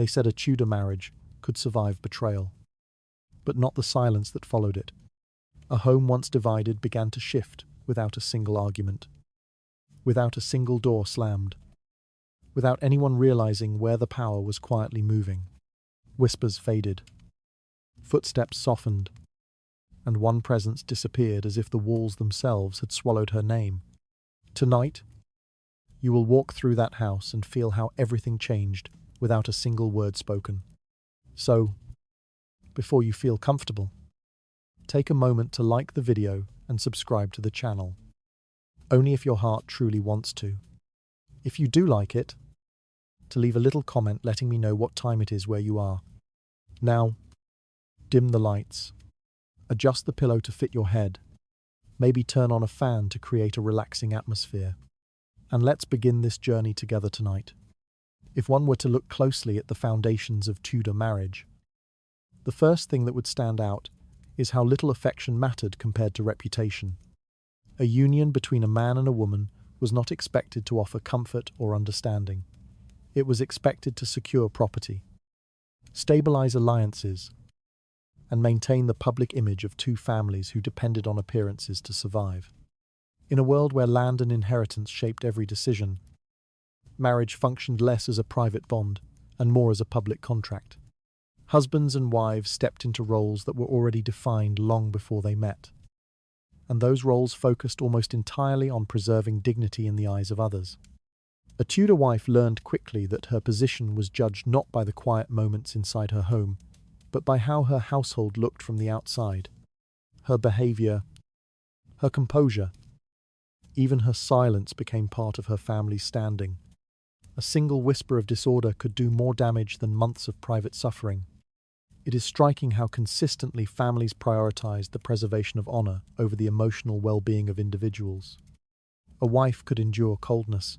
They said a Tudor marriage could survive betrayal, but not the silence that followed it. A home once divided began to shift without a single argument, without a single door slammed, without anyone realizing where the power was quietly moving. Whispers faded, footsteps softened, and one presence disappeared as if the walls themselves had swallowed her name. Tonight, you will walk through that house and feel how everything changed without a single word spoken. So, before you feel comfortable, take a moment to like the video and subscribe to the channel. Only if your heart truly wants to. If you do like it, to leave a little comment letting me know what time it is where you are. Now, dim the lights. Adjust the pillow to fit your head. Maybe turn on a fan to create a relaxing atmosphere. And let's begin this journey together tonight. If one were to look closely at the foundations of Tudor marriage, the first thing that would stand out is how little affection mattered compared to reputation. A union between a man and a woman was not expected to offer comfort or understanding. It was expected to secure property, stabilize alliances, and maintain the public image of two families who depended on appearances to survive. In a world where land and inheritance shaped every decision, marriage functioned less as a private bond and more as a public contract. Husbands and wives stepped into roles that were already defined long before they met, and those roles focused almost entirely on preserving dignity in the eyes of others. A Tudor wife learned quickly that her position was judged not by the quiet moments inside her home, but by how her household looked from the outside. Her behavior, her composure, even her silence became part of her family's standing. A single whisper of disorder could do more damage than months of private suffering. It is striking how consistently families prioritized the preservation of honor over the emotional well-being of individuals. A wife could endure coldness,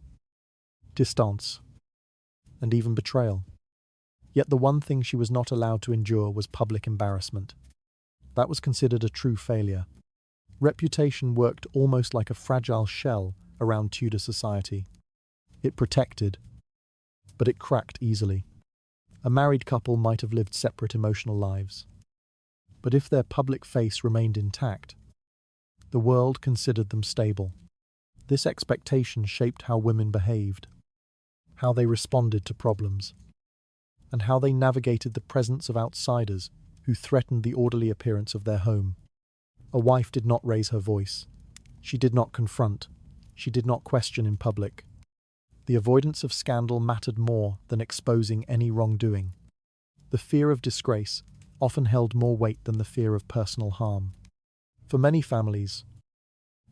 distance, and even betrayal. Yet the one thing she was not allowed to endure was public embarrassment. That was considered a true failure. Reputation worked almost like a fragile shell around Tudor society. It protected, but it cracked easily. A married couple might have lived separate emotional lives, but if their public face remained intact, the world considered them stable. This expectation shaped how women behaved, how they responded to problems, and how they navigated the presence of outsiders who threatened the orderly appearance of their home. A wife did not raise her voice. She did not confront. She did not question in public. The avoidance of scandal mattered more than exposing any wrongdoing. The fear of disgrace often held more weight than the fear of personal harm. For many families,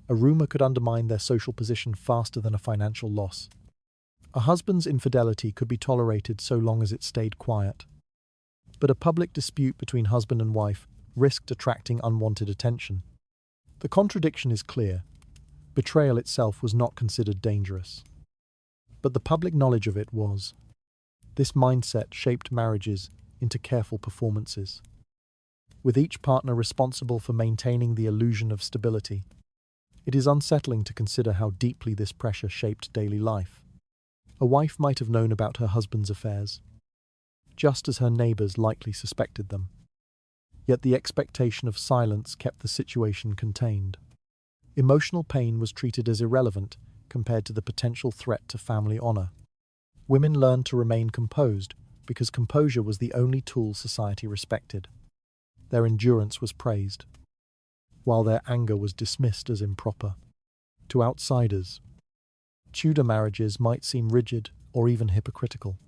a rumor could undermine their social position faster than a financial loss. A husband's infidelity could be tolerated so long as it stayed quiet. But a public dispute between husband and wife risked attracting unwanted attention. The contradiction is clear. Betrayal itself was not considered dangerous, but the public knowledge of it was. This mindset shaped marriages into careful performances, with each partner responsible for maintaining the illusion of stability. It is unsettling to consider how deeply this pressure shaped daily life. A wife might have known about her husband's affairs, just as her neighbors likely suspected them. Yet the expectation of silence kept the situation contained. Emotional pain was treated as irrelevant compared to the potential threat to family honor. Women learned to remain composed because composure was the only tool society respected. Their endurance was praised, while their anger was dismissed as improper. To outsiders, Tudor marriages might seem rigid or even hypocritical.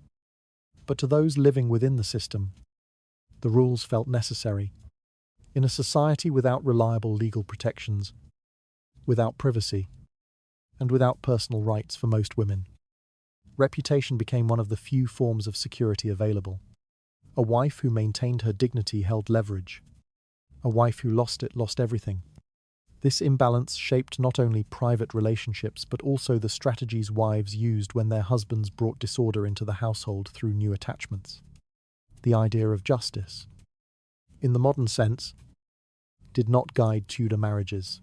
But to those living within the system, the rules felt necessary. In a society without reliable legal protections, without privacy, and without personal rights for most women, reputation became one of the few forms of security available. A wife who maintained her dignity held leverage. A wife who lost it lost everything. This imbalance shaped not only private relationships but also the strategies wives used when their husbands brought disorder into the household through new attachments. The idea of justice, in the modern sense, did not guide Tudor marriages.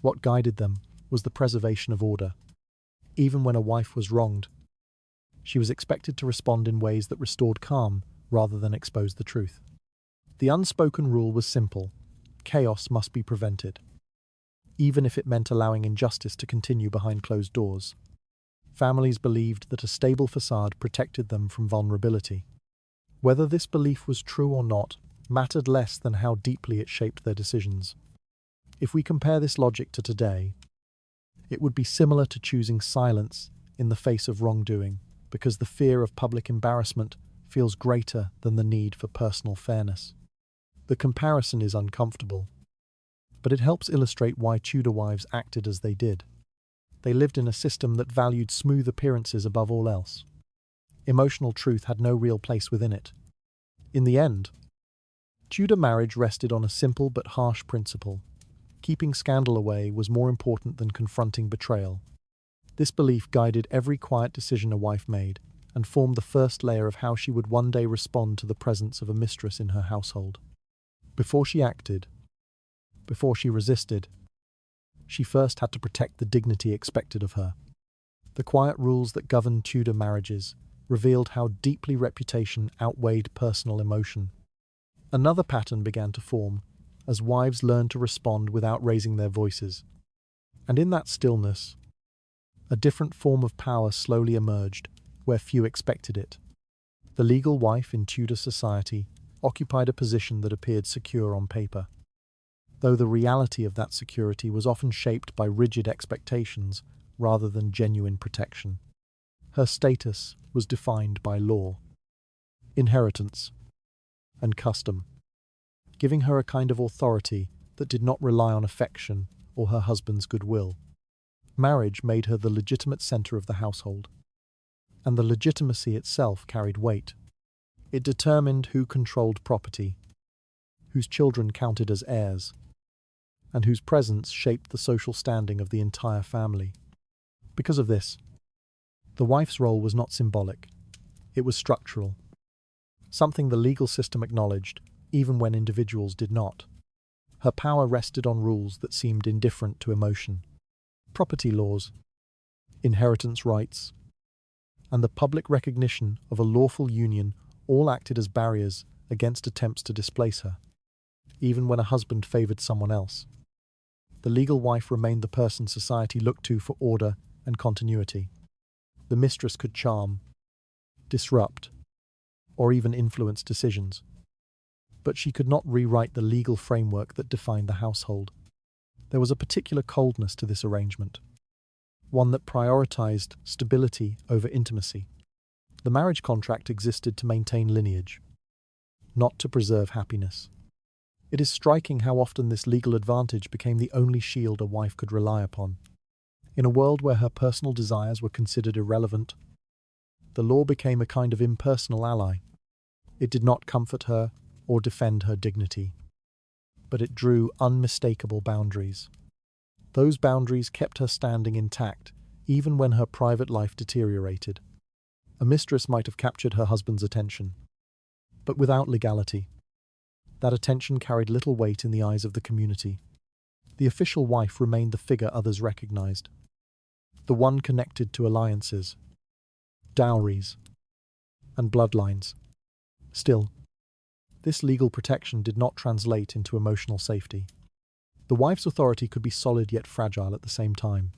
What guided them was the preservation of order. Even when a wife was wronged, She was expected to respond in ways that restored calm rather than expose the truth. The unspoken rule was simple: chaos must be prevented, even if it meant allowing injustice to continue behind closed doors. Families believed that a stable facade protected them from vulnerability. Whether this belief was true or not mattered less than how deeply it shaped their decisions. If we compare this logic to today, it would be similar to choosing silence in the face of wrongdoing, because the fear of public embarrassment feels greater than the need for personal fairness. The comparison is uncomfortable, but it helps illustrate why Tudor wives acted as they did. They lived in a system that valued smooth appearances above all else. Emotional truth had no real place within it. In the end, Tudor marriage rested on a simple but harsh principle: keeping scandal away was more important than confronting betrayal. This belief guided every quiet decision a wife made, and formed the first layer of how she would one day respond to the presence of a mistress in her household. Before she acted, before she resisted, she first had to protect the dignity expected of her. The quiet rules that governed Tudor marriages revealed how deeply reputation outweighed personal emotion. Another pattern began to form as wives learned to respond without raising their voices. And in that stillness, a different form of power slowly emerged, where few expected it. The legal wife in Tudor society occupied a position that appeared secure on paper, though the reality of that security was often shaped by rigid expectations rather than genuine protection. Her status was defined by law, inheritance, and custom, giving her a kind of authority that did not rely on affection or her husband's goodwill. Marriage made her the legitimate center of the household, and the legitimacy itself carried weight. It determined who controlled property, whose children counted as heirs, and whose presence shaped the social standing of the entire family. Because of this, the wife's role was not symbolic, it was structural, something the legal system acknowledged even when individuals did not. Her power rested on rules that seemed indifferent to emotion. Property laws, inheritance rights, and the public recognition of a lawful union all acted as barriers against attempts to displace her, even when a husband favored someone else. The legal wife remained the person society looked to for order and continuity. The mistress could charm, disrupt, or even influence decisions, but she could not rewrite the legal framework that defined the household. There was a particular coldness to this arrangement, one that prioritized stability over intimacy. The marriage contract existed to maintain lineage, not to preserve happiness. It is striking how often this legal advantage became the only shield a wife could rely upon. In a world where her personal desires were considered irrelevant, the law became a kind of impersonal ally. It did not comfort her or defend her dignity, but it drew unmistakable boundaries. Those boundaries kept her standing intact, even when her private life deteriorated. A mistress might have captured her husband's attention, but without legality, that attention carried little weight in the eyes of the community. The official wife remained the figure others recognized, the one connected to alliances, dowries, and bloodlines. Still, this legal protection did not translate into emotional safety. The wife's authority could be solid yet fragile at the same time.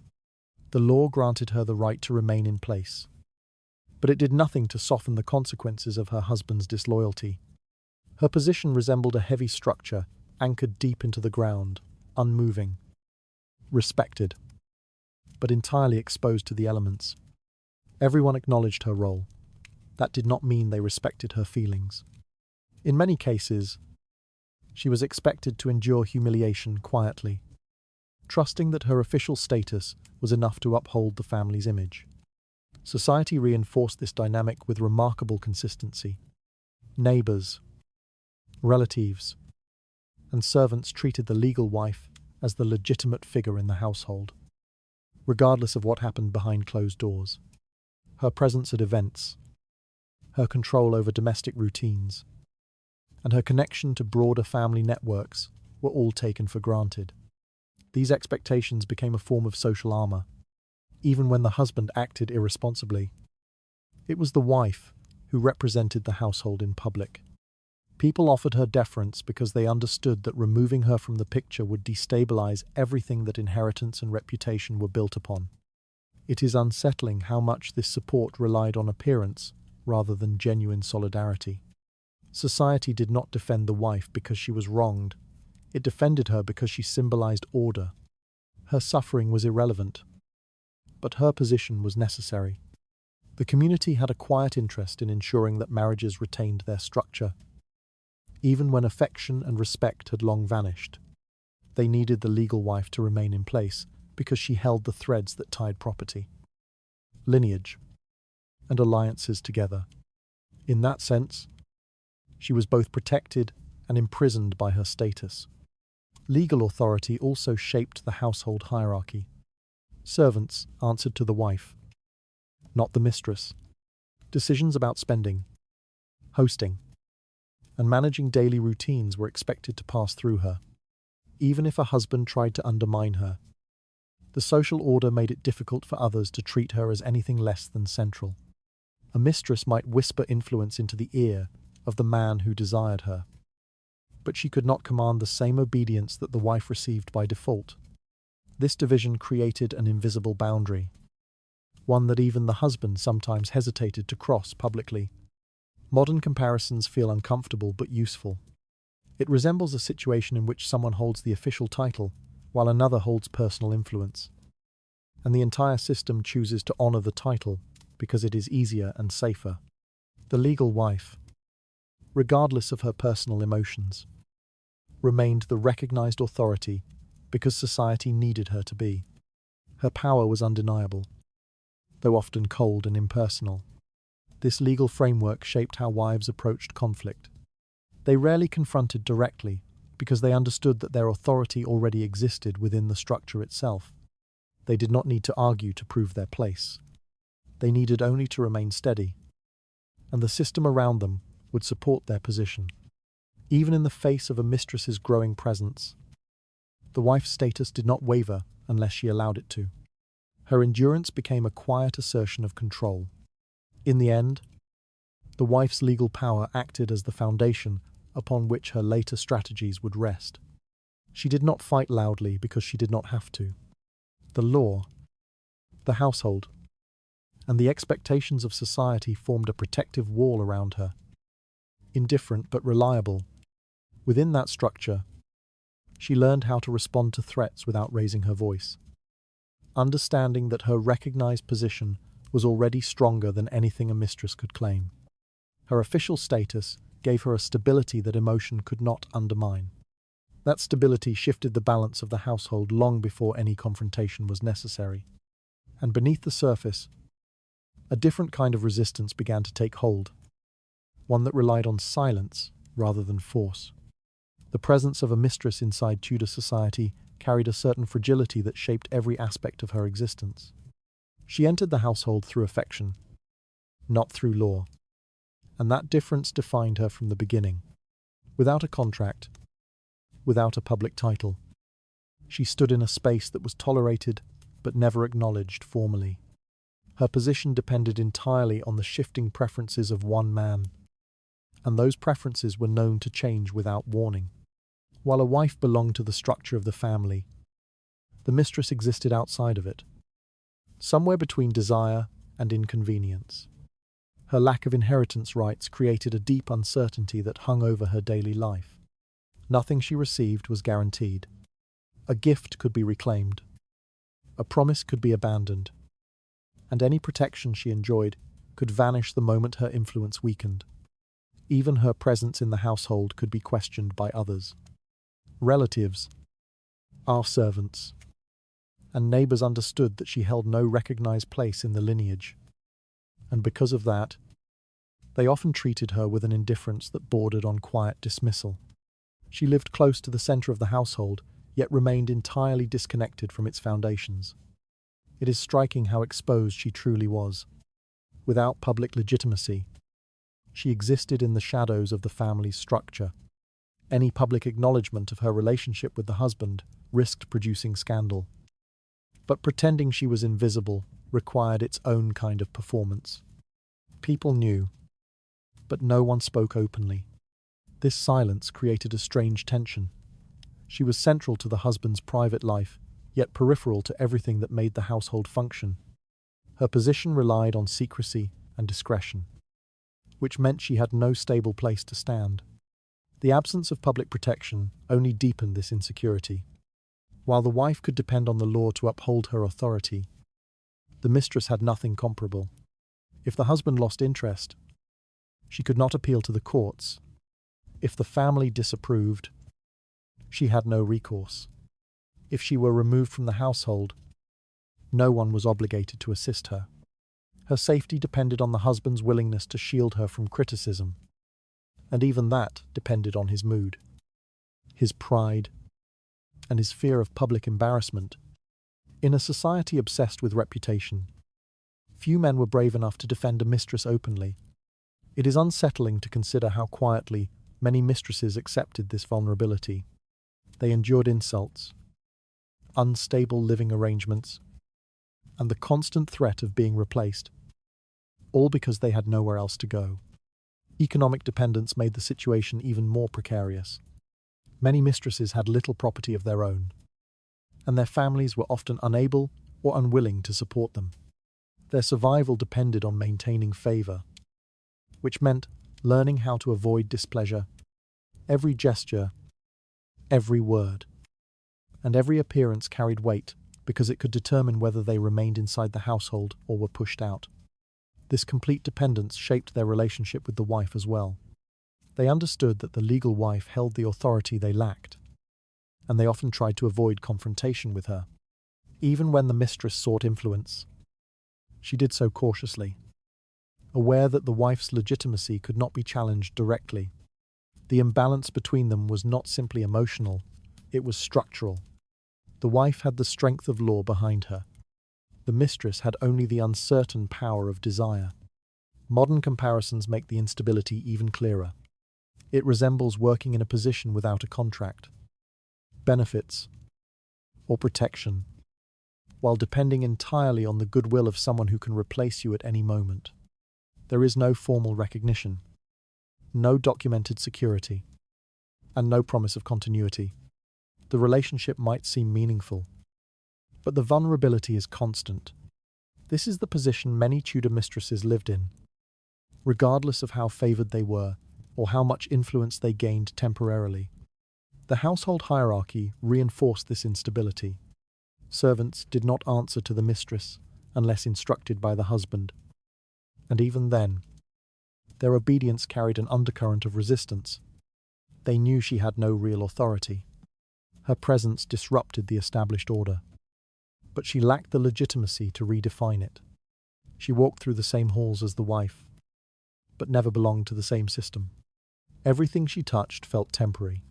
The law granted her the right to remain in place, but it did nothing to soften the consequences of her husband's disloyalty. Her position resembled a heavy structure anchored deep into the ground, unmoving, respected, but entirely exposed to the elements. Everyone acknowledged her role. That did not mean they respected her feelings. In many cases, she was expected to endure humiliation quietly, trusting that her official status was enough to uphold the family's image. Society reinforced this dynamic with remarkable consistency. Neighbors, relatives, and servants treated the legal wife as the legitimate figure in the household, regardless of what happened behind closed doors. Her presence at events, her control over domestic routines, and her connection to broader family networks were all taken for granted. These expectations became a form of social armor, even when the husband acted irresponsibly. It was the wife who represented the household in public. People offered her deference because they understood that removing her from the picture would destabilize everything that inheritance and reputation were built upon. It is unsettling how much this support relied on appearance rather than genuine solidarity. Society did not defend the wife because she was wronged. It defended her because she symbolized order. Her suffering was irrelevant, but her position was necessary. The community had a quiet interest in ensuring that marriages retained their structure. Even when affection and respect had long vanished, they needed the legal wife to remain in place because she held the threads that tied property, lineage, and alliances together. In that sense, she was both protected and imprisoned by her status. Legal authority also shaped the household hierarchy. Servants answered to the wife, not the mistress. Decisions about spending, hosting, and managing daily routines were expected to pass through her, even if a husband tried to undermine her. The social order made it difficult for others to treat her as anything less than central. A mistress might whisper influence into the ear of the man who desired her, but she could not command the same obedience that the wife received by default. This division created an invisible boundary, one that even the husband sometimes hesitated to cross publicly. Modern comparisons feel uncomfortable but useful. It resembles a situation in which someone holds the official title while another holds personal influence, and the entire system chooses to honor the title because it is easier and safer. The legal wife, regardless of her personal emotions, remained the recognized authority because society needed her to be. Her power was undeniable, though often cold and impersonal. This legal framework shaped how wives approached conflict. They rarely confronted directly because they understood that their authority already existed within the structure itself. They did not need to argue to prove their place. They needed only to remain steady, and the system around them would support their position. Even in the face of a mistress's growing presence, the wife's status did not waver unless she allowed it to. Her endurance became a quiet assertion of control. In the end, the wife's legal power acted as the foundation upon which her later strategies would rest. She did not fight loudly because she did not have to. The law, the household, and the expectations of society formed a protective wall around her. Indifferent but reliable, within that structure, she learned how to respond to threats without raising her voice, understanding that her recognized position was already stronger than anything a mistress could claim. Her official status gave her a stability that emotion could not undermine. That stability shifted the balance of the household long before any confrontation was necessary. And beneath the surface, a different kind of resistance began to take hold, one that relied on silence rather than force. The presence of a mistress inside Tudor society carried a certain fragility that shaped every aspect of her existence. She entered the household through affection, not through law, and that difference defined her from the beginning. Without a contract, without a public title, she stood in a space that was tolerated but never acknowledged formally. Her position depended entirely on the shifting preferences of one man, and those preferences were known to change without warning. While a wife belonged to the structure of the family, the mistress existed outside of it, somewhere between desire and inconvenience. Her lack of inheritance rights created a deep uncertainty that hung over her daily life. Nothing she received was guaranteed. A gift could be reclaimed. A promise could be abandoned. And any protection she enjoyed could vanish the moment her influence weakened. Even her presence in the household could be questioned by others. Relatives, our servants, and neighbors understood that she held no recognized place in the lineage. And because of that, they often treated her with an indifference that bordered on quiet dismissal. She lived close to the center of the household, yet remained entirely disconnected from its foundations. It is striking how exposed she truly was. Without public legitimacy, she existed in the shadows of the family's structure. Any public acknowledgement of her relationship with the husband risked producing scandal. But pretending she was invisible required its own kind of performance. People knew, but no one spoke openly. This silence created a strange tension. She was central to the husband's private life, yet peripheral to everything that made the household function. Her position relied on secrecy and discretion, which meant she had no stable place to stand. The absence of public protection only deepened this insecurity. While the wife could depend on the law to uphold her authority, the mistress had nothing comparable. If the husband lost interest, she could not appeal to the courts. If the family disapproved, she had no recourse. If she were removed from the household, no one was obligated to assist her. Her safety depended on the husband's willingness to shield her from criticism, and even that depended on his mood, his pride, and his fear of public embarrassment. In a society obsessed with reputation, few men were brave enough to defend a mistress openly. It is unsettling to consider how quietly many mistresses accepted this vulnerability. They endured insults, unstable living arrangements, and the constant threat of being replaced, all because they had nowhere else to go. Economic dependence made the situation even more precarious. Many mistresses had little property of their own, and their families were often unable or unwilling to support them. Their survival depended on maintaining favor, which meant learning how to avoid displeasure. Every gesture, every word, and every appearance carried weight because it could determine whether they remained inside the household or were pushed out. This complete dependence shaped their relationship with the wife as well. They understood that the legal wife held the authority they lacked, and they often tried to avoid confrontation with her. Even when the mistress sought influence, she did so cautiously, aware that the wife's legitimacy could not be challenged directly. The imbalance between them was not simply emotional, it was structural. The wife had the strength of law behind her. The mistress had only the uncertain power of desire. Modern comparisons make the instability even clearer. It resembles working in a position without a contract, benefits, or protection, while depending entirely on the goodwill of someone who can replace you at any moment. There is no formal recognition, no documented security, and no promise of continuity. The relationship might seem meaningful, but the vulnerability is constant. This is the position many Tudor mistresses lived in, regardless of how favored they were or how much influence they gained temporarily. The household hierarchy reinforced this instability. Servants did not answer to the mistress unless instructed by the husband, and even then, their obedience carried an undercurrent of resistance. They knew she had no real authority. Her presence disrupted the established order, but she lacked the legitimacy to redefine it. She walked through the same halls as the wife, but never belonged to the same system. Everything she touched felt temporary,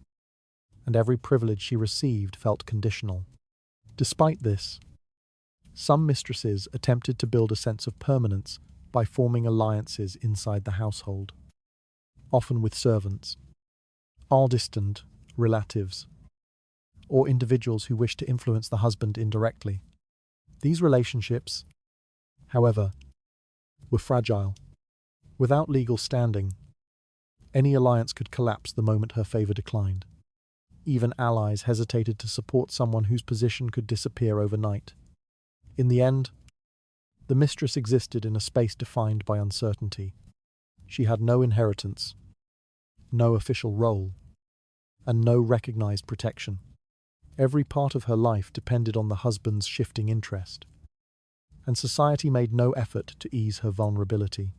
and every privilege she received felt conditional. Despite this, some mistresses attempted to build a sense of permanence by forming alliances inside the household, often with servants, all distant relatives, or individuals who wished to influence the husband indirectly. These relationships, however, were fragile. Without legal standing, any alliance could collapse the moment her favor declined. Even allies hesitated to support someone whose position could disappear overnight. In the end, the mistress existed in a space defined by uncertainty. She had no inheritance, no official role, and no recognized protection. Every part of her life depended on the husband's shifting interest, and society made no effort to ease her vulnerability.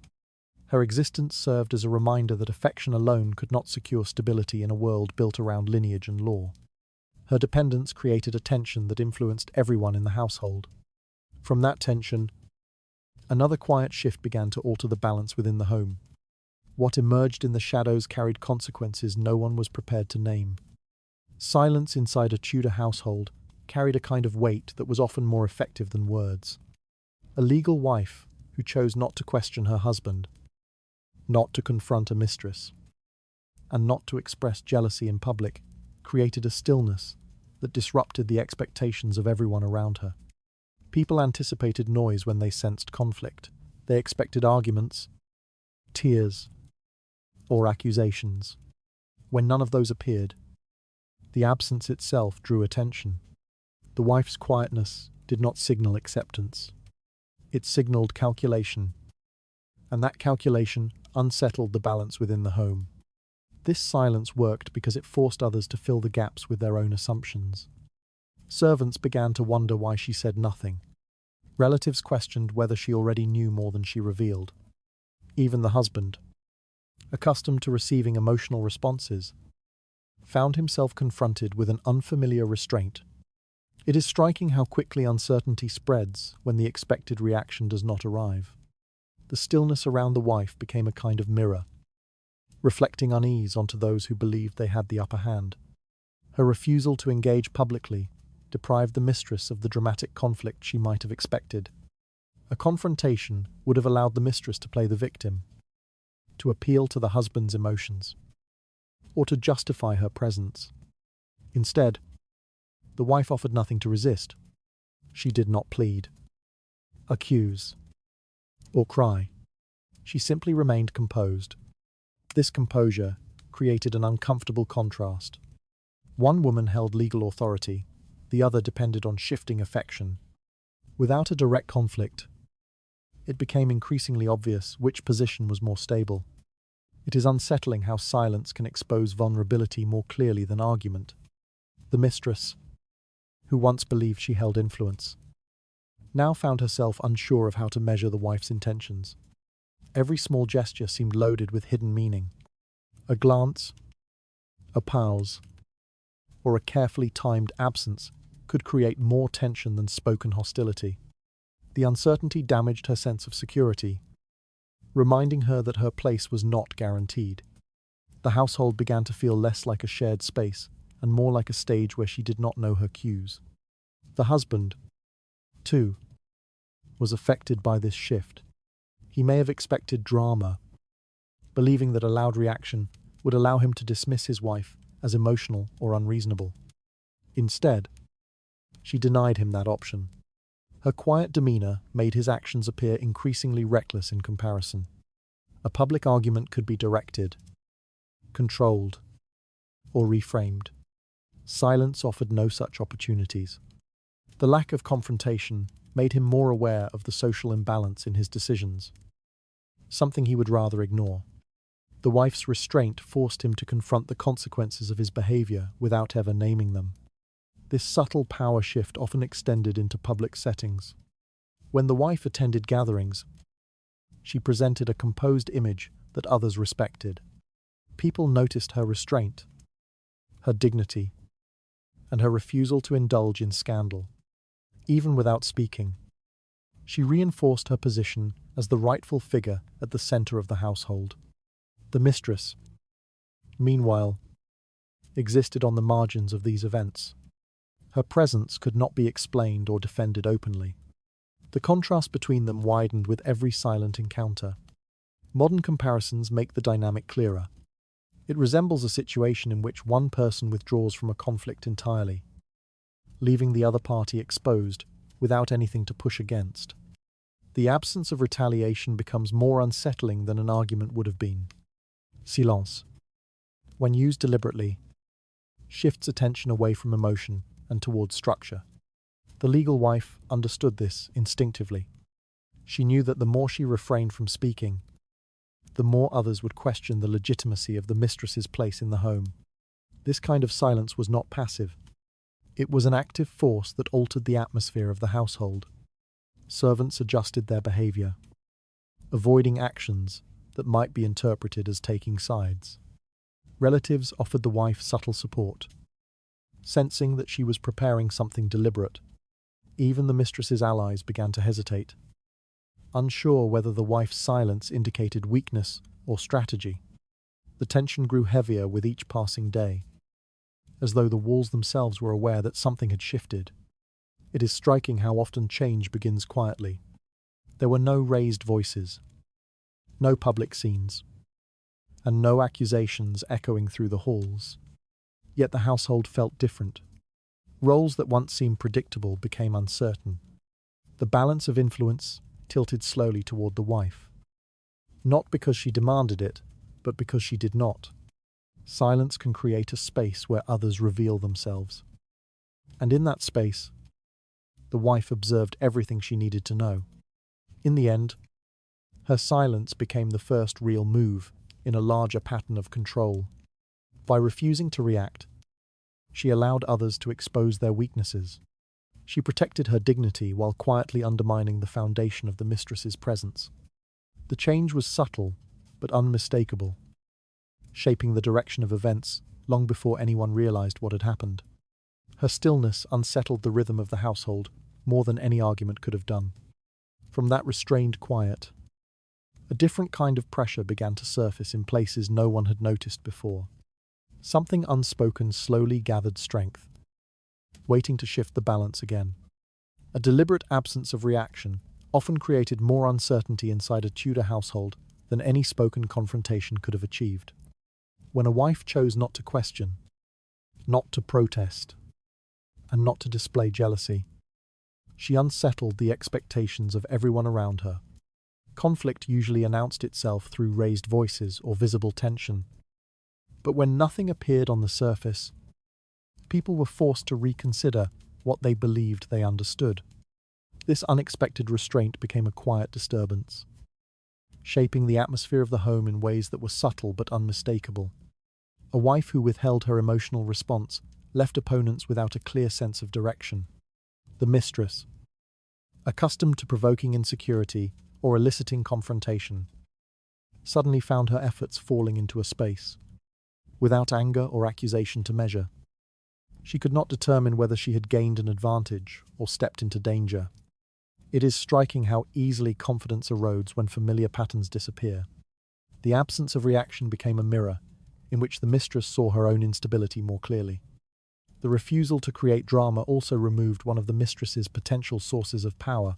Her existence served as a reminder that affection alone could not secure stability in a world built around lineage and law. Her dependence created a tension that influenced everyone in the household. From that tension, another quiet shift began to alter the balance within the home. What emerged in the shadows carried consequences no one was prepared to name. Silence inside a Tudor household carried a kind of weight that was often more effective than words. A legal wife who chose not to question her husband, not to confront a mistress, and not to express jealousy in public, created a stillness that disrupted the expectations of everyone around her. People anticipated noise when they sensed conflict. They expected arguments, tears, or accusations. When none of those appeared, the absence itself drew attention. The wife's quietness did not signal acceptance. It signaled calculation, and that calculation unsettled the balance within the home. This silence worked because it forced others to fill the gaps with their own assumptions. Servants began to wonder why she said nothing. Relatives questioned whether she already knew more than she revealed. Even the husband, accustomed to receiving emotional responses, found himself confronted with an unfamiliar restraint. It is striking how quickly uncertainty spreads when the expected reaction does not arrive. The stillness around the wife became a kind of mirror, reflecting unease onto those who believed they had the upper hand. Her refusal to engage publicly deprived the mistress of the dramatic conflict she might have expected. A confrontation would have allowed the mistress to play the victim, to appeal to the husband's emotions, or to justify her presence. Instead, the wife offered nothing to resist. She did not plead, accuse, or cry. She simply remained composed. This composure created an uncomfortable contrast. One woman held legal authority, the other depended on shifting affection. Without a direct conflict, it became increasingly obvious which position was more stable. It is unsettling how silence can expose vulnerability more clearly than argument. The mistress, who once believed she held influence, now found herself unsure of how to measure the wife's intentions. Every small gesture seemed loaded with hidden meaning. A glance, a pause, or a carefully timed absence could create more tension than spoken hostility. The uncertainty damaged her sense of security, reminding her that her place was not guaranteed. The household began to feel less like a shared space and more like a stage where she did not know her cues. The husband, too, was affected by this shift. He may have expected drama, believing that a loud reaction would allow him to dismiss his wife as emotional or unreasonable. Instead, she denied him that option. Her quiet demeanor made his actions appear increasingly reckless in comparison. A public argument could be directed, controlled, or reframed. Silence offered no such opportunities. The lack of confrontation made him more aware of the social imbalance in his decisions, something he would rather ignore. The wife's restraint forced him to confront the consequences of his behavior without ever naming them. This subtle power shift often extended into public settings. When the wife attended gatherings, she presented a composed image that others respected. People noticed her restraint, her dignity, and her refusal to indulge in scandal. Even without speaking, she reinforced her position as the rightful figure at the center of the household. The mistress, meanwhile, existed on the margins of these events. Her presence could not be explained or defended openly. The contrast between them widened with every silent encounter. Modern comparisons make the dynamic clearer. It resembles a situation in which one person withdraws from a conflict entirely, leaving the other party exposed without anything to push against. The absence of retaliation becomes more unsettling than an argument would have been. Silence, when used deliberately, shifts attention away from emotion and towards structure. The legal wife understood this instinctively. She knew that the more she refrained from speaking, the more others would question the legitimacy of the mistress's place in the home. This kind of silence was not passive. It was an active force that altered the atmosphere of the household. Servants adjusted their behavior, avoiding actions that might be interpreted as taking sides. Relatives offered the wife subtle support, sensing that she was preparing something deliberate. Even the mistress's allies began to hesitate, unsure whether the wife's silence indicated weakness or strategy. The tension grew heavier with each passing day, as though the walls themselves were aware that something had shifted. It is striking how often change begins quietly. There were no raised voices, no public scenes, and no accusations echoing through the halls. Yet the household felt different. Roles that once seemed predictable became uncertain. The balance of influence tilted slowly toward the wife. not because she demanded it, but because she did not. Silence can create a space where others reveal themselves. And in that space, the wife observed everything she needed to know. In the end, her silence became the first real move in a larger pattern of control. By refusing to react, she allowed others to expose their weaknesses. She protected her dignity while quietly undermining the foundation of the mistress's presence. The change was subtle, but unmistakable, shaping the direction of events long before anyone realized what had happened. Her stillness unsettled the rhythm of the household more than any argument could have done. From that restrained quiet, a different kind of pressure began to surface in places no one had noticed before. Something unspoken slowly gathered strength, waiting to shift the balance again. A deliberate absence of reaction often created more uncertainty inside a Tudor household than any spoken confrontation could have achieved. When a wife chose not to question, not to protest, and not to display jealousy, she unsettled the expectations of everyone around her. Conflict usually announced itself through raised voices or visible tension. But when nothing appeared on the surface, people were forced to reconsider what they believed they understood. This unexpected restraint became a quiet disturbance, shaping the atmosphere of the home in ways that were subtle but unmistakable. A wife who withheld her emotional response left opponents without a clear sense of direction. The mistress, accustomed to provoking insecurity or eliciting confrontation, suddenly found her efforts falling into a space, without anger or accusation to measure. She could not determine whether she had gained an advantage or stepped into danger. It is striking how easily confidence erodes when familiar patterns disappear. The absence of reaction became a mirror, in which the mistress saw her own instability more clearly. The refusal to create drama also removed one of the mistress's potential sources of power.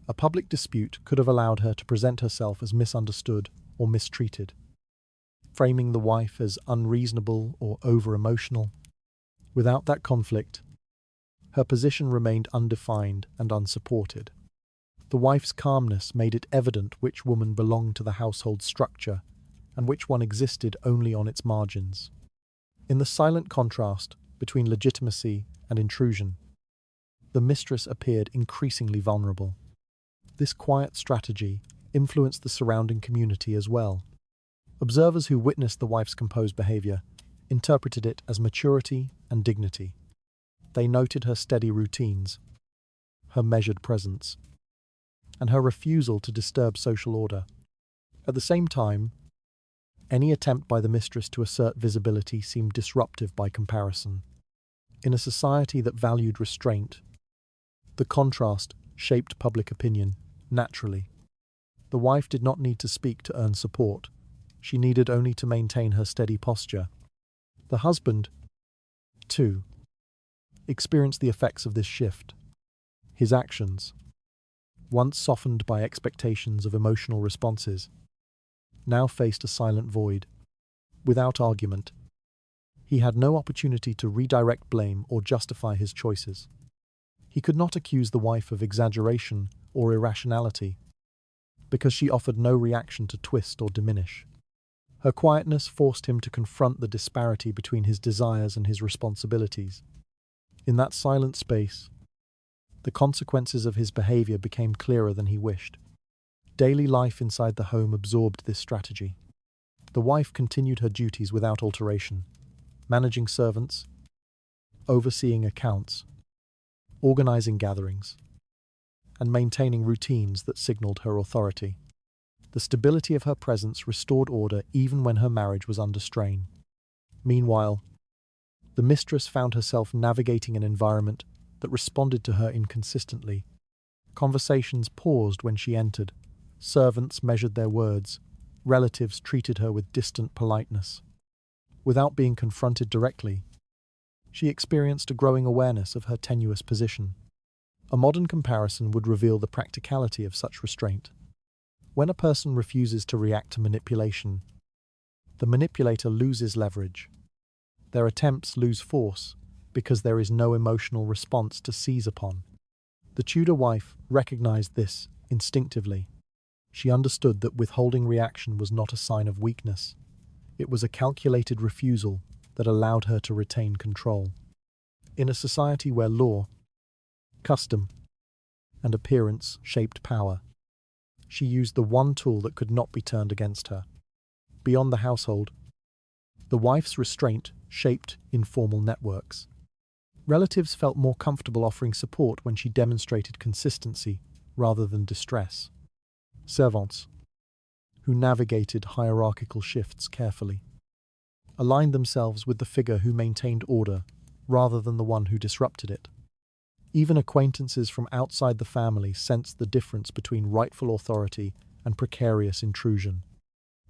A public dispute could have allowed her to present herself as misunderstood or mistreated, framing the wife as unreasonable or over-emotional. Without that conflict, her position remained undefined and unsupported. The wife's calmness made it evident which woman belonged to the household structure and which one existed only on its margins. In the silent contrast between legitimacy and intrusion, the mistress appeared increasingly vulnerable. This quiet strategy influenced the surrounding community as well. Observers who witnessed the wife's composed behavior interpreted it as maturity and dignity. They noted her steady routines, her measured presence, and her refusal to disturb social order. At the same time, any attempt by the mistress to assert visibility seemed disruptive by comparison. In a society that valued restraint, the contrast shaped public opinion naturally. The wife did not need to speak to earn support. She needed only to maintain her steady posture. The husband, too, experienced the effects of this shift. His actions, once softened by expectations of emotional responses, now faced a silent void. Without argument, he had no opportunity to redirect blame or justify his choices. He could not accuse the wife of exaggeration or irrationality, because she offered no reaction to twist or diminish. Her quietness forced him to confront the disparity between his desires and his responsibilities. In that silent space, the consequences of his behavior became clearer than he wished. Daily life inside the home absorbed this strategy. The wife continued her duties without alteration, managing servants, overseeing accounts, organizing gatherings, and maintaining routines that signaled her authority. The stability of her presence restored order even when her marriage was under strain. Meanwhile, the mistress found herself navigating an environment that responded to her inconsistently. Conversations paused when she entered. Servants measured their words. Relatives treated her with distant politeness. Without being confronted directly, she experienced a growing awareness of her tenuous position. A modern comparison would reveal the practicality of such restraint. When a person refuses to react to manipulation, the manipulator loses leverage. Their attempts lose force because there is no emotional response to seize upon. The Tudor wife recognized this instinctively. She understood that withholding reaction was not a sign of weakness. It was a calculated refusal that allowed her to retain control. In a society where law, custom, and appearance shaped power, she used the one tool that could not be turned against her. Beyond the household, the wife's restraint shaped informal networks. Relatives felt more comfortable offering support when she demonstrated consistency rather than distress. Servants, who navigated hierarchical shifts carefully, aligned themselves with the figure who maintained order rather than the one who disrupted it. Even acquaintances from outside the family sensed the difference between rightful authority and precarious intrusion.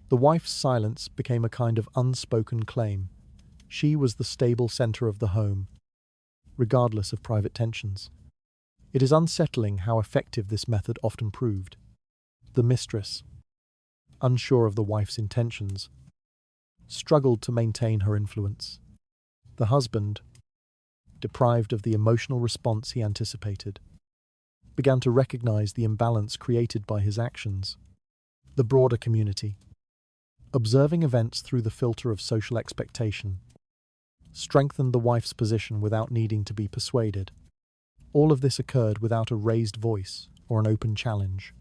The wife's silence became a kind of unspoken claim. She was the stable center of the home, regardless of private tensions. It is unsettling how effective this method often proved. The mistress, unsure of the wife's intentions, struggled to maintain her influence. The husband, deprived of the emotional response he anticipated, began to recognize the imbalance created by his actions. The broader community, observing events through the filter of social expectation, strengthened the wife's position without needing to be persuaded. All of this occurred without a raised voice or an open challenge.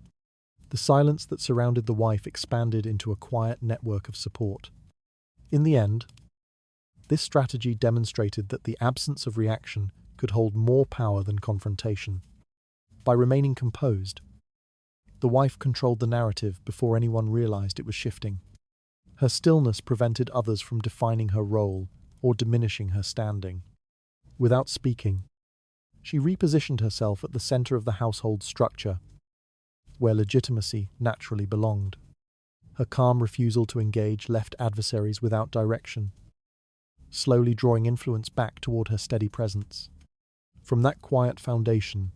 The silence that surrounded the wife expanded into a quiet network of support. In the end, this strategy demonstrated that the absence of reaction could hold more power than confrontation. By remaining composed, the wife controlled the narrative before anyone realized it was shifting. Her stillness prevented others from defining her role or diminishing her standing. Without speaking, she repositioned herself at the center of the household structure, where legitimacy naturally belonged. Her calm refusal to engage left adversaries without direction, slowly drawing influence back toward her steady presence. From that quiet foundation,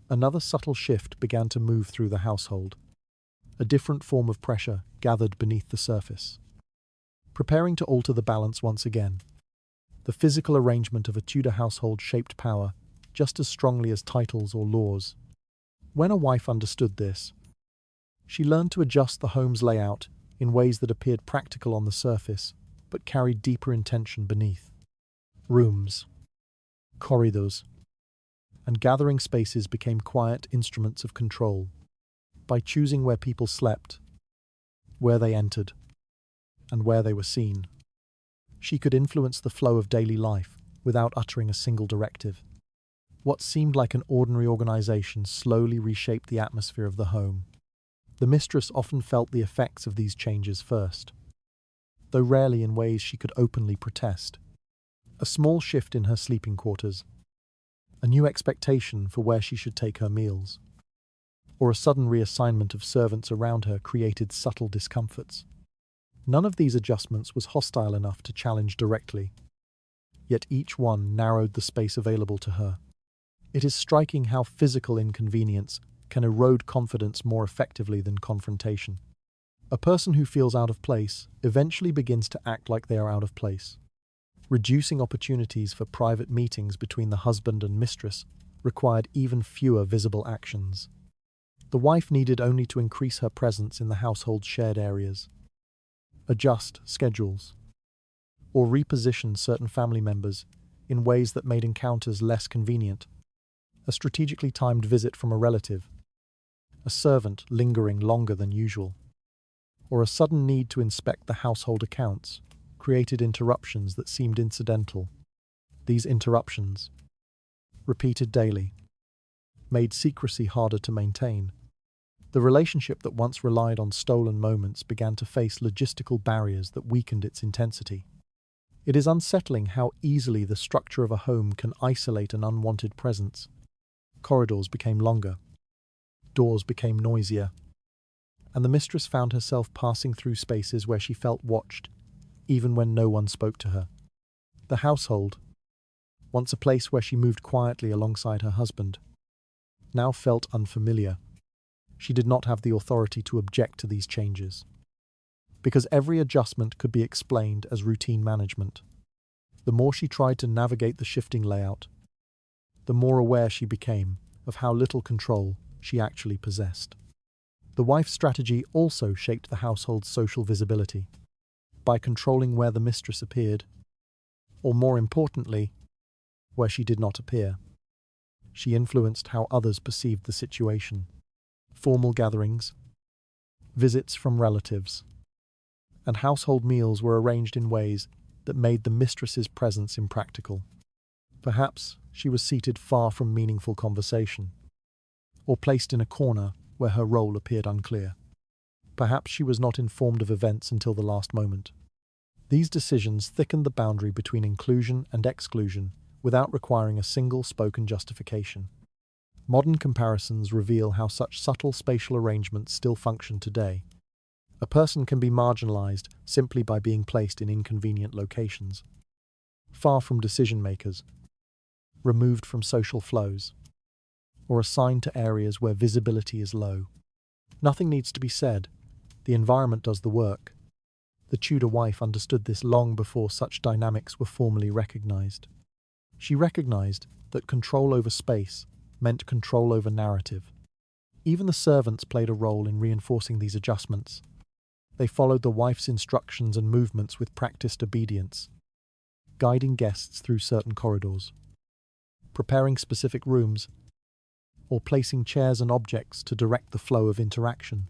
another subtle shift began to move through the household. A different form of pressure gathered beneath the surface, preparing to alter the balance once again. The physical arrangement of a Tudor household shaped power just as strongly as titles or laws. When a wife understood this, she learned to adjust the home's layout in ways that appeared practical on the surface, but carried deeper intention beneath. Rooms, corridors, and gathering spaces became quiet instruments of control. By choosing where people slept, where they entered, and where they were seen, she could influence the flow of daily life without uttering a single directive. What seemed like an ordinary organization slowly reshaped the atmosphere of the home. The mistress often felt the effects of these changes first, though rarely in ways she could openly protest. A small shift in her sleeping quarters, a new expectation for where she should take her meals, or a sudden reassignment of servants around her created subtle discomforts. None of these adjustments was hostile enough to challenge directly, yet each one narrowed the space available to her. It is striking how physical inconvenience can erode confidence more effectively than confrontation. A person who feels out of place eventually begins to act like they are out of place. Reducing opportunities for private meetings between the husband and mistress required even fewer visible actions. The wife needed only to increase her presence in the household's shared areas, adjust schedules, or reposition certain family members in ways that made encounters less convenient. A strategically timed visit from a relative, a servant lingering longer than usual, or a sudden need to inspect the household accounts created interruptions that seemed incidental. These interruptions, repeated daily, made secrecy harder to maintain. The relationship that once relied on stolen moments began to face logistical barriers that weakened its intensity. It is unsettling how easily the structure of a home can isolate an unwanted presence. Corridors became longer, doors became noisier, and the mistress found herself passing through spaces where she felt watched, even when no one spoke to her. The household, once a place where she moved quietly alongside her husband, now felt unfamiliar. She did not have the authority to object to these changes, because every adjustment could be explained as routine management. The more she tried to navigate the shifting layout, the more aware she became of how little control she actually possessed. The wife's strategy also shaped the household's social visibility. By controlling where the mistress appeared, or more importantly, where she did not appear, she influenced how others perceived the situation. Formal gatherings, visits from relatives, and household meals were arranged in ways that made the mistress's presence impractical. Perhaps she was seated far from meaningful conversation, or placed in a corner where her role appeared unclear. Perhaps she was not informed of events until the last moment. These decisions thickened the boundary between inclusion and exclusion without requiring a single spoken justification. Modern comparisons reveal how such subtle spatial arrangements still function today. A person can be marginalized simply by being placed in inconvenient locations, far from decision makers, removed from social flows, or assigned to areas where visibility is low. Nothing needs to be said. The environment does the work. The Tudor wife understood this long before such dynamics were formally recognized. She recognized that control over space meant control over narrative. Even the servants played a role in reinforcing these adjustments. They followed the wife's instructions and movements with practiced obedience, guiding guests through certain corridors, preparing specific rooms, or placing chairs and objects to direct the flow of interaction.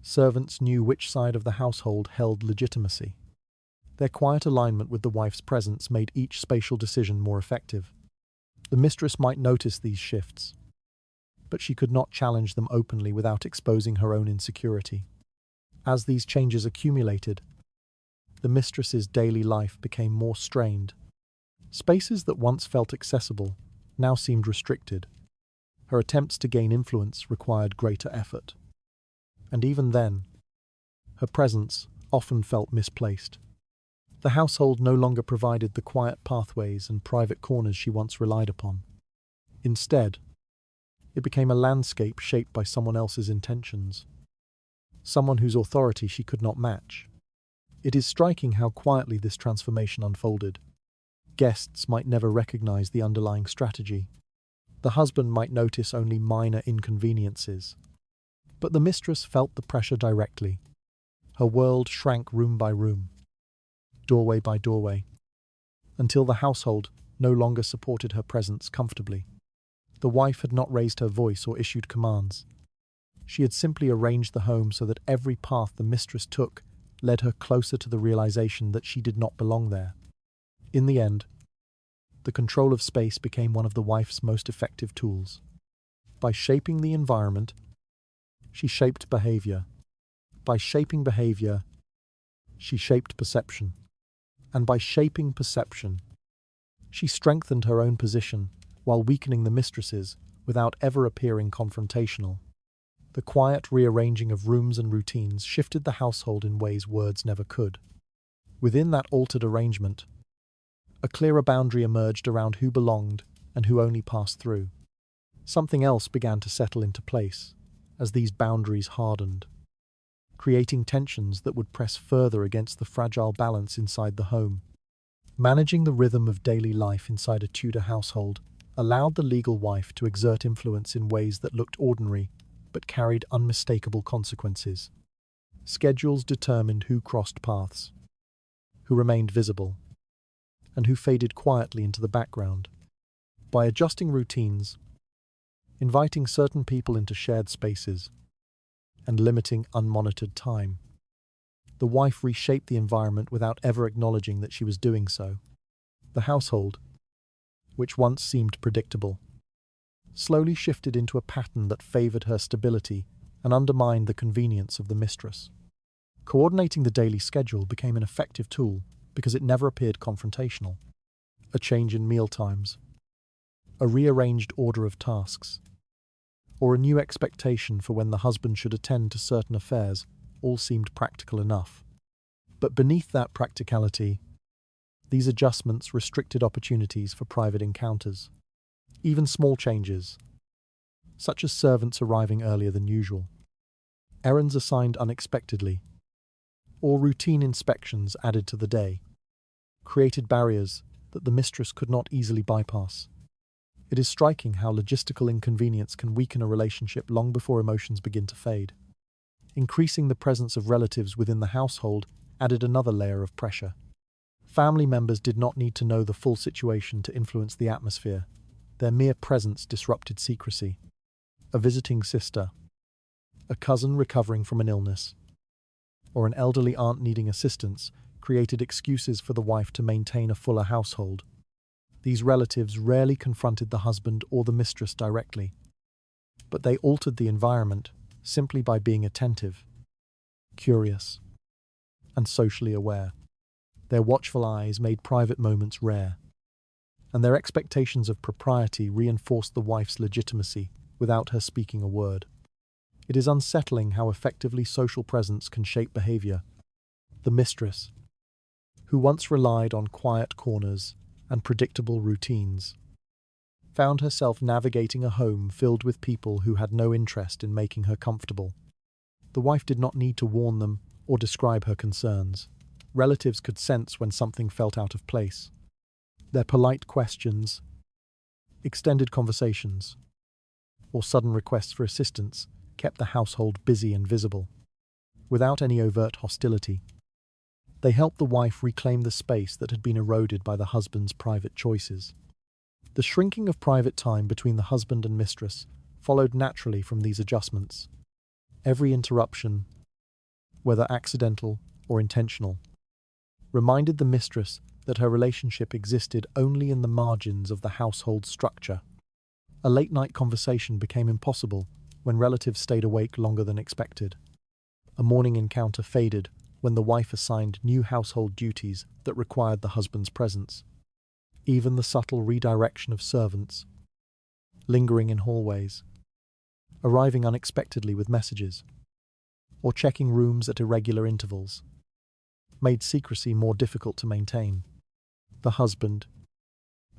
Servants knew which side of the household held legitimacy. Their quiet alignment with the wife's presence made each spatial decision more effective. The mistress might notice these shifts, but she could not challenge them openly without exposing her own insecurity. As these changes accumulated, the mistress's daily life became more strained. Spaces that once felt accessible now seemed restricted. Her attempts to gain influence required greater effort. And even then, her presence often felt misplaced. The household no longer provided the quiet pathways and private corners she once relied upon. Instead, it became a landscape shaped by someone else's intentions, someone whose authority she could not match. It is striking how quietly this transformation unfolded. Guests might never recognize the underlying strategy. The husband might notice only minor inconveniences. But the mistress felt the pressure directly. Her world shrank room by room, doorway by doorway, until the household no longer supported her presence comfortably. The wife had not raised her voice or issued commands. She had simply arranged the home so that every path the mistress took led her closer to the realization that she did not belong there. In the end, the control of space became one of the wife's most effective tools. By shaping the environment, she shaped behavior. By shaping behavior, she shaped perception. And by shaping perception, she strengthened her own position while weakening the mistress's without ever appearing confrontational. The quiet rearranging of rooms and routines shifted the household in ways words never could. Within that altered arrangement, a clearer boundary emerged around who belonged and who only passed through. Something else began to settle into place as these boundaries hardened, creating tensions that would press further against the fragile balance inside the home. Managing the rhythm of daily life inside a Tudor household allowed the legal wife to exert influence in ways that looked ordinary but carried unmistakable consequences. Schedules determined who crossed paths, who remained visible, and who faded quietly into the background. By adjusting routines, inviting certain people into shared spaces, and limiting unmonitored time, the wife reshaped the environment without ever acknowledging that she was doing so. The household, which once seemed predictable, slowly shifted into a pattern that favored her stability and undermined the convenience of the mistress. Coordinating the daily schedule became an effective tool because it never appeared confrontational. A change in meal times, a rearranged order of tasks, or a new expectation for when the husband should attend to certain affairs all seemed practical enough. But beneath that practicality, these adjustments restricted opportunities for private encounters. Even small changes, such as servants arriving earlier than usual, errands assigned unexpectedly, or routine inspections added to the day, created barriers that the mistress could not easily bypass. It is striking how logistical inconvenience can weaken a relationship long before emotions begin to fade. Increasing the presence of relatives within the household added another layer of pressure. Family members did not need to know the full situation to influence the atmosphere. Their mere presence disrupted secrecy. A visiting sister, a cousin recovering from an illness, or an elderly aunt needing assistance created excuses for the wife to maintain a fuller household. These relatives rarely confronted the husband or the mistress directly, but they altered the environment simply by being attentive, curious, and socially aware. Their watchful eyes made private moments rare, and their expectations of propriety reinforced the wife's legitimacy without her speaking a word. It is unsettling how effectively social presence can shape behavior. The mistress, who once relied on quiet corners and predictable routines, found herself navigating a home filled with people who had no interest in making her comfortable. The wife did not need to warn them or describe her concerns. Relatives could sense when something felt out of place. Their polite questions, extended conversations, or sudden requests for assistance kept the household busy and visible, without any overt hostility. They helped the wife reclaim the space that had been eroded by the husband's private choices. The shrinking of private time between the husband and mistress followed naturally from these adjustments. Every interruption, whether accidental or intentional, reminded the mistress that her relationship existed only in the margins of the household structure. A late-night conversation became impossible when relatives stayed awake longer than expected. A morning encounter faded when the wife assigned new household duties that required the husband's presence. Even the subtle redirection of servants, lingering in hallways, arriving unexpectedly with messages, or checking rooms at irregular intervals, made secrecy more difficult to maintain. The husband,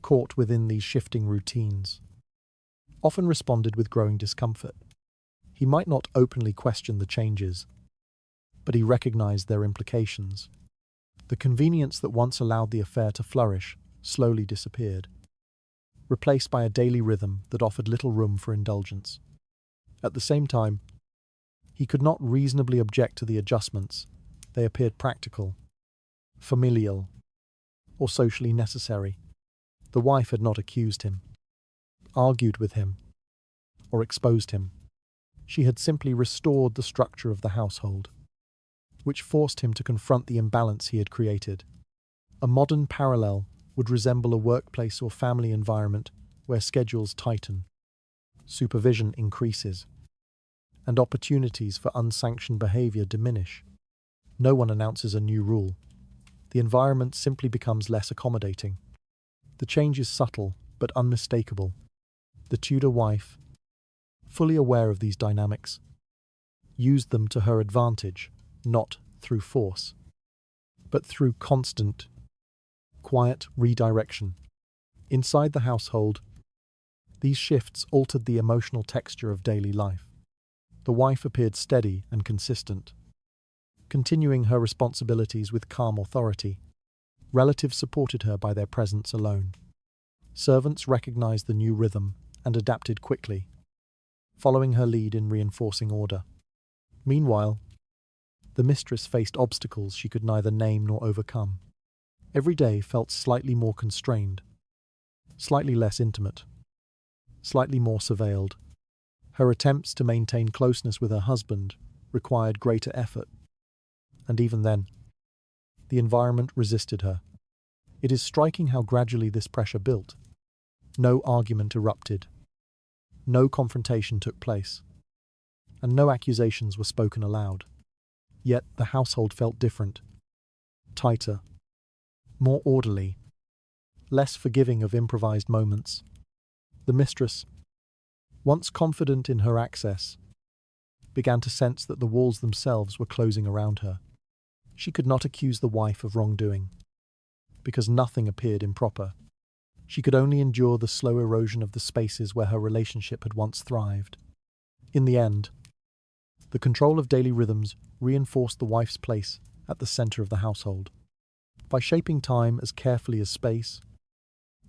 caught within these shifting routines, often responded with growing discomfort. He might not openly question the changes, but he recognized their implications. The convenience that once allowed the affair to flourish slowly disappeared, replaced by a daily rhythm that offered little room for indulgence. At the same time, he could not reasonably object to the adjustments. They appeared practical, familial, or socially necessary. The wife had not accused him, argued with him, or exposed him. She had simply restored the structure of the household, which forced him to confront the imbalance he had created. A modern parallel would resemble a workplace or family environment where schedules tighten, supervision increases, and opportunities for unsanctioned behavior diminish. No one announces a new rule. The environment simply becomes less accommodating. The change is subtle but unmistakable. The Tudor wife, fully aware of these dynamics, used them to her advantage, not through force, but through constant, quiet redirection. Inside the household, these shifts altered the emotional texture of daily life. The wife appeared steady and consistent, continuing her responsibilities with calm authority. Relatives supported her by their presence alone. Servants recognized the new rhythm and adapted quickly, following her lead in reinforcing order. Meanwhile, the mistress faced obstacles she could neither name nor overcome. Every day felt slightly more constrained, slightly less intimate, slightly more surveilled. Her attempts to maintain closeness with her husband required greater effort, and even then, the environment resisted her. It is striking how gradually this pressure built. No argument erupted, no confrontation took place, and no accusations were spoken aloud. Yet the household felt different, tighter, more orderly, less forgiving of improvised moments. The mistress, once confident in her access, began to sense that the walls themselves were closing around her. She could not accuse the wife of wrongdoing, because nothing appeared improper. She could only endure the slow erosion of the spaces where her relationship had once thrived. In the end, the control of daily rhythms reinforced the wife's place at the center of the household. By shaping time as carefully as space,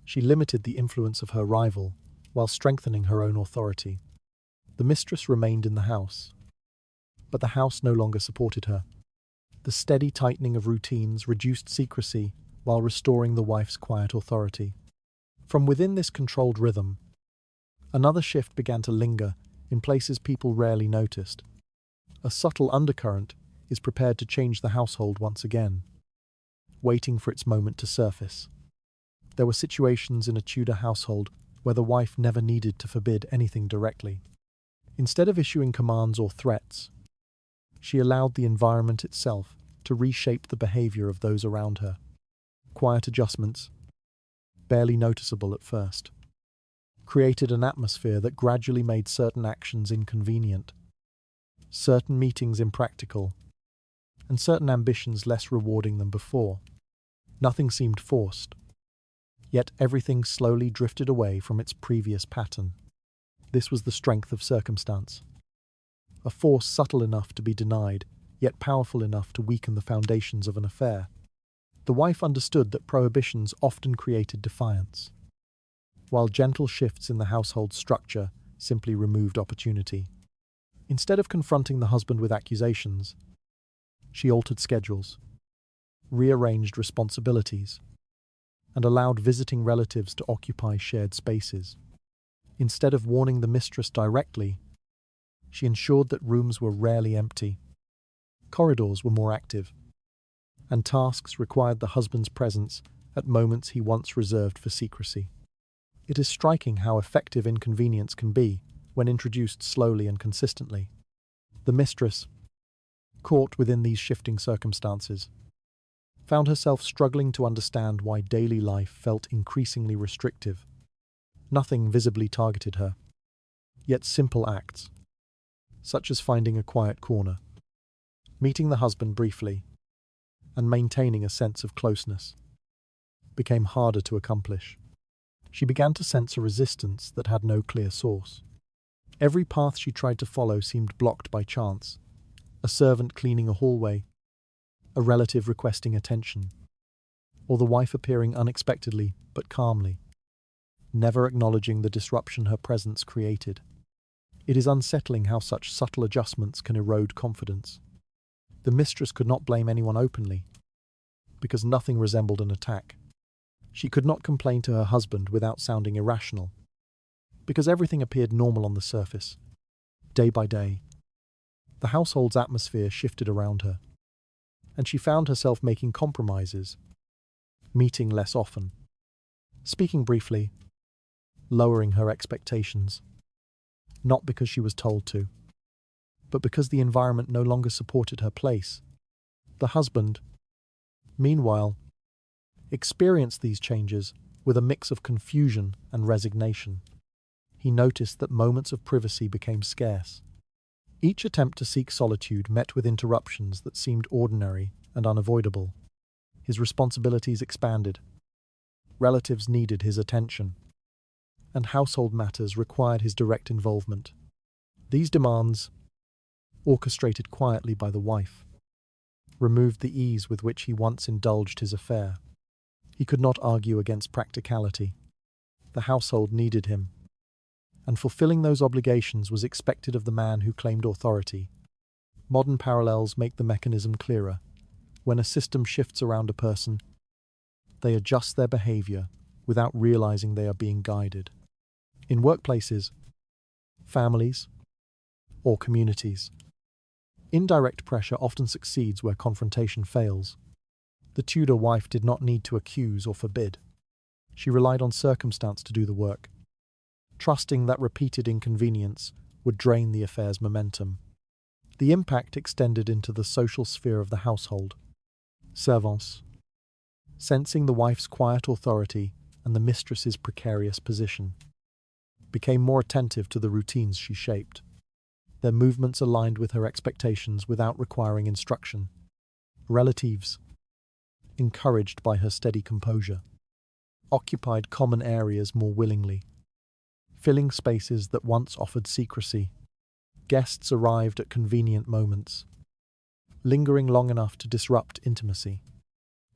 she limited the influence of her rival while strengthening her own authority. The mistress remained in the house, but the house no longer supported her. The steady tightening of routines reduced secrecy while restoring the wife's quiet authority. From within this controlled rhythm, another shift began to linger in places people rarely noticed. A subtle undercurrent is prepared to change the household once again, waiting for its moment to surface. There were situations in a Tudor household where the wife never needed to forbid anything directly. Instead of issuing commands or threats, she allowed the environment itself to reshape the behavior of those around her. Quiet adjustments, barely noticeable at first, created an atmosphere that gradually made certain actions inconvenient, certain meetings impractical, and certain ambitions less rewarding than before. Nothing seemed forced, yet everything slowly drifted away from its previous pattern. This was the strength of circumstance, a force subtle enough to be denied, yet powerful enough to weaken the foundations of an affair. The wife understood that prohibitions often created defiance, while gentle shifts in the household structure simply removed opportunity. Instead of confronting the husband with accusations, she altered schedules, rearranged responsibilities, and allowed visiting relatives to occupy shared spaces. Instead of warning the mistress directly, she ensured that rooms were rarely empty, corridors were more active, and tasks required the husband's presence at moments he once reserved for secrecy. It is striking how effective inconvenience can be when introduced slowly and consistently. The mistress, caught within these shifting circumstances, found herself struggling to understand why daily life felt increasingly restrictive. Nothing visibly targeted her, yet simple acts, such as finding a quiet corner, meeting the husband briefly, and maintaining a sense of closeness, became harder to accomplish. She began to sense a resistance that had no clear source. Every path she tried to follow seemed blocked by chance: a servant cleaning a hallway, a relative requesting attention, or the wife appearing unexpectedly but calmly, never acknowledging the disruption her presence created. It is unsettling how such subtle adjustments can erode confidence. The mistress could not blame anyone openly, because nothing resembled an attack. She could not complain to her husband without sounding irrational, because everything appeared normal on the surface. Day by day, the household's atmosphere shifted around her, and she found herself making compromises, meeting less often, speaking briefly, lowering her expectations, not because she was told to, but because the environment no longer supported her place. The husband, meanwhile, experienced these changes with a mix of confusion and resignation. He noticed that moments of privacy became scarce. Each attempt to seek solitude met with interruptions that seemed ordinary and unavoidable. His responsibilities expanded. Relatives needed his attention, and household matters required his direct involvement. These demands, orchestrated quietly by the wife, removed the ease with which he once indulged his affair. He could not argue against practicality. The household needed him, and fulfilling those obligations was expected of the man who claimed authority. Modern parallels make the mechanism clearer. When a system shifts around a person, they adjust their behavior without realizing they are being guided. In workplaces, families, or communities, indirect pressure often succeeds where confrontation fails. The Tudor wife did not need to accuse or forbid. She relied on circumstance to do the work, trusting that repeated inconvenience would drain the affair's momentum. The impact extended into the social sphere of the household. Servants, sensing the wife's quiet authority and the mistress's precarious position, became more attentive to the routines she shaped. Their movements aligned with her expectations without requiring instruction. Relatives, encouraged by her steady composure, occupied common areas more willingly, filling spaces that once offered secrecy. Guests arrived at convenient moments, lingering long enough to disrupt intimacy.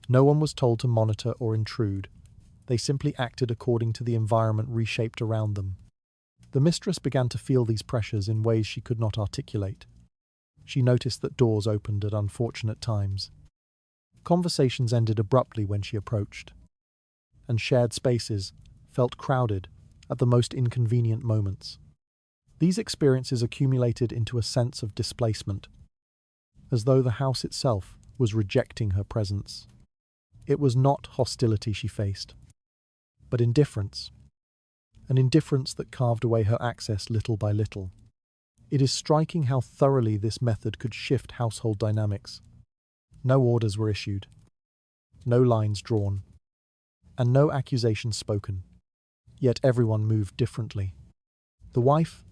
No one was told to monitor or intrude. They simply acted according to the environment reshaped around them. The mistress began to feel these pressures in ways she could not articulate. She noticed that doors opened at unfortunate times. Conversations ended abruptly when she approached, and shared spaces felt crowded at the most inconvenient moments. These experiences accumulated into a sense of displacement, as though the house itself was rejecting her presence. It was not hostility she faced, but indifference, an indifference that carved away her access little by little. It is striking how thoroughly this method could shift household dynamics. No orders were issued, no lines drawn, and no accusations spoken. Yet everyone moved differently. The wife,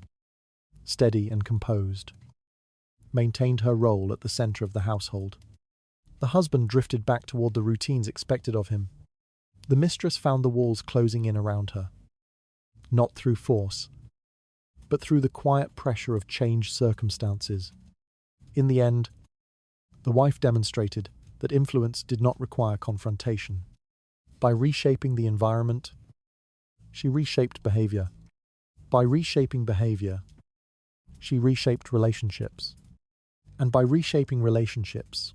steady and composed, maintained her role at the center of the household. The husband drifted back toward the routines expected of him. The mistress found the walls closing in around her, not through force, but through the quiet pressure of changed circumstances. In the end, the wife demonstrated that influence did not require confrontation. By reshaping the environment, she reshaped behavior. By reshaping behavior, she reshaped relationships. And by reshaping relationships,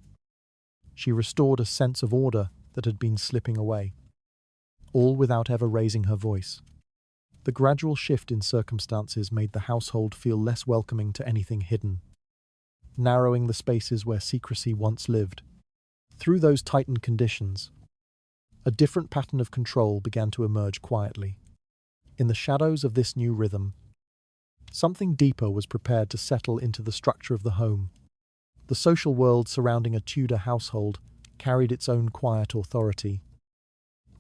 she restored a sense of order that had been slipping away, all without ever raising her voice. The gradual shift in circumstances made the household feel less welcoming to anything hidden, narrowing the spaces where secrecy once lived. Through those tightened conditions, a different pattern of control began to emerge quietly. In the shadows of this new rhythm, something deeper was prepared to settle into the structure of the home. The social world surrounding a Tudor household carried its own quiet authority,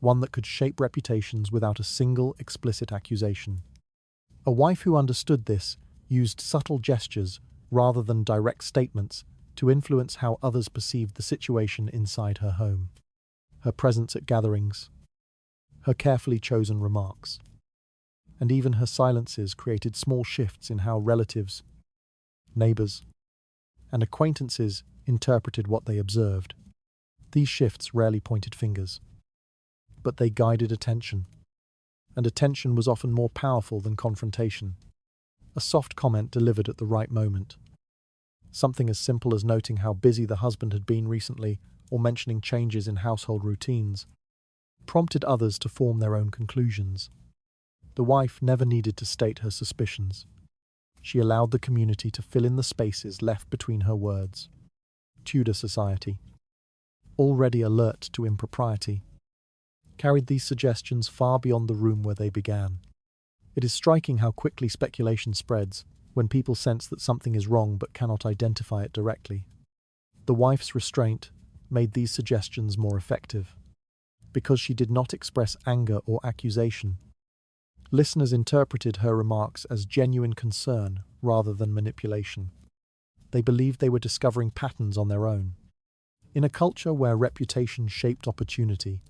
one that could shape reputations without a single explicit accusation. A wife who understood this used subtle gestures rather than direct statements to influence how others perceived the situation inside her home. Her presence at gatherings, her carefully chosen remarks, and even her silences created small shifts in how relatives, neighbors, and acquaintances interpreted what they observed. These shifts rarely pointed fingers, but they guided attention, and attention was often more powerful than confrontation. A soft comment delivered at the right moment, something as simple as noting how busy the husband had been recently or mentioning changes in household routines, prompted others to form their own conclusions. The wife never needed to state her suspicions. She allowed the community to fill in the spaces left between her words. Tudor society, already alert to impropriety, carried these suggestions far beyond the room where they began. It is striking how quickly speculation spreads when people sense that something is wrong but cannot identify it directly. The wife's restraint made these suggestions more effective. Because she did not express anger or accusation, listeners interpreted her remarks as genuine concern rather than manipulation. They believed they were discovering patterns on their own. In a culture where reputation shaped opportunity,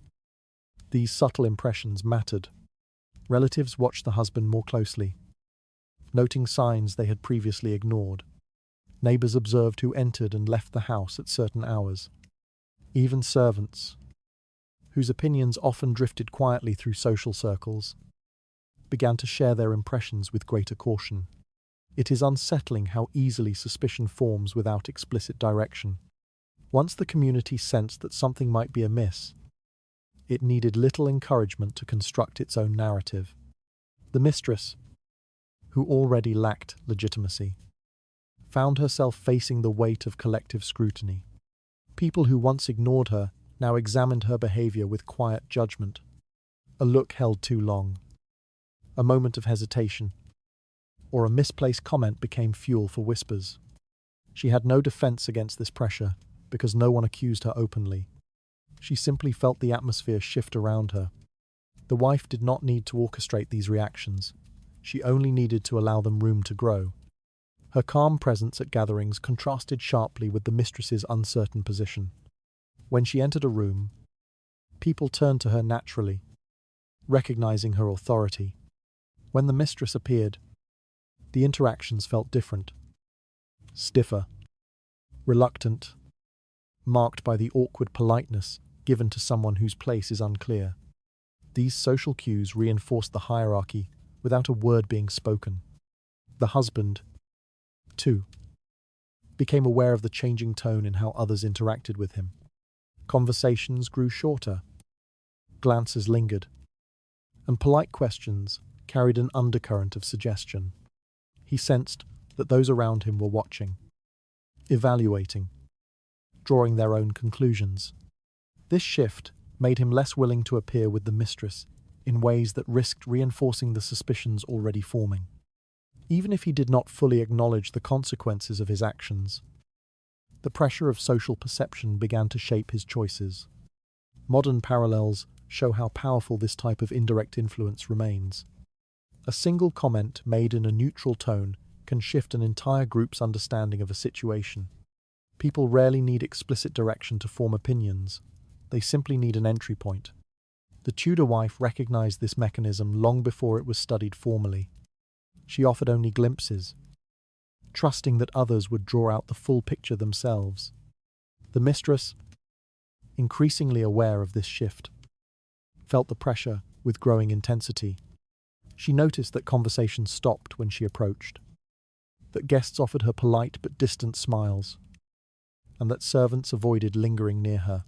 these subtle impressions mattered. Relatives watched the husband more closely, noting signs they had previously ignored. Neighbors observed who entered and left the house at certain hours. Even servants, whose opinions often drifted quietly through social circles, began to share their impressions with greater caution. It is unsettling how easily suspicion forms without explicit direction. Once the community sensed that something might be amiss, it needed little encouragement to construct its own narrative. The mistress, who already lacked legitimacy, found herself facing the weight of collective scrutiny. People who once ignored her now examined her behavior with quiet judgment. A look held too long, a moment of hesitation, or a misplaced comment became fuel for whispers. She had no defense against this pressure because no one accused her openly. She simply felt the atmosphere shift around her. The wife did not need to orchestrate these reactions. She only needed to allow them room to grow. Her calm presence at gatherings contrasted sharply with the mistress's uncertain position. When she entered a room, people turned to her naturally, recognizing her authority. When the mistress appeared, the interactions felt different, stiffer, reluctant, marked by the awkward politeness given to someone whose place is unclear. These social cues reinforced the hierarchy without a word being spoken. The husband, too, became aware of the changing tone in how others interacted with him. Conversations grew shorter, glances lingered, and polite questions carried an undercurrent of suggestion. He sensed that those around him were watching, evaluating, drawing their own conclusions. This shift made him less willing to appear with the mistress in ways that risked reinforcing the suspicions already forming. Even if he did not fully acknowledge the consequences of his actions, the pressure of social perception began to shape his choices. Modern parallels show how powerful this type of indirect influence remains. A single comment made in a neutral tone can shift an entire group's understanding of a situation. People rarely need explicit direction to form opinions. They simply need an entry point. The Tudor wife recognized this mechanism long before it was studied formally. She offered only glimpses, trusting that others would draw out the full picture themselves. The mistress, increasingly aware of this shift, felt the pressure with growing intensity. She noticed that conversations stopped when she approached, that guests offered her polite but distant smiles, and that servants avoided lingering near her.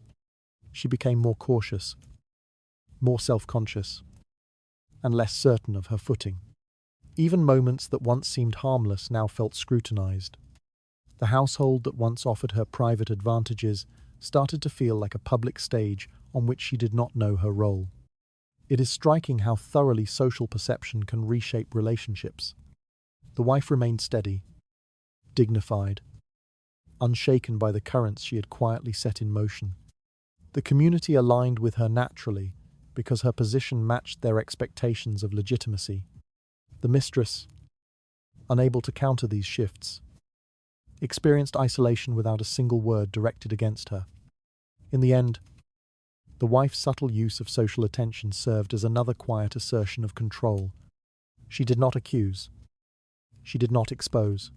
She became more cautious, more self-conscious, and less certain of her footing. Even moments that once seemed harmless now felt scrutinized. The household that once offered her private advantages started to feel like a public stage on which she did not know her role. It is striking how thoroughly social perception can reshape relationships. The wife remained steady, dignified, unshaken by the currents she had quietly set in motion. The community aligned with her naturally because her position matched their expectations of legitimacy. The mistress, unable to counter these shifts, experienced isolation without a single word directed against her. In the end, the wife's subtle use of social attention served as another quiet assertion of control. She did not accuse, she did not expose,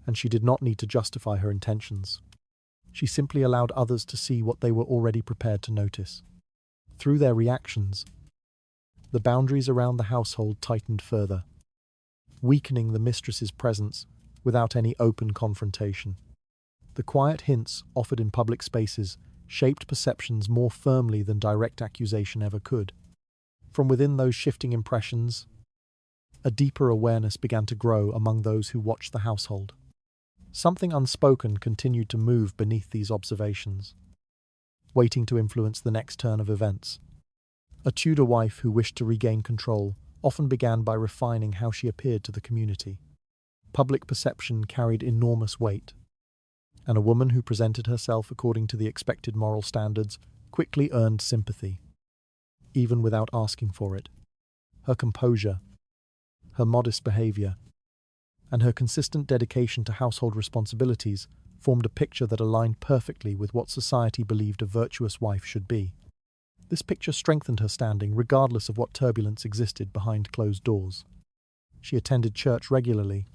and she did not need to justify her intentions. She simply allowed others to see what they were already prepared to notice. Through their reactions, the boundaries around the household tightened further, weakening the mistress's presence without any open confrontation. The quiet hints offered in public spaces shaped perceptions more firmly than direct accusation ever could. From within those shifting impressions, a deeper awareness began to grow among those who watched the household. Something unspoken continued to move beneath these observations, waiting to influence the next turn of events. A Tudor wife who wished to regain control often began by refining how she appeared to the community. Public perception carried enormous weight, and a woman who presented herself according to the expected moral standards quickly earned sympathy, even without asking for it. Her composure, her modest behavior, and her consistent dedication to household responsibilities formed a picture that aligned perfectly with what society believed a virtuous wife should be. This picture strengthened her standing regardless of what turbulence existed behind closed doors. She attended church regularly,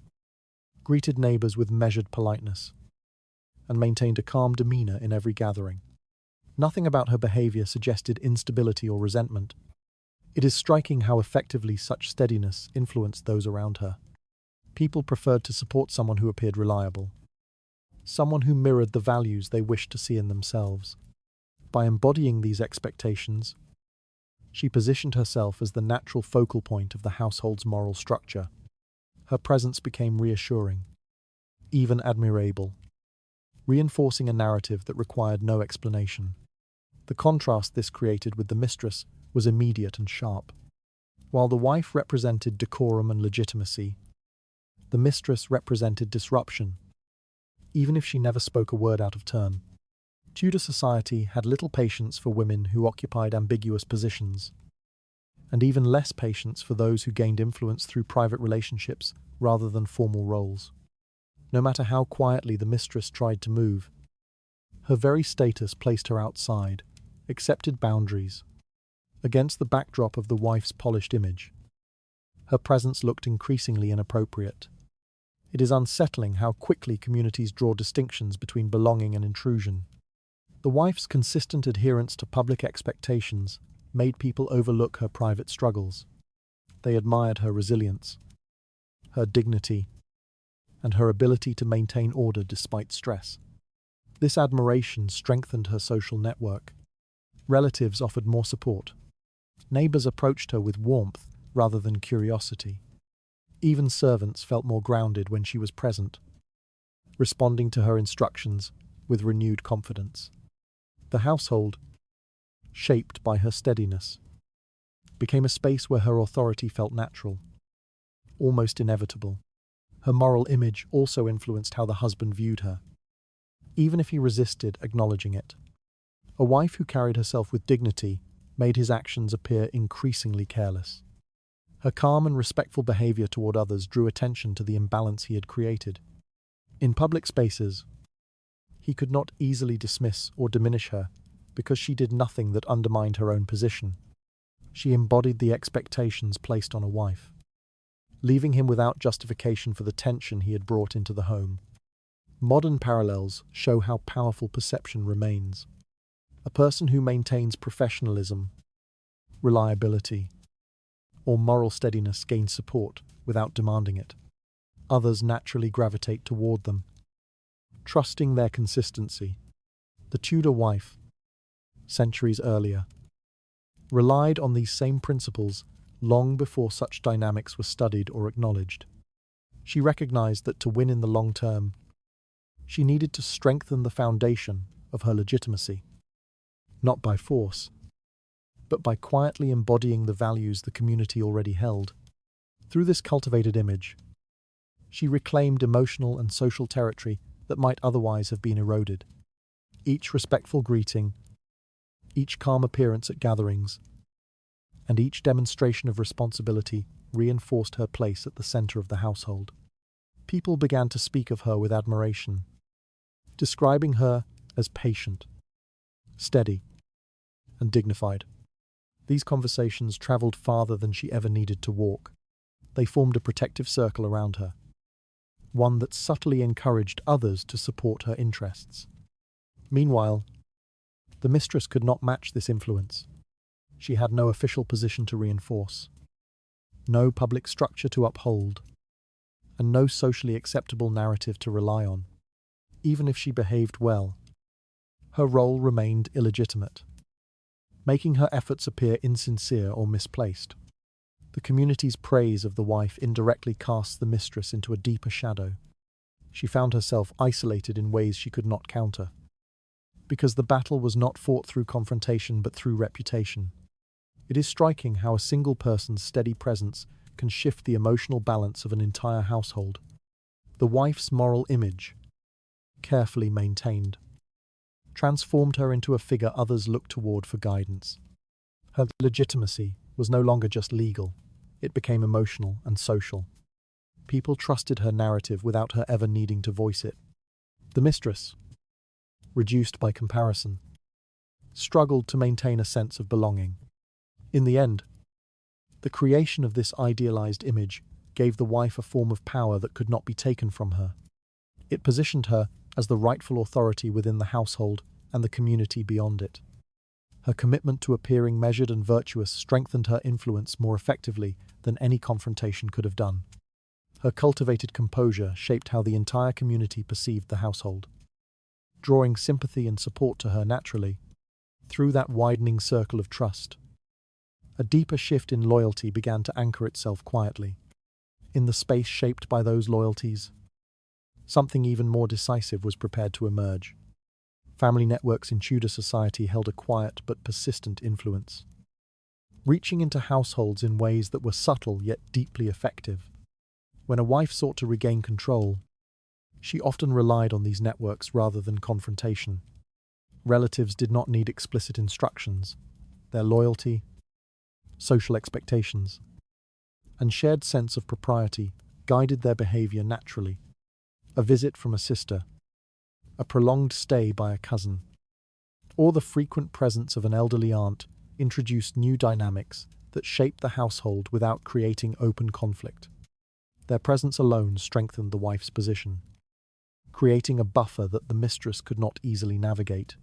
greeted neighbors with measured politeness, and maintained a calm demeanor in every gathering. Nothing about her behavior suggested instability or resentment. It is striking how effectively such steadiness influenced those around her. People preferred to support someone who appeared reliable, someone who mirrored the values they wished to see in themselves. By embodying these expectations, she positioned herself as the natural focal point of the household's moral structure. Her presence became reassuring, even admirable, reinforcing a narrative that required no explanation. The contrast this created with the mistress was immediate and sharp. While the wife represented decorum and legitimacy, the mistress represented disruption, even if she never spoke a word out of turn. Tudor society had little patience for women who occupied ambiguous positions, and even less patience for those who gained influence through private relationships rather than formal roles. No matter how quietly the mistress tried to move, her very status placed her outside, accepted boundaries. Against the backdrop of the wife's polished image, her presence looked increasingly inappropriate. It is unsettling how quickly communities draw distinctions between belonging and intrusion. The wife's consistent adherence to public expectations made people overlook her private struggles. They admired her resilience, her dignity, and her ability to maintain order despite stress. This admiration strengthened her social network. Relatives offered more support. Neighbors approached her with warmth rather than curiosity. Even servants felt more grounded when she was present, responding to her instructions with renewed confidence. The household, shaped by her steadiness, became a space where her authority felt natural, almost inevitable. Her moral image also influenced how the husband viewed her, even if he resisted acknowledging it. A wife who carried herself with dignity made his actions appear increasingly careless. Her calm and respectful behavior toward others drew attention to the imbalance he had created. In public spaces, he could not easily dismiss or diminish her because she did nothing that undermined her own position. She embodied the expectations placed on a wife, leaving him without justification for the tension he had brought into the home. Modern parallels show how powerful perception remains. A person who maintains professionalism, reliability, or moral steadiness gains support without demanding it. Others naturally gravitate toward them, trusting their consistency. The Tudor wife, centuries earlier, relied on these same principles long before such dynamics were studied or acknowledged. She recognized that to win in the long term, she needed to strengthen the foundation of her legitimacy, not by force, but by quietly embodying the values the community already held. Through this cultivated image, she reclaimed emotional and social territory that might otherwise have been eroded. Each respectful greeting, each calm appearance at gatherings, and each demonstration of responsibility reinforced her place at the center of the household. People began to speak of her with admiration, describing her as patient, steady, and dignified. These conversations traveled farther than she ever needed to walk. They formed a protective circle around her, one that subtly encouraged others to support her interests. Meanwhile, the mistress could not match this influence. She had no official position to reinforce, no public structure to uphold, and no socially acceptable narrative to rely on. Even if she behaved well, her role remained illegitimate, making her efforts appear insincere or misplaced. The community's praise of the wife indirectly cast the mistress into a deeper shadow. She found herself isolated in ways she could not counter, because the battle was not fought through confrontation but through reputation. It is striking how a single person's steady presence can shift the emotional balance of an entire household. The wife's moral image, carefully maintained, transformed her into a figure others looked toward for guidance. Her legitimacy was no longer just legal, it became emotional and social. People trusted her narrative without her ever needing to voice it. The mistress, reduced by comparison, struggled to maintain a sense of belonging. In the end, the creation of this idealized image gave the wife a form of power that could not be taken from her. It positioned her as the rightful authority within the household and the community beyond it. Her commitment to appearing measured and virtuous strengthened her influence more effectively than any confrontation could have done. Her cultivated composure shaped how the entire community perceived the household, drawing sympathy and support to her naturally. Through that widening circle of trust, a deeper shift in loyalty began to anchor itself quietly. In the space shaped by those loyalties, something even more decisive was prepared to emerge. Family networks in Tudor society held a quiet but persistent influence, reaching into households in ways that were subtle yet deeply effective. When a wife sought to regain control, she often relied on these networks rather than confrontation. Relatives did not need explicit instructions. Their loyalty, social expectations, and shared sense of propriety guided their behavior naturally. A visit from a sister, a prolonged stay by a cousin, or the frequent presence of an elderly aunt introduced new dynamics that shaped the household without creating open conflict. Their presence alone strengthened the wife's position, creating a buffer that the mistress could not easily navigate.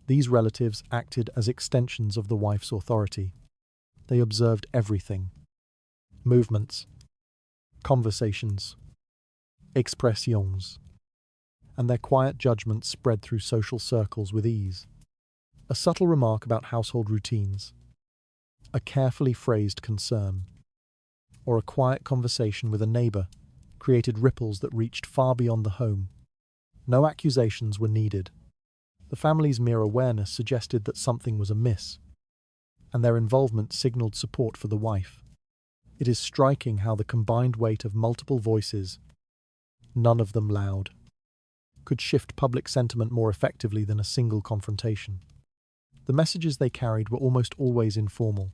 These relatives acted as extensions of the wife's authority. They observed everything: movements, conversations, expressions, and their quiet judgments spread through social circles with ease. A subtle remark about household routines, a carefully phrased concern, or a quiet conversation with a neighbor created ripples that reached far beyond the home. No accusations were needed. The family's mere awareness suggested that something was amiss, and their involvement signaled support for the wife. It is striking how the combined weight of multiple voices, none of them loud, could shift public sentiment more effectively than a single confrontation. The messages they carried were almost always informal.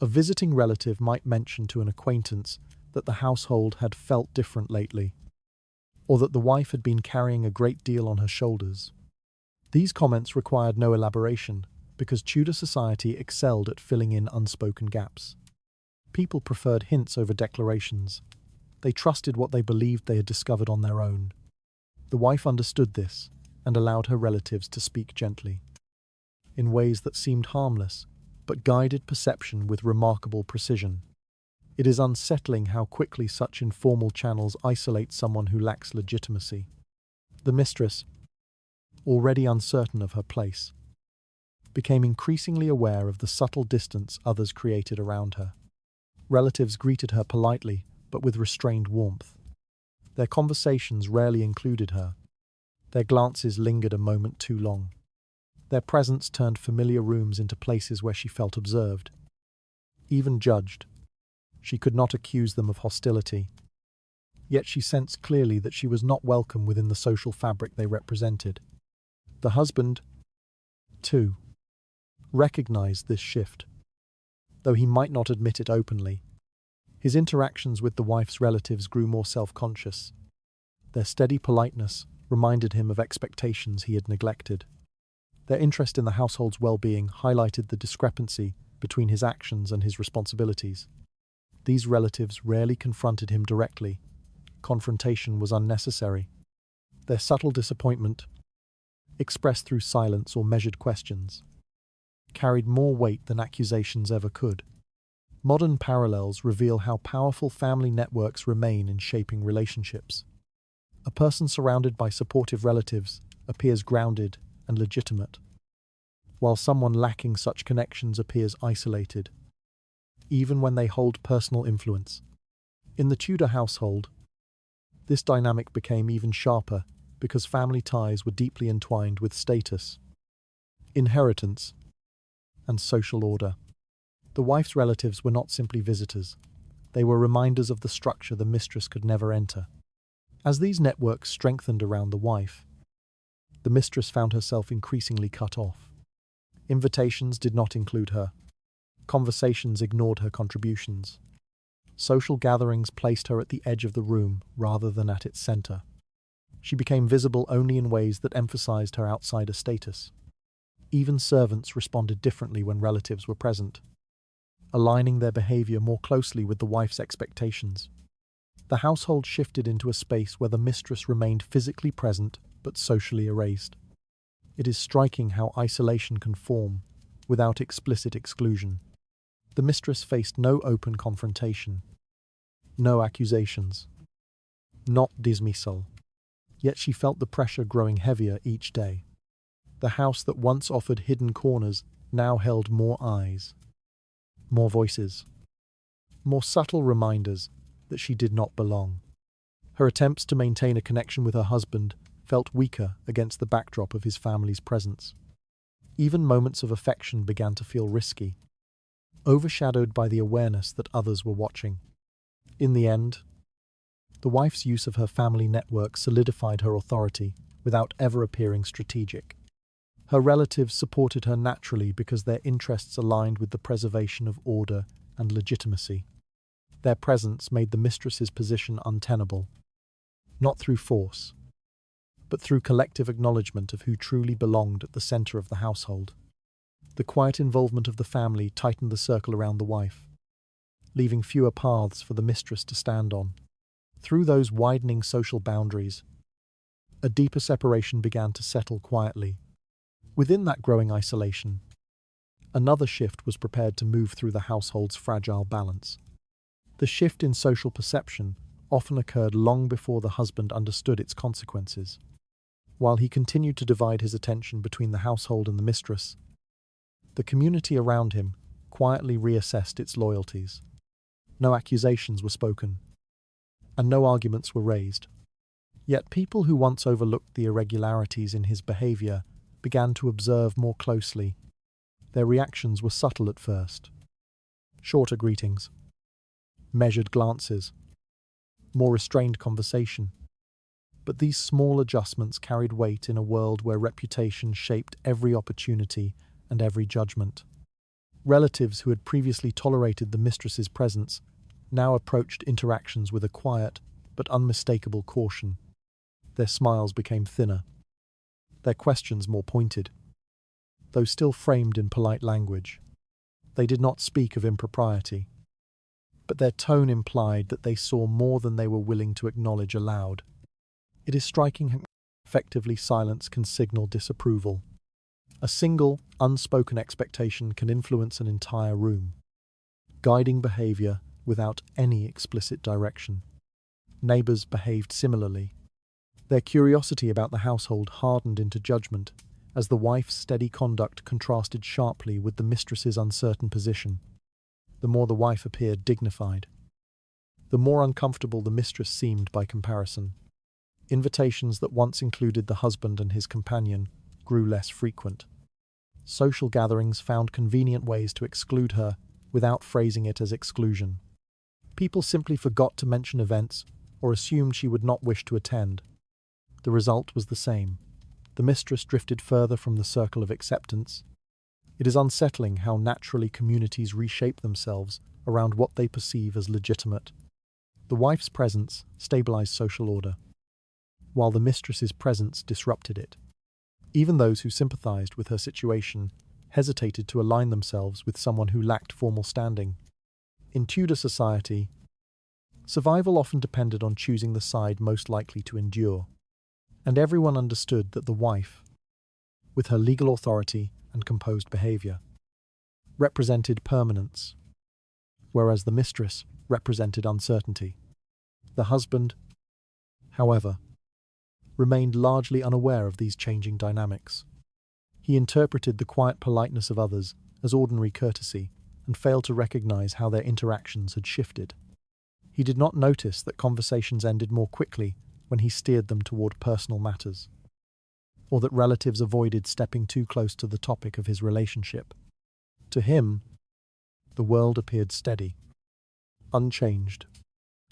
A visiting relative might mention to an acquaintance that the household had felt different lately, or that the wife had been carrying a great deal on her shoulders. These comments required no elaboration, because Tudor society excelled at filling in unspoken gaps. People preferred hints over declarations. They trusted what they believed they had discovered on their own. The wife understood this and allowed her relatives to speak gently, in ways that seemed harmless, but guided perception with remarkable precision. It is unsettling how quickly such informal channels isolate someone who lacks legitimacy. The mistress, already uncertain of her place, became increasingly aware of the subtle distance others created around her. Relatives greeted her politely, but with restrained warmth. Their conversations rarely included her. Their glances lingered a moment too long. Their presence turned familiar rooms into places where she felt observed, even judged. She could not accuse them of hostility. Yet she sensed clearly that she was not welcome within the social fabric they represented. The husband, too, recognized this shift, though he might not admit it openly. His interactions with the wife's relatives grew more self-conscious. Their steady politeness reminded him of expectations he had neglected. Their interest in the household's well-being highlighted the discrepancy between his actions and his responsibilities. These relatives rarely confronted him directly. Confrontation was unnecessary. Their subtle disappointment, expressed through silence or measured questions, carried more weight than accusations ever could. Modern parallels reveal how powerful family networks remain in shaping relationships. A person surrounded by supportive relatives appears grounded and legitimate, while someone lacking such connections appears isolated, even when they hold personal influence. In the Tudor household, this dynamic became even sharper because family ties were deeply entwined with status, inheritance, and social order. The wife's relatives were not simply visitors. They were reminders of the structure the mistress could never enter. As these networks strengthened around the wife, the mistress found herself increasingly cut off. Invitations did not include her. Conversations ignored her contributions. Social gatherings placed her at the edge of the room rather than at its center. She became visible only in ways that emphasized her outsider status. Even servants responded differently when relatives were present, aligning their behavior more closely with the wife's expectations. The household shifted into a space where the mistress remained physically present but socially erased. It is striking how isolation can form without explicit exclusion. The mistress faced no open confrontation, no accusations, not dismissal. Yet she felt the pressure growing heavier each day. The house that once offered hidden corners now held more eyes, more voices, more subtle reminders that she did not belong. Her attempts to maintain a connection with her husband felt weaker against the backdrop of his family's presence. Even moments of affection began to feel risky, overshadowed by the awareness that others were watching. In the end, the wife's use of her family network solidified her authority without ever appearing strategic. Her relatives supported her naturally because their interests aligned with the preservation of order and legitimacy. Their presence made the mistress's position untenable, not through force, but through collective acknowledgement of who truly belonged at the center of the household. The quiet involvement of the family tightened the circle around the wife, leaving fewer paths for the mistress to stand on. Through those widening social boundaries, a deeper separation began to settle quietly. Within that growing isolation, another shift was prepared to move through the household's fragile balance. The shift in social perception often occurred long before the husband understood its consequences. While he continued to divide his attention between the household and the mistress, the community around him quietly reassessed its loyalties. No accusations were spoken, and no arguments were raised. Yet people who once overlooked the irregularities in his behavior began to observe more closely. Their reactions were subtle at first. Shorter greetings, measured glances, more restrained conversation. But these small adjustments carried weight in a world where reputation shaped every opportunity and every judgment. Relatives who had previously tolerated the mistress's presence now approached interactions with a quiet but unmistakable caution. Their smiles became thinner, their questions more pointed, though still framed in polite language. They did not speak of impropriety, but their tone implied that they saw more than they were willing to acknowledge aloud. It is striking how effectively silence can signal disapproval. A single, unspoken expectation can influence an entire room, guiding behavior without any explicit direction. Neighbors behaved similarly. Their curiosity about the household hardened into judgment as the wife's steady conduct contrasted sharply with the mistress's uncertain position. The more the wife appeared dignified, the more uncomfortable the mistress seemed by comparison. Invitations that once included the husband and his companion grew less frequent. Social gatherings found convenient ways to exclude her without phrasing it as exclusion. People simply forgot to mention events or assumed she would not wish to attend. The result was the same. The mistress drifted further from the circle of acceptance. It is unsettling how naturally communities reshape themselves around what they perceive as legitimate. The wife's presence stabilized social order, while the mistress's presence disrupted it. Even those who sympathized with her situation hesitated to align themselves with someone who lacked formal standing. In Tudor society, survival often depended on choosing the side most likely to endure, and everyone understood that the wife, with her legal authority and composed behavior, represented permanence, whereas the mistress represented uncertainty. The husband, however, remained largely unaware of these changing dynamics. He interpreted the quiet politeness of others as ordinary courtesy and failed to recognize how their interactions had shifted. He did not notice that conversations ended more quickly when he steered them toward personal matters, or that relatives avoided stepping too close to the topic of his relationship. To him, the world appeared steady, unchanged.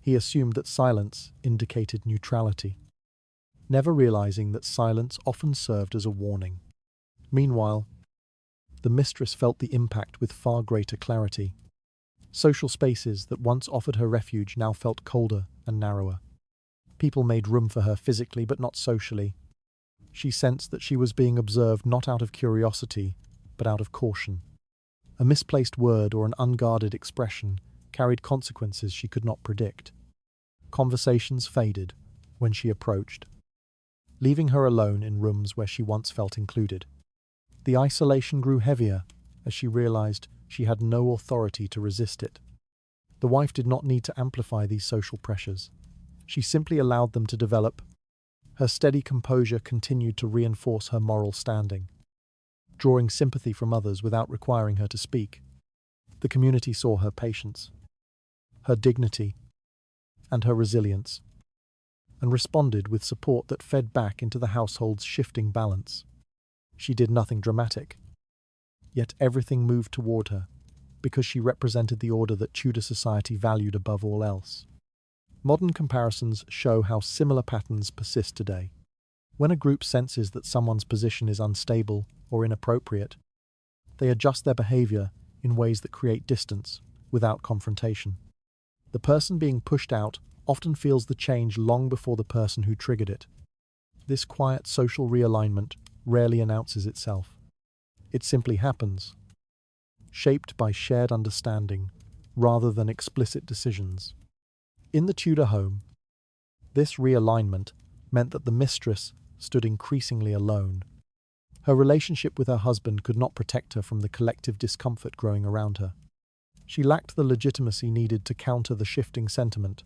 He assumed that silence indicated neutrality, never realizing that silence often served as a warning. Meanwhile, the mistress felt the impact with far greater clarity. Social spaces that once offered her refuge now felt colder and narrower. People made room for her physically but not socially. She sensed that she was being observed not out of curiosity, but out of caution. A misplaced word or an unguarded expression carried consequences she could not predict. Conversations faded when she approached, leaving her alone in rooms where she once felt included. The isolation grew heavier as she realized she had no authority to resist it. The wife did not need to amplify these social pressures. She simply allowed them to develop. Her steady composure continued to reinforce her moral standing, drawing sympathy from others without requiring her to speak. The community saw her patience, her dignity, and her resilience, and responded with support that fed back into the household's shifting balance. She did nothing dramatic, yet everything moved toward her, because she represented the order that Tudor society valued above all else. Modern comparisons show how similar patterns persist today. When a group senses that someone's position is unstable or inappropriate, they adjust their behavior in ways that create distance without confrontation. The person being pushed out often feels the change long before the person who triggered it. This quiet social realignment rarely announces itself. It simply happens, shaped by shared understanding rather than explicit decisions. In the Tudor home, this realignment meant that the mistress stood increasingly alone. Her relationship with her husband could not protect her from the collective discomfort growing around her. She lacked the legitimacy needed to counter the shifting sentiment.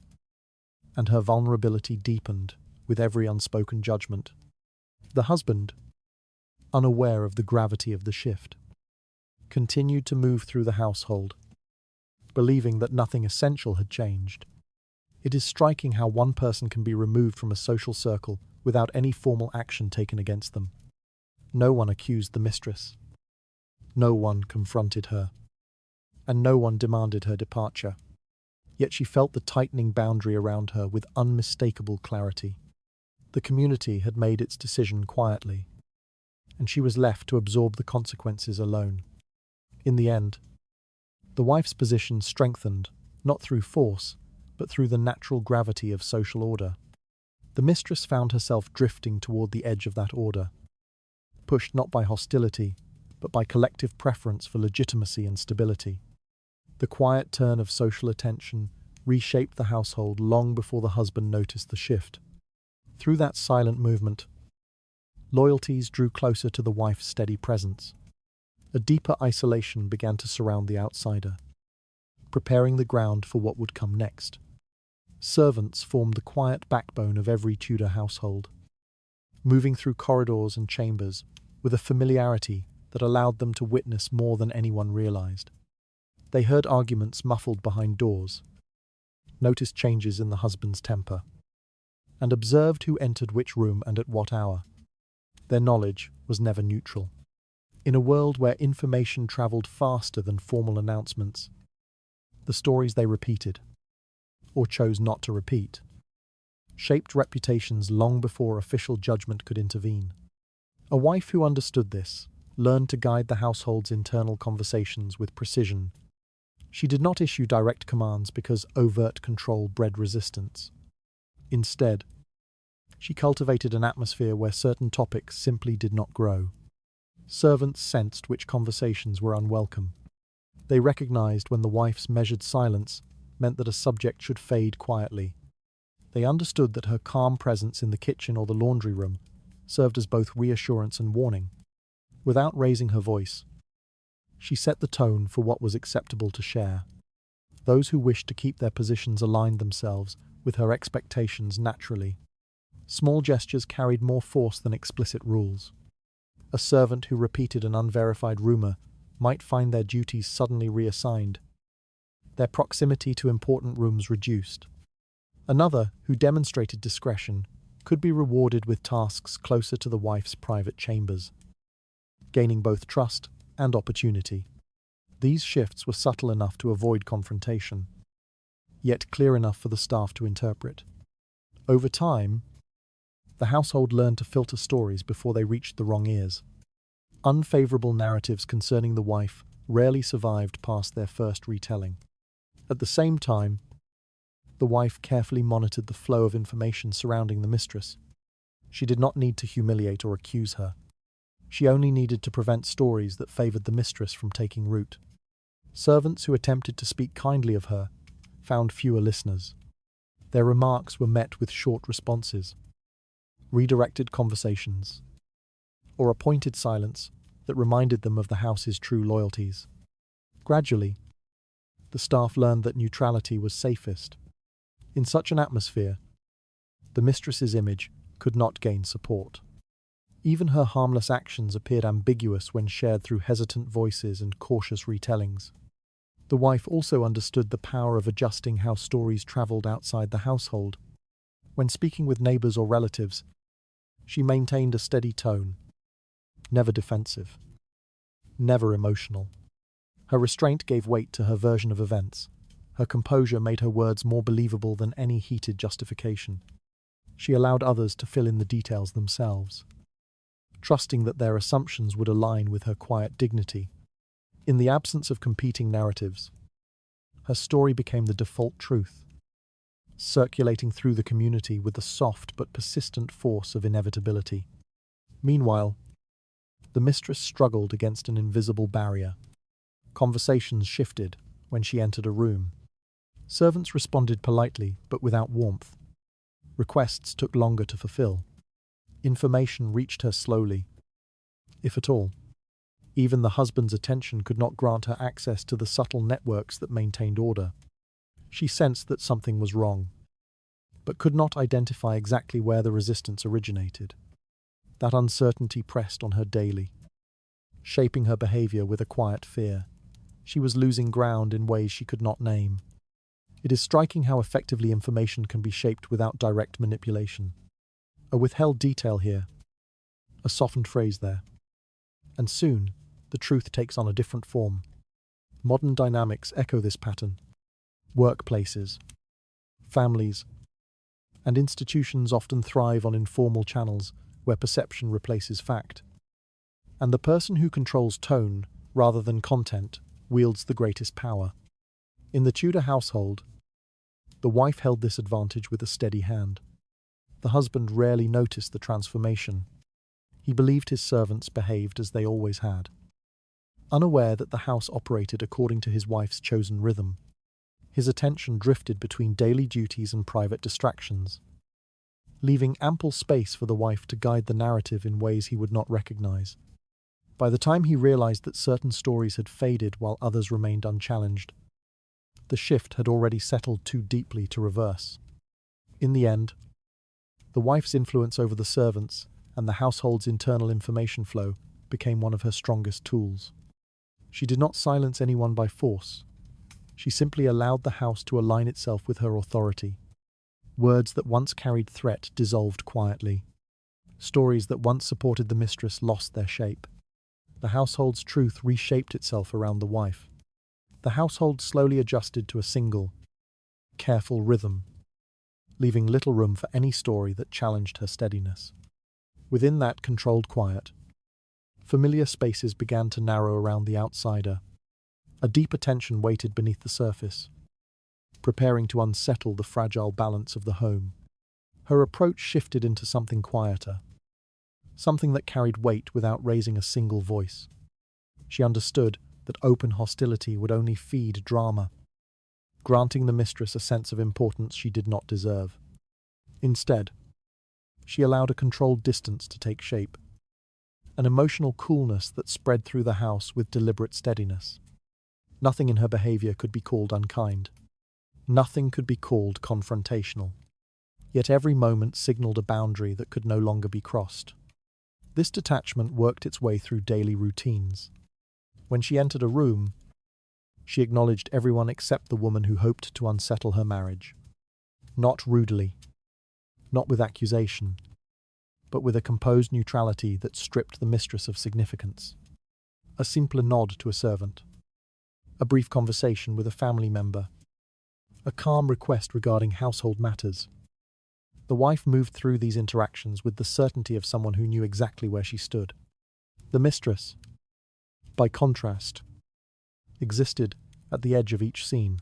and her vulnerability deepened with every unspoken judgment. The husband, unaware of the gravity of the shift, continued to move through the household, believing that nothing essential had changed. It is striking how one person can be removed from a social circle without any formal action taken against them. No one accused the mistress. No one confronted her. And no one demanded her departure. Yet she felt the tightening boundary around her with unmistakable clarity. The community had made its decision quietly, and she was left to absorb the consequences alone. In the end, the wife's position strengthened, not through force, but through the natural gravity of social order. The mistress found herself drifting toward the edge of that order, pushed not by hostility, but by collective preference for legitimacy and stability. The quiet turn of social attention reshaped the household long before the husband noticed the shift. Through that silent movement, loyalties drew closer to the wife's steady presence. A deeper isolation began to surround the outsider, preparing the ground for what would come next. Servants formed the quiet backbone of every Tudor household, moving through corridors and chambers with a familiarity that allowed them to witness more than anyone realized. They heard arguments muffled behind doors, noticed changes in the husband's temper, and observed who entered which room and at what hour. Their knowledge was never neutral. In a world where information traveled faster than formal announcements, the stories they repeated, or chose not to repeat, shaped reputations long before official judgment could intervene. A wife who understood this learned to guide the household's internal conversations with precision. She did not issue direct commands because overt control bred resistance. Instead, she cultivated an atmosphere where certain topics simply did not grow. Servants sensed which conversations were unwelcome. They recognized when the wife's measured silence meant that a subject should fade quietly. They understood that her calm presence in the kitchen or the laundry room served as both reassurance and warning. Without raising her voice, she set the tone for what was acceptable to share. Those who wished to keep their positions aligned themselves with her expectations naturally. Small gestures carried more force than explicit rules. A servant who repeated an unverified rumor might find their duties suddenly reassigned, their proximity to important rooms reduced. Another, who demonstrated discretion, could be rewarded with tasks closer to the wife's private chambers, gaining both trust and opportunity. These shifts were subtle enough to avoid confrontation, yet clear enough for the staff to interpret. Over time, the household learned to filter stories before they reached the wrong ears. Unfavorable narratives concerning the wife rarely survived past their first retelling. At the same time, the wife carefully monitored the flow of information surrounding the mistress. She did not need to humiliate or accuse her. She only needed to prevent stories that favored the mistress from taking root. Servants who attempted to speak kindly of her found fewer listeners. Their remarks were met with short responses, redirected conversations, or a pointed silence that reminded them of the house's true loyalties. Gradually, the staff learned that neutrality was safest. In such an atmosphere, the mistress's image could not gain support. Even her harmless actions appeared ambiguous when shared through hesitant voices and cautious retellings. The wife also understood the power of adjusting how stories traveled outside the household. When speaking with neighbors or relatives, she maintained a steady tone, never defensive, never emotional. Her restraint gave weight to her version of events. Her composure made her words more believable than any heated justification. She allowed others to fill in the details themselves, trusting that their assumptions would align with her quiet dignity. In the absence of competing narratives, her story became the default truth, circulating through the community with the soft but persistent force of inevitability. Meanwhile, the mistress struggled against an invisible barrier. Conversations shifted when she entered a room. Servants responded politely, but without warmth. Requests took longer to fulfill. Information reached her slowly, if at all. Even the husband's attention could not grant her access to the subtle networks that maintained order. She sensed that something was wrong, but could not identify exactly where the resistance originated. That uncertainty pressed on her daily, shaping her behavior with a quiet fear. She was losing ground in ways she could not name. It is striking how effectively information can be shaped without direct manipulation. A withheld detail here, a softened phrase there. And soon, the truth takes on a different form. Modern dynamics echo this pattern. Workplaces, families, and institutions often thrive on informal channels where perception replaces fact. And the person who controls tone, rather than content, wields the greatest power. In the Tudor household, the wife held this advantage with a steady hand. The husband rarely noticed the transformation. He believed his servants behaved as they always had. Unaware that the house operated according to his wife's chosen rhythm, his attention drifted between daily duties and private distractions, leaving ample space for the wife to guide the narrative in ways he would not recognize. By the time he realized that certain stories had faded while others remained unchallenged, the shift had already settled too deeply to reverse. In the end, the wife's influence over the servants and the household's internal information flow became one of her strongest tools. She did not silence anyone by force. She simply allowed the house to align itself with her authority. Words that once carried threat dissolved quietly. Stories that once supported the mistress lost their shape. The household's truth reshaped itself around the wife. The household slowly adjusted to a single, careful rhythm, leaving little room for any story that challenged her steadiness. Within that controlled quiet, familiar spaces began to narrow around the outsider. A deeper tension waited beneath the surface, preparing to unsettle the fragile balance of the home. Her approach shifted into something quieter, something that carried weight without raising a single voice. She understood that open hostility would only feed drama, granting the mistress a sense of importance she did not deserve. Instead, she allowed a controlled distance to take shape, an emotional coolness that spread through the house with deliberate steadiness. Nothing in her behavior could be called unkind. Nothing could be called confrontational. Yet every moment signaled a boundary that could no longer be crossed. This detachment worked its way through daily routines. When she entered a room, she acknowledged everyone except the woman who hoped to unsettle her marriage. Not rudely, not with accusation, but with a composed neutrality that stripped the mistress of significance. A simple nod to a servant, a brief conversation with a family member, a calm request regarding household matters. The wife moved through these interactions with the certainty of someone who knew exactly where she stood. The mistress, by contrast, existed at the edge of each scene,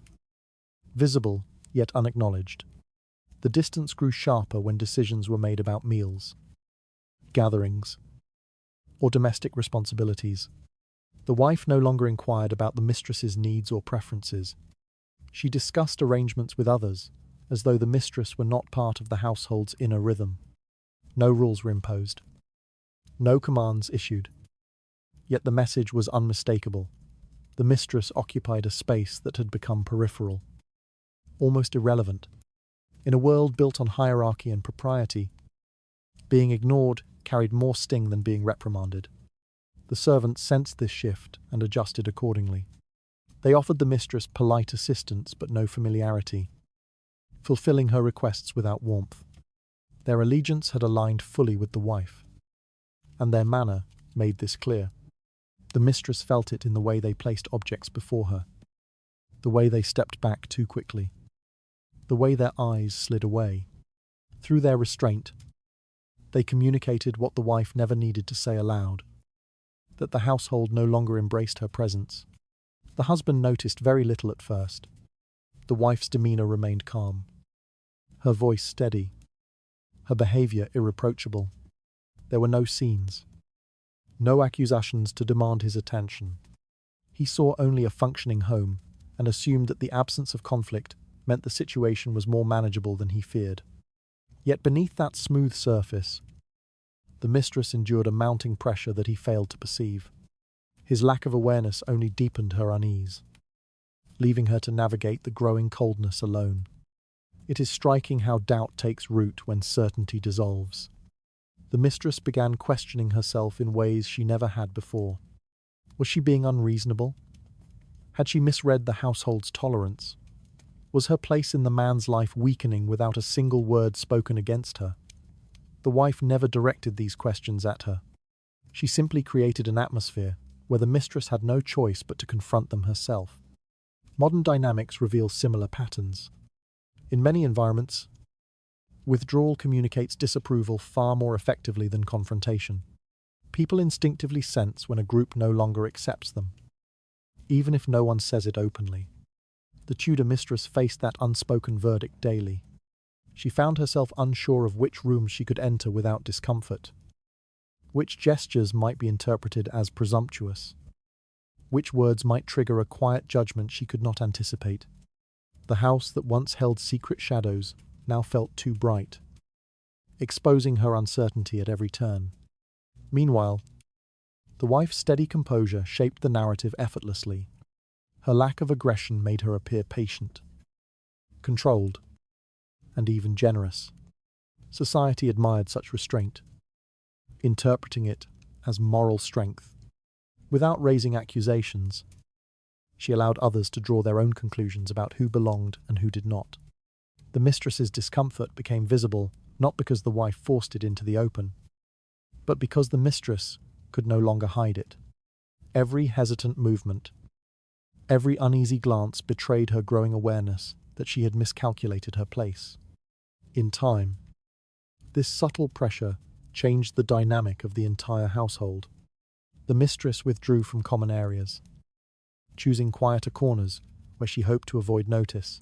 visible yet unacknowledged. The distance grew sharper when decisions were made about meals, gatherings, or domestic responsibilities. The wife no longer inquired about the mistress's needs or preferences. She discussed arrangements with others, as though the mistress were not part of the household's inner rhythm. No rules were imposed, no commands issued. Yet the message was unmistakable. The mistress occupied a space that had become peripheral, almost irrelevant. In a world built on hierarchy and propriety, being ignored carried more sting than being reprimanded. The servants sensed this shift and adjusted accordingly. They offered the mistress polite assistance but no familiarity, fulfilling her requests without warmth. Their allegiance had aligned fully with the wife, and their manner made this clear. The mistress felt it in the way they placed objects before her, the way they stepped back too quickly, the way their eyes slid away. Through their restraint, they communicated what the wife never needed to say aloud, that the household no longer embraced her presence. The husband noticed very little at first. The wife's demeanor remained calm, her voice steady, her behavior irreproachable. There were no scenes, no accusations to demand his attention. He saw only a functioning home and assumed that the absence of conflict meant the situation was more manageable than he feared. Yet beneath that smooth surface, the mistress endured a mounting pressure that he failed to perceive. His lack of awareness only deepened her unease, leaving her to navigate the growing coldness alone. It is striking how doubt takes root when certainty dissolves. The mistress began questioning herself in ways she never had before. Was she being unreasonable? Had she misread the household's tolerance? Was her place in the man's life weakening without a single word spoken against her? The wife never directed these questions at her. She simply created an atmosphere where the mistress had no choice but to confront them herself. Modern dynamics reveal similar patterns. In many environments, withdrawal communicates disapproval far more effectively than confrontation. People instinctively sense when a group no longer accepts them, even if no one says it openly. The Tudor mistress faced that unspoken verdict daily. She found herself unsure of which rooms she could enter without discomfort, which gestures might be interpreted as presumptuous, which words might trigger a quiet judgment she could not anticipate. The house that once held secret shadows now felt too bright, exposing her uncertainty at every turn. Meanwhile, the wife's steady composure shaped the narrative effortlessly. Her lack of aggression made her appear patient, controlled, and even generous. Society admired such restraint, interpreting it as moral strength. Without raising accusations, she allowed others to draw their own conclusions about who belonged and who did not. The mistress's discomfort became visible not because the wife forced it into the open, but because the mistress could no longer hide it. Every hesitant movement, every uneasy glance betrayed her growing awareness that she had miscalculated her place. In time, this subtle pressure changed the dynamic of the entire household. The mistress withdrew from common areas, choosing quieter corners where she hoped to avoid notice.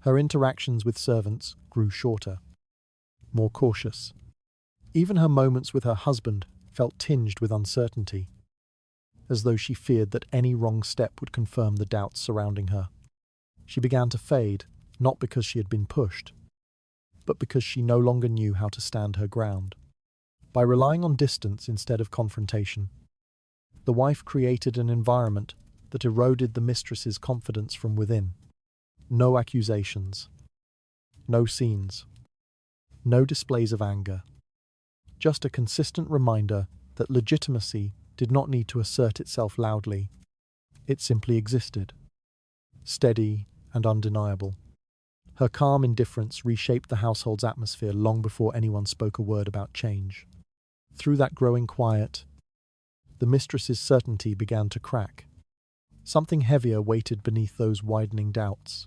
Her interactions with servants grew shorter, more cautious. Even her moments with her husband felt tinged with uncertainty, as though she feared that any wrong step would confirm the doubts surrounding her. She began to fade, not because she had been pushed, but because she no longer knew how to stand her ground. By relying on distance instead of confrontation, the wife created an environment that eroded the mistress's confidence from within. No accusations, no scenes, no displays of anger, just a consistent reminder that legitimacy did not need to assert itself loudly. It simply existed, steady and undeniable. Her calm indifference reshaped the household's atmosphere long before anyone spoke a word about change. Through that growing quiet, the mistress's certainty began to crack. Something heavier waited beneath those widening doubts,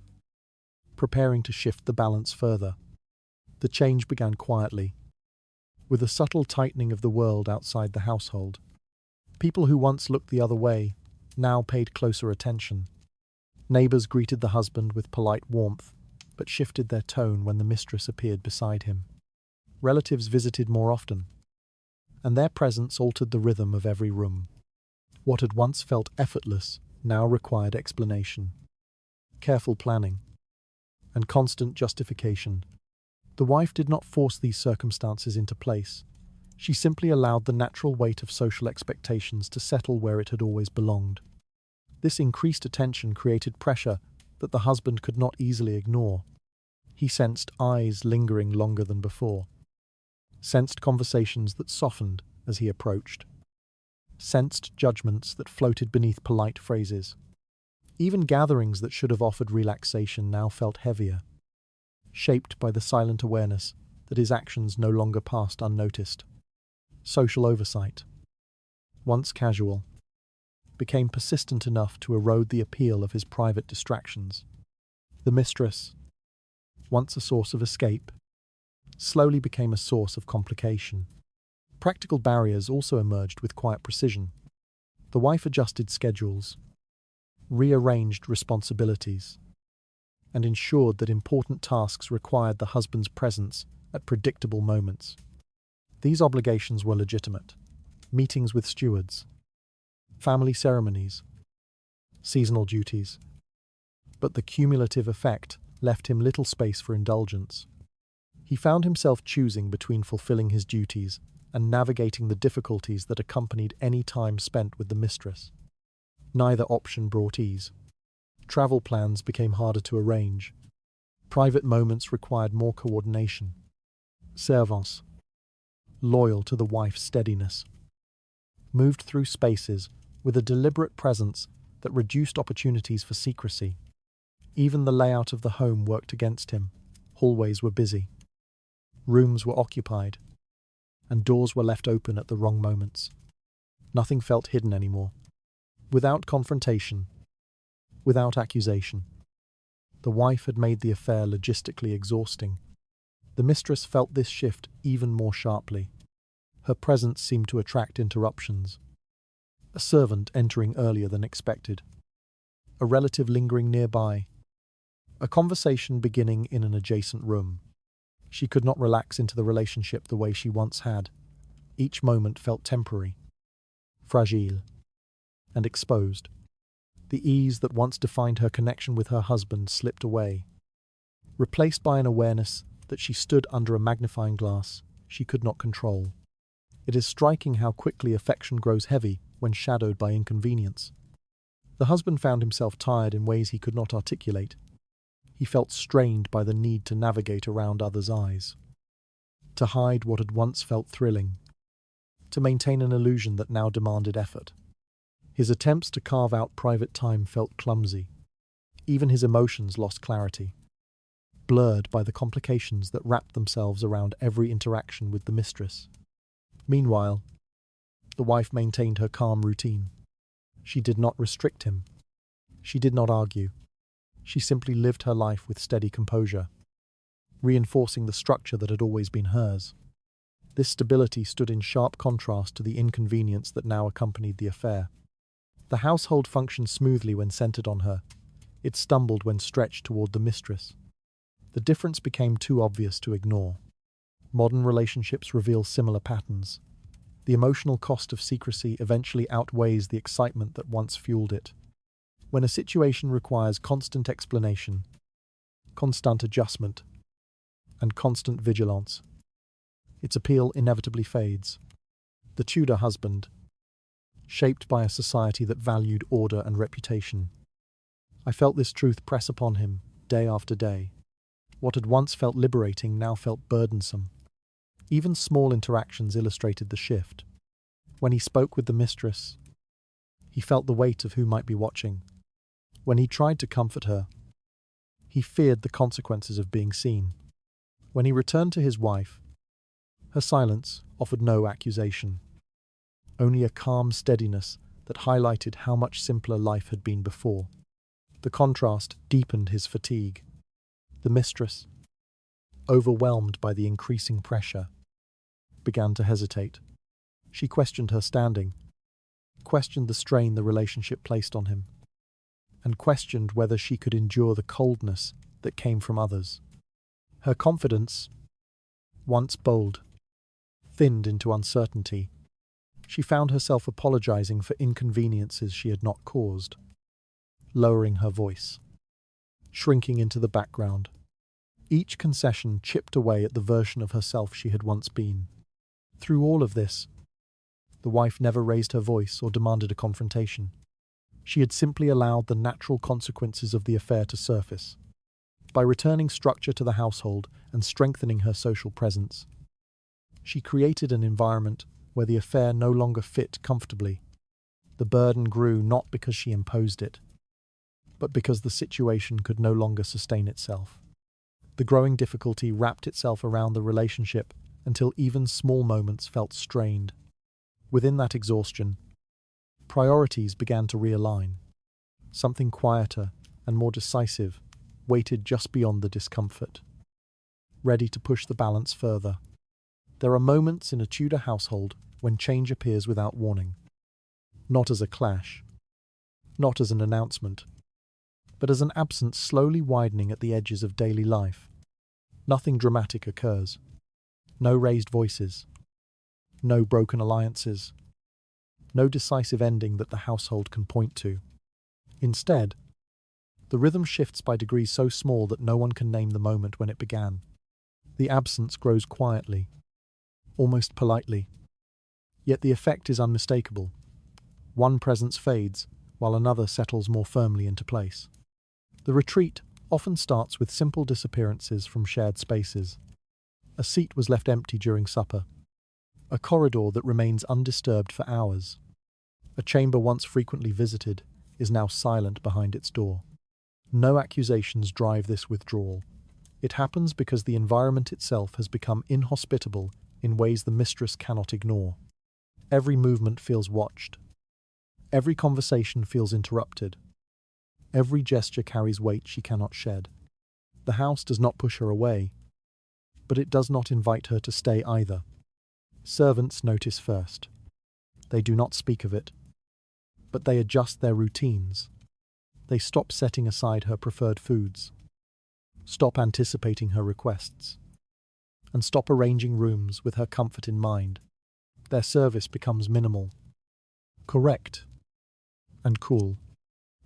preparing to shift the balance further. The change began quietly, with a subtle tightening of the world outside the household. People who once looked the other way now paid closer attention. Neighbors greeted the husband with polite warmth, but shifted their tone when the mistress appeared beside him. Relatives visited more often, and their presence altered the rhythm of every room. What had once felt effortless now required explanation, careful planning, and constant justification. The wife did not force these circumstances into place. She simply allowed the natural weight of social expectations to settle where it had always belonged. This increased attention created pressure that the husband could not easily ignore. He sensed eyes lingering longer than before, sensed conversations that softened as he approached, sensed judgments that floated beneath polite phrases. Even gatherings that should have offered relaxation now felt heavier, shaped by the silent awareness that his actions no longer passed unnoticed. Social oversight, once casual, became persistent enough to erode the appeal of his private distractions. The mistress, once a source of escape, slowly became a source of complication. Practical barriers also emerged with quiet precision. The wife adjusted schedules, rearranged responsibilities, and ensured that important tasks required the husband's presence at predictable moments. These obligations were legitimate: meetings with stewards, family ceremonies, seasonal duties. But the cumulative effect left him little space for indulgence. He found himself choosing between fulfilling his duties and navigating the difficulties that accompanied any time spent with the mistress. Neither option brought ease. Travel plans became harder to arrange. Private moments required more coordination. Servants, loyal to the wife's steadiness, moved through spaces with a deliberate presence that reduced opportunities for secrecy. Even the layout of the home worked against him. Hallways were busy. Rooms were occupied. And doors were left open at the wrong moments. Nothing felt hidden anymore. Without confrontation, without accusation, the wife had made the affair logistically exhausting. The mistress felt this shift even more sharply. Her presence seemed to attract interruptions. A servant entering earlier than expected. A relative lingering nearby. A conversation beginning in an adjacent room. She could not relax into the relationship the way she once had. Each moment felt temporary, fragile, and exposed. The ease that once defined her connection with her husband slipped away, replaced by an awareness that she stood under a magnifying glass she could not control. It is striking how quickly affection grows heavy when shadowed by inconvenience. The husband found himself tired in ways he could not articulate. He felt strained by the need to navigate around others' eyes, to hide what had once felt thrilling, to maintain an illusion that now demanded effort. His attempts to carve out private time felt clumsy. Even his emotions lost clarity, blurred by the complications that wrapped themselves around every interaction with the mistress. Meanwhile, the wife maintained her calm routine. She did not restrict him. She did not argue. She simply lived her life with steady composure, reinforcing the structure that had always been hers. This stability stood in sharp contrast to the inconvenience that now accompanied the affair. The household functioned smoothly when centered on her. It stumbled when stretched toward the mistress. The difference became too obvious to ignore. Modern relationships reveal similar patterns. The emotional cost of secrecy eventually outweighs the excitement that once fueled it. When a situation requires constant explanation, constant adjustment, and constant vigilance, its appeal inevitably fades. The Tudor husband, shaped by a society that valued order and reputation. I felt this truth press upon him, day after day. What had once felt liberating now felt burdensome. Even small interactions illustrated the shift. When he spoke with the mistress, he felt the weight of who might be watching. When he tried to comfort her, he feared the consequences of being seen. When he returned to his wife, her silence offered no accusation, only a calm steadiness that highlighted how much simpler life had been before. The contrast deepened his fatigue. The mistress, overwhelmed by the increasing pressure, began to hesitate. She questioned her standing, questioned the strain the relationship placed on him, and questioned whether she could endure the coldness that came from others. Her confidence, once bold, thinned into uncertainty. She found herself apologizing for inconveniences she had not caused, lowering her voice, shrinking into the background. Each concession chipped away at the version of herself she had once been. Through all of this, the wife never raised her voice or demanded a confrontation. She had simply allowed the natural consequences of the affair to surface. By returning structure to the household and strengthening her social presence, she created an environment where the affair no longer fit comfortably. The burden grew not because she imposed it, but because the situation could no longer sustain itself. The growing difficulty wrapped itself around the relationship until even small moments felt strained. Within that exhaustion, priorities began to realign. Something quieter and more decisive waited just beyond the discomfort, ready to push the balance further. There are moments in a Tudor household when change appears without warning. Not as a clash, not as an announcement, but as an absence slowly widening at the edges of daily life. Nothing dramatic occurs. No raised voices. No broken alliances. No decisive ending that the household can point to. Instead, the rhythm shifts by degrees so small that no one can name the moment when it began. The absence grows quietly, almost politely. Yet the effect is unmistakable. One presence fades, while another settles more firmly into place. The retreat often starts with simple disappearances from shared spaces. A seat was left empty during supper. A corridor that remains undisturbed for hours. A chamber once frequently visited is now silent behind its door. No accusations drive this withdrawal. It happens because the environment itself has become inhospitable in ways the mistress cannot ignore. Every movement feels watched. Every conversation feels interrupted. Every gesture carries weight she cannot shed. The house does not push her away, but it does not invite her to stay either. Servants notice first. They do not speak of it, but they adjust their routines. They stop setting aside her preferred foods, stop anticipating her requests, and stop arranging rooms with her comfort in mind. Their service becomes minimal, correct, and cool.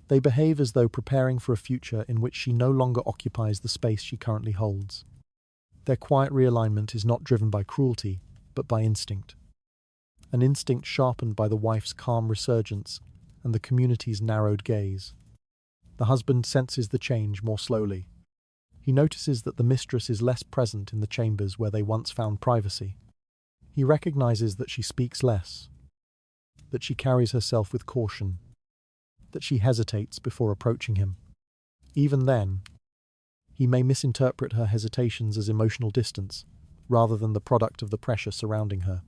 They behave as though preparing for a future in which she no longer occupies the space she currently holds. Their quiet realignment is not driven by cruelty, but by instinct. An instinct sharpened by the wife's calm resurgence and the community's narrowed gaze. The husband senses the change more slowly. He notices that the mistress is less present in the chambers where they once found privacy. He recognizes that she speaks less, that she carries herself with caution, that she hesitates before approaching him. Even then, he may misinterpret her hesitations as emotional distance, rather than the product of the pressure surrounding her.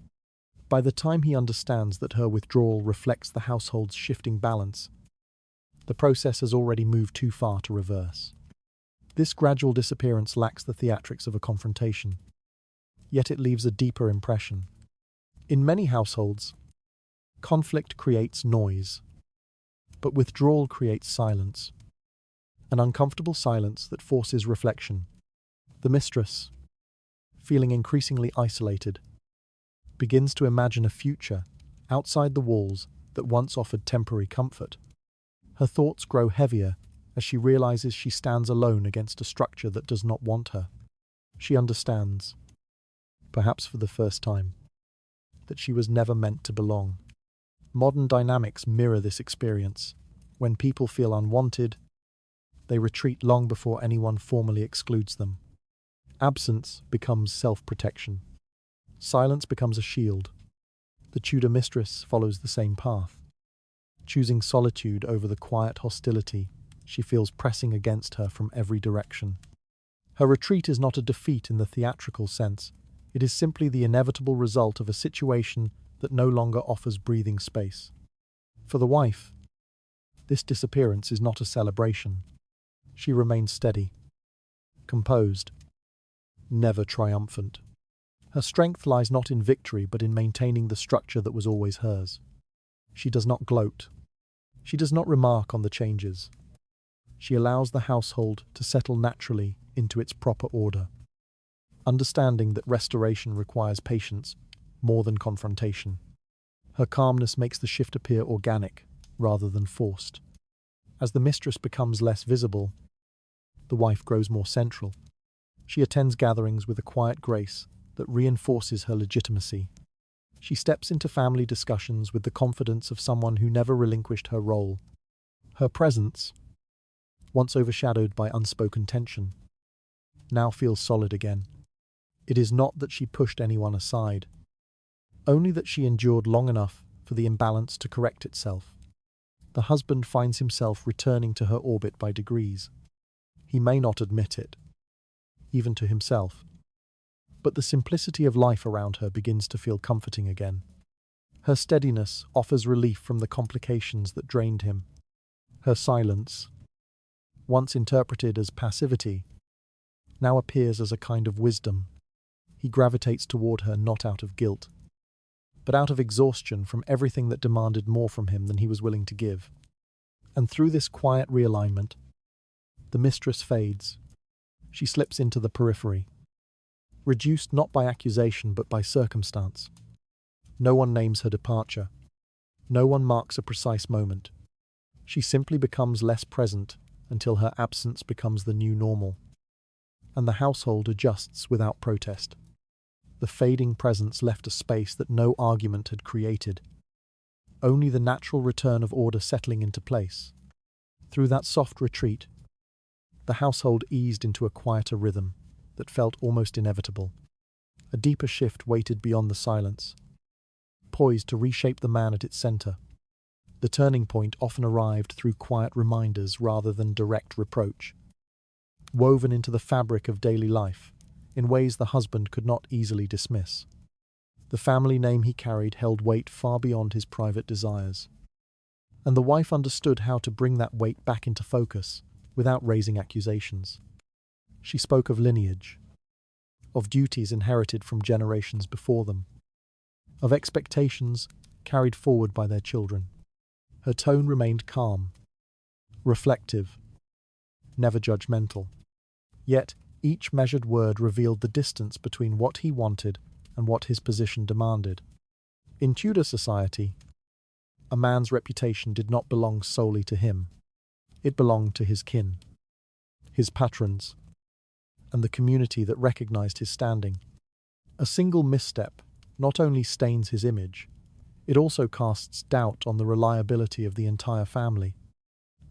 By the time he understands that her withdrawal reflects the household's shifting balance, the process has already moved too far to reverse. This gradual disappearance lacks the theatrics of a confrontation, yet it leaves a deeper impression. In many households, conflict creates noise, but withdrawal creates silence, an uncomfortable silence that forces reflection. The mistress, feeling increasingly isolated, begins to imagine a future outside the walls that once offered temporary comfort. Her thoughts grow heavier as she realizes she stands alone against a structure that does not want her. She understands, perhaps for the first time, that she was never meant to belong. Modern dynamics mirror this experience. When people feel unwanted, they retreat long before anyone formally excludes them. Absence becomes self-protection. Silence becomes a shield. The Tudor mistress follows the same path, choosing solitude over the quiet hostility she feels pressing against her from every direction. Her retreat is not a defeat in the theatrical sense. It is simply the inevitable result of a situation that no longer offers breathing space. For the wife, this disappearance is not a celebration. She remains steady, composed, never triumphant. Her strength lies not in victory, but in maintaining the structure that was always hers. She does not gloat. She does not remark on the changes. She allows the household to settle naturally into its proper order, understanding that restoration requires patience more than confrontation. Her calmness makes the shift appear organic rather than forced. As the mistress becomes less visible, the wife grows more central. She attends gatherings with a quiet grace that reinforces her legitimacy. She steps into family discussions with the confidence of someone who never relinquished her role. Her presence, once overshadowed by unspoken tension, now feels solid again. It is not that she pushed anyone aside, only that she endured long enough for the imbalance to correct itself. The husband finds himself returning to her orbit by degrees. He may not admit it, even to himself, but the simplicity of life around her begins to feel comforting again. Her steadiness offers relief from the complications that drained him. Her silence, once interpreted as passivity, now appears as a kind of wisdom. He gravitates toward her not out of guilt, but out of exhaustion from everything that demanded more from him than he was willing to give. And through this quiet realignment, the mistress fades. She slips into the periphery, reduced not by accusation but by circumstance. No one names her departure. No one marks a precise moment. She simply becomes less present until her absence becomes the new normal, and the household adjusts without protest. The fading presence left a space that no argument had created, only the natural return of order settling into place. Through that soft retreat, The household eased into a quieter rhythm that felt almost inevitable. A deeper shift waited beyond the silence, poised to reshape the man at its center. The turning point often arrived through quiet reminders rather than direct reproach, woven into the fabric of daily life in ways the husband could not easily dismiss. The family name he carried held weight far beyond his private desires, and the wife understood how to bring that weight back into focus without raising accusations. She spoke of lineage, of duties inherited from generations before them, of expectations carried forward by their children. Her tone remained calm, reflective, never judgmental. Yet each measured word revealed the distance between what he wanted and what his position demanded. In Tudor society, a man's reputation did not belong solely to him. It belonged to his kin, his patrons, and the community that recognized his standing. A single misstep not only stains his image, it also casts doubt on the reliability of the entire family.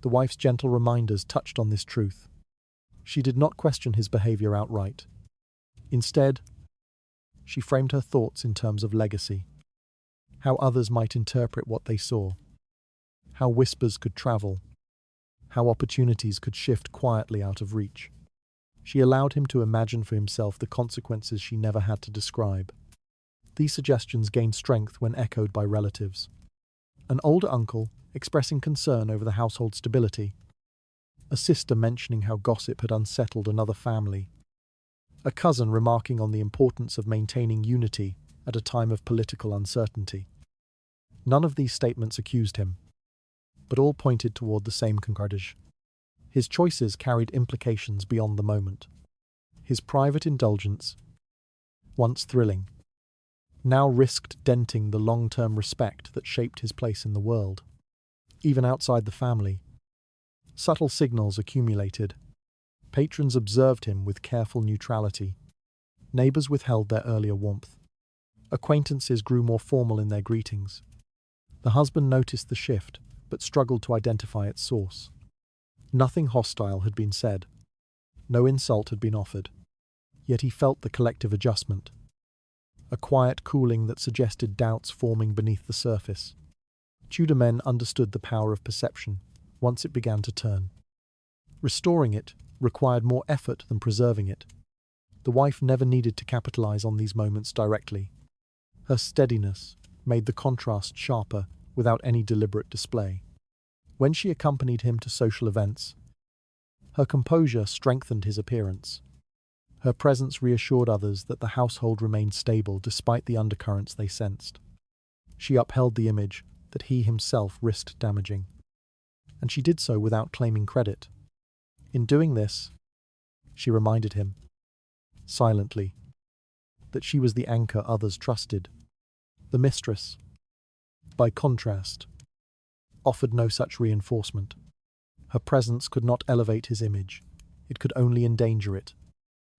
The wife's gentle reminders touched on this truth. She did not question his behavior outright. Instead, she framed her thoughts in terms of legacy, how others might interpret what they saw, how whispers could travel, how opportunities could shift quietly out of reach. She allowed him to imagine for himself the consequences she never had to describe. These suggestions gained strength when echoed by relatives. An older uncle expressing concern over the household stability, a sister mentioning how gossip had unsettled another family, a cousin remarking on the importance of maintaining unity at a time of political uncertainty. None of these statements accused him, but all pointed toward the same conclusion. His choices carried implications beyond the moment. His private indulgence, once thrilling, now risked denting the long-term respect that shaped his place in the world. Even outside the family, subtle signals accumulated. Patrons observed him with careful neutrality. Neighbors withheld their earlier warmth. Acquaintances grew more formal in their greetings. The husband noticed the shift, but struggled to identify its source. Nothing hostile had been said. No insult had been offered. Yet he felt the collective adjustment, a quiet cooling that suggested doubts forming beneath the surface. Tudor men understood the power of perception once it began to turn. Restoring it required more effort than preserving it. The wife never needed to capitalize on these moments directly. Her steadiness made the contrast sharper without any deliberate display. When she accompanied him to social events, her composure strengthened his appearance. Her presence reassured others that the household remained stable despite the undercurrents they sensed. She upheld the image that he himself risked damaging, and she did so without claiming credit. In doing this, she reminded him, silently, that she was the anchor others trusted. The mistress, by contrast, offered no such reinforcement. Her presence could not elevate his image, it could only endanger it.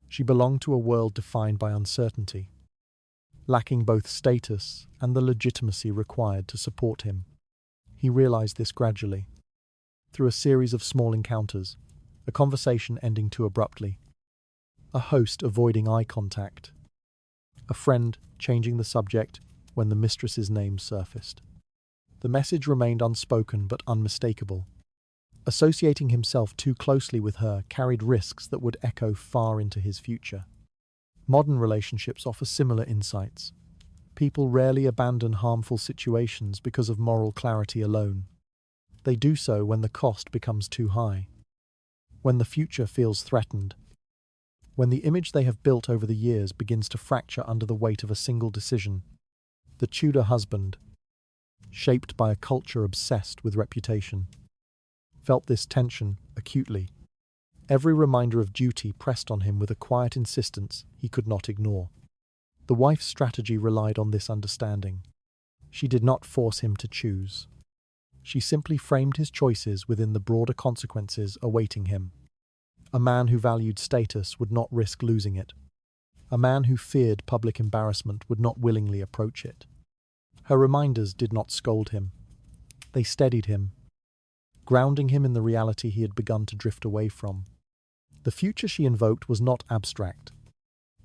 She belonged to a world defined by uncertainty, lacking both status and the legitimacy required to support him. He realized this gradually, through a series of small encounters, a conversation ending too abruptly, a host avoiding eye contact, a friend changing the subject when the mistress's name surfaced. The message remained unspoken but unmistakable. Associating himself too closely with her carried risks that would echo far into his future. Modern relationships offer similar insights. People rarely abandon harmful situations because of moral clarity alone. They do so when the cost becomes too high, when the future feels threatened, when the image they have built over the years begins to fracture under the weight of a single decision. The Tudor husband, shaped by a culture obsessed with reputation, felt this tension acutely. Every reminder of duty pressed on him with a quiet insistence he could not ignore. The wife's strategy relied on this understanding. She did not force him to choose. She simply framed his choices within the broader consequences awaiting him. A man who valued status would not risk losing it. A man who feared public embarrassment would not willingly approach it. Her reminders did not scold him. They steadied him, grounding him in the reality he had begun to drift away from. The future she invoked was not abstract.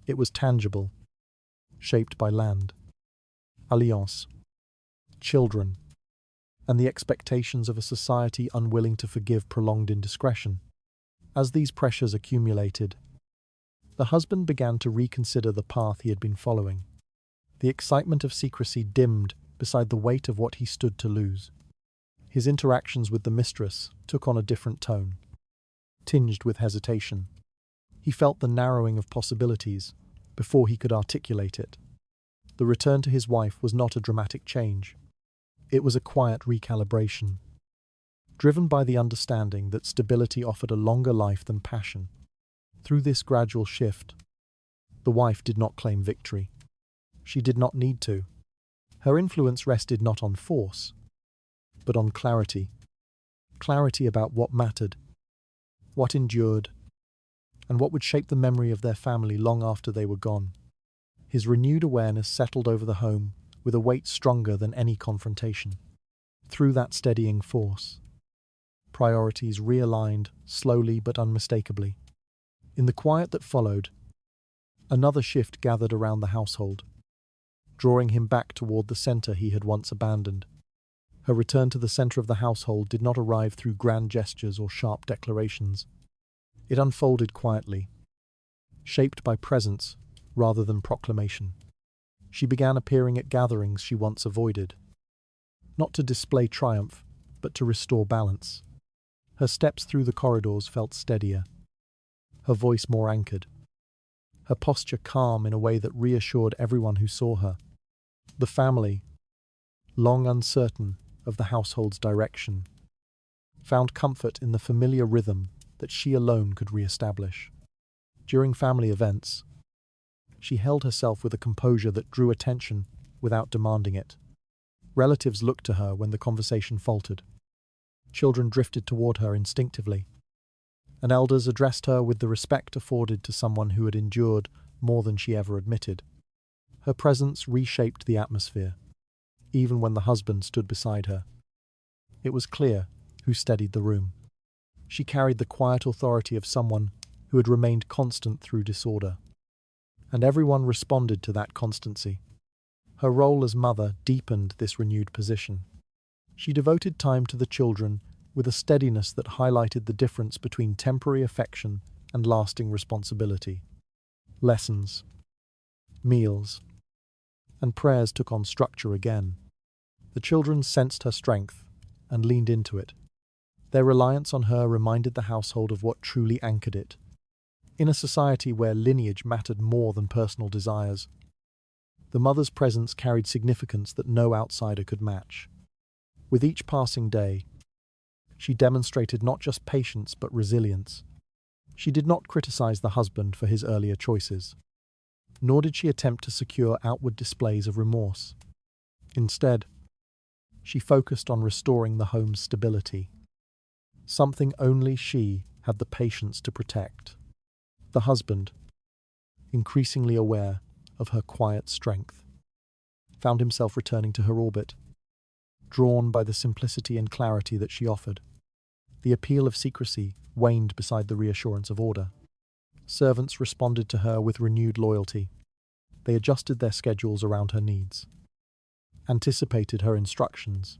It was tangible, shaped by land, alliance, children, and the expectations of a society unwilling to forgive prolonged indiscretion. As these pressures accumulated, the husband began to reconsider the path he had been following. The excitement of secrecy dimmed beside the weight of what he stood to lose. His interactions with the mistress took on a different tone, tinged with hesitation. He felt the narrowing of possibilities before he could articulate it. The return to his wife was not a dramatic change. It was a quiet recalibration, driven by the understanding that stability offered a longer life than passion. Through this gradual shift, the wife did not claim victory. She did not need to. Her influence rested not on force, but on clarity. Clarity about what mattered, what endured, and what would shape the memory of their family long after they were gone. His renewed awareness settled over the home with a weight stronger than any confrontation. Through that steadying force, priorities realigned slowly but unmistakably. In the quiet that followed, another shift gathered around the household, drawing him back toward the center he had once abandoned. Her return to the center of the household did not arrive through grand gestures or sharp declarations. It unfolded quietly, shaped by presence rather than proclamation. She began appearing at gatherings she once avoided, not to display triumph, but to restore balance. Her steps through the corridors felt steadier, her voice more anchored, her posture calm in a way that reassured everyone who saw her. The family, long uncertain of the household's direction, found comfort in the familiar rhythm that she alone could re-establish. During family events, she held herself with a composure that drew attention without demanding it. Relatives looked to her when the conversation faltered. Children drifted toward her instinctively, and elders addressed her with the respect afforded to someone who had endured more than she ever admitted. Her presence reshaped the atmosphere, even when the husband stood beside her. It was clear who steadied the room. She carried the quiet authority of someone who had remained constant through disorder, and everyone responded to that constancy. Her role as mother deepened this renewed position. She devoted time to the children with a steadiness that highlighted the difference between temporary affection and lasting responsibility. Lessons, meals, and prayers took on structure again. The children sensed her strength and leaned into it. Their reliance on her reminded the household of what truly anchored it. In a society where lineage mattered more than personal desires, the mother's presence carried significance that no outsider could match. With each passing day, she demonstrated not just patience but resilience. She did not criticize the husband for his earlier choices, nor did she attempt to secure outward displays of remorse. Instead, she focused on restoring the home's stability, something only she had the patience to protect. The husband, increasingly aware of her quiet strength, found himself returning to her orbit, drawn by the simplicity and clarity that she offered. The appeal of secrecy waned beside the reassurance of order. Servants responded to her with renewed loyalty. They adjusted their schedules around her needs, anticipated her instructions,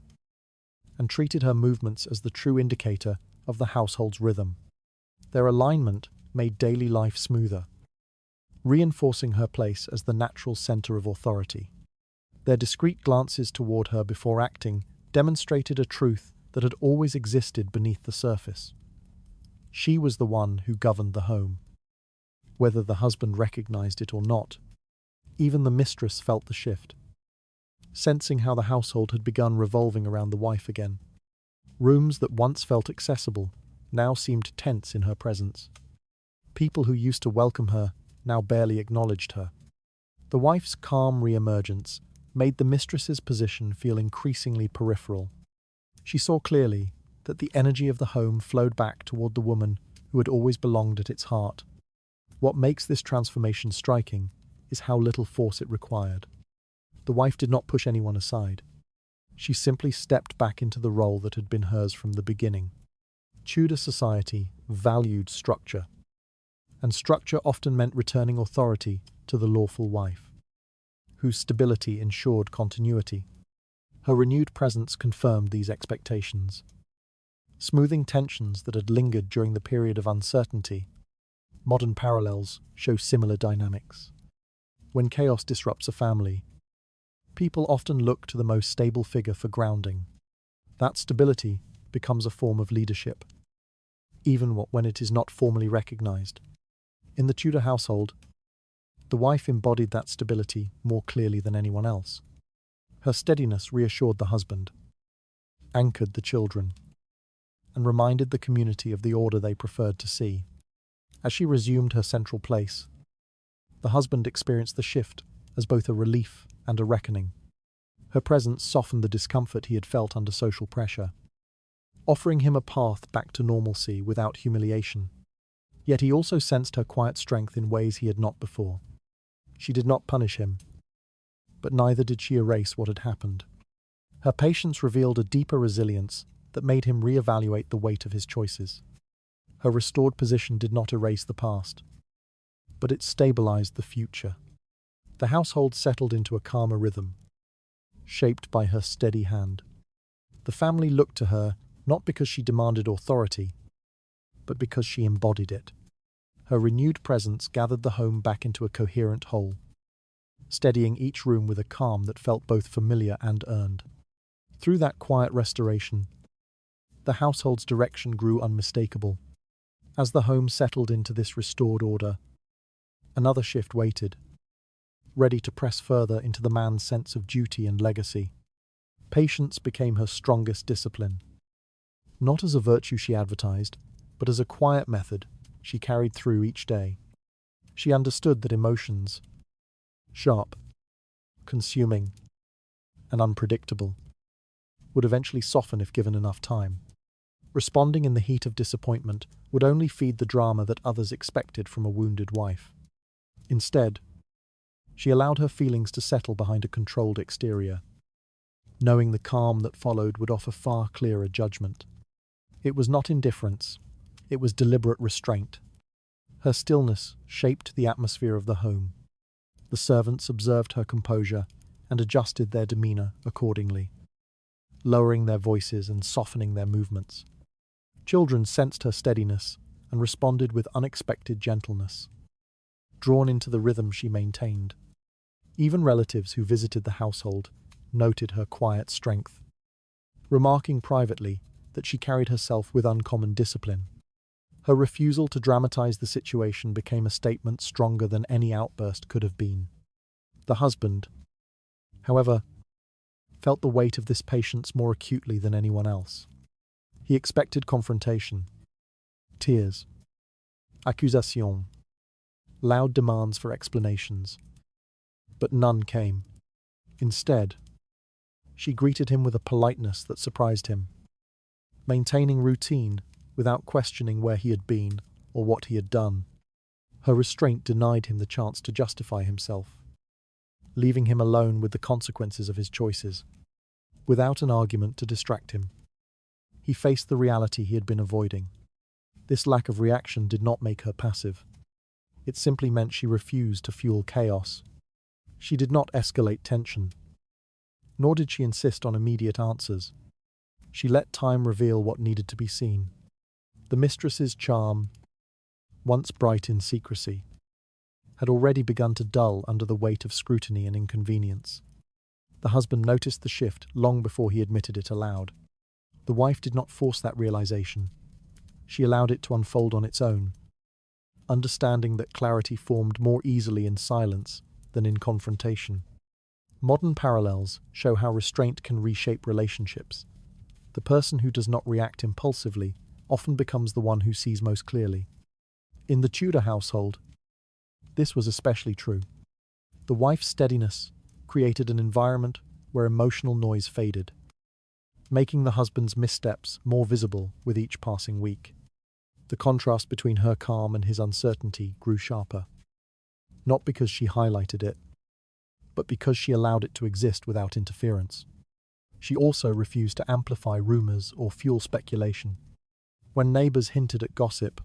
and treated her movements as the true indicator of the household's rhythm. Their alignment made daily life smoother, reinforcing her place as the natural center of authority. Their discreet glances toward her before acting demonstrated a truth that had always existed beneath the surface. She was the one who governed the home. Whether the husband recognized it or not, even the mistress felt the shift, sensing how the household had begun revolving around the wife again. Rooms that once felt accessible now seemed tense in her presence. People who used to welcome her now barely acknowledged her. The wife's calm re-emergence made the mistress's position feel increasingly peripheral. She saw clearly that the energy of the home flowed back toward the woman who had always belonged at its heart. What makes this transformation striking is how little force it required. The wife did not push anyone aside. She simply stepped back into the role that had been hers from the beginning. Tudor society valued structure, and structure often meant returning authority to the lawful wife, whose stability ensured continuity. Her renewed presence confirmed these expectations, smoothing tensions that had lingered during the period of uncertainty. Modern parallels show similar dynamics. When chaos disrupts a family, people often look to the most stable figure for grounding. That stability becomes a form of leadership, even when it is not formally recognized. In the Tudor household, the wife embodied that stability more clearly than anyone else. Her steadiness reassured the husband, anchored the children, and reminded the community of the order they preferred to see. As she resumed her central place, the husband experienced the shift as both a relief and a reckoning. Her presence softened the discomfort he had felt under social pressure, offering him a path back to normalcy without humiliation. Yet he also sensed her quiet strength in ways he had not before. She did not punish him, but neither did she erase what had happened. Her patience revealed a deeper resilience that made him reevaluate the weight of his choices. Her restored position did not erase the past, but it stabilized the future. The household settled into a calmer rhythm, shaped by her steady hand. The family looked to her not because she demanded authority, but because she embodied it. Her renewed presence gathered the home back into a coherent whole, steadying each room with a calm that felt both familiar and earned. Through that quiet restoration, the household's direction grew unmistakable. As the home settled into this restored order, another shift waited, ready to press further into the man's sense of duty and legacy. Patience became her strongest discipline, not as a virtue she advertised, but as a quiet method she carried through each day. She understood that emotions, sharp, consuming, and unpredictable, would eventually soften if given enough time. Responding in the heat of disappointment would only feed the drama that others expected from a wounded wife. Instead, she allowed her feelings to settle behind a controlled exterior, knowing the calm that followed would offer far clearer judgment. It was not indifference, it was deliberate restraint. Her stillness shaped the atmosphere of the home. The servants observed her composure and adjusted their demeanor accordingly, lowering their voices and softening their movements. Children sensed her steadiness and responded with unexpected gentleness, drawn into the rhythm she maintained. Even relatives who visited the household noted her quiet strength, remarking privately that she carried herself with uncommon discipline. Her refusal to dramatize the situation became a statement stronger than any outburst could have been. The husband, however, felt the weight of this patience more acutely than anyone else. He expected confrontation, tears, accusation, loud demands for explanations, but none came. Instead, she greeted him with a politeness that surprised him, maintaining routine without questioning where he had been or what he had done. Her restraint denied him the chance to justify himself, leaving him alone with the consequences of his choices. Without an argument to distract him, he faced the reality he had been avoiding. This lack of reaction did not make her passive. It simply meant she refused to fuel chaos. She did not escalate tension, nor did she insist on immediate answers. She let time reveal what needed to be seen. The mistress's charm, once bright in secrecy, had already begun to dull under the weight of scrutiny and inconvenience. The husband noticed the shift long before he admitted it aloud. The wife did not force that realization. She allowed it to unfold on its own, understanding that clarity formed more easily in silence than in confrontation. Modern parallels show how restraint can reshape relationships. The person who does not react impulsively often becomes the one who sees most clearly. In the Tudor household, this was especially true. The wife's steadiness created an environment where emotional noise faded, making the husband's missteps more visible with each passing week. The contrast between her calm and his uncertainty grew sharper, not because she highlighted it, but because she allowed it to exist without interference. She also refused to amplify rumors or fuel speculation. When neighbors hinted at gossip,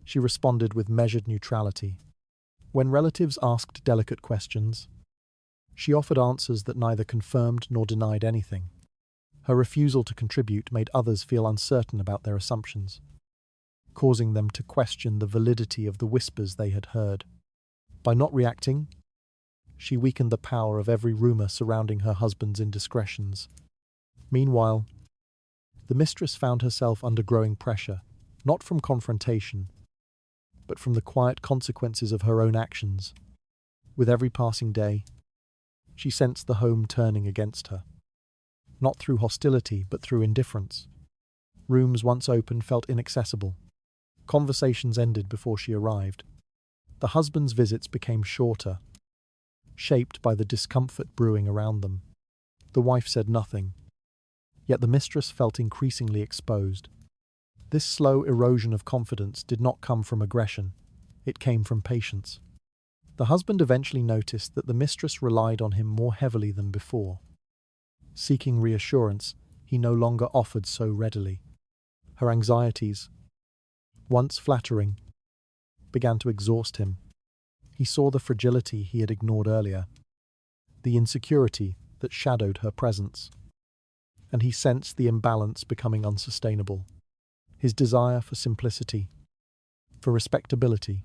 She responded with measured neutrality. When relatives asked delicate questions, she offered answers that neither confirmed nor denied anything. Her refusal to contribute made others feel uncertain about their assumptions, causing them to question the validity of the whispers they had heard. By not reacting, she weakened the power of every rumor surrounding her husband's indiscretions. Meanwhile, the mistress found herself under growing pressure, not from confrontation, but from the quiet consequences of her own actions. With every passing day, she sensed the home turning against her, not through hostility but through indifference. Rooms once open felt inaccessible. Conversations ended before she arrived. The husband's visits became shorter, shaped by the discomfort brewing around them. The wife said nothing, yet the mistress felt increasingly exposed. This slow erosion of confidence did not come from aggression, it came from patience. The husband eventually noticed that the mistress relied on him more heavily than before. Seeking reassurance, he no longer offered so readily. Her anxieties, once flattering, began to exhaust him. He saw the fragility he had ignored earlier, the insecurity that shadowed her presence, and he sensed the imbalance becoming unsustainable. His desire for simplicity, for respectability,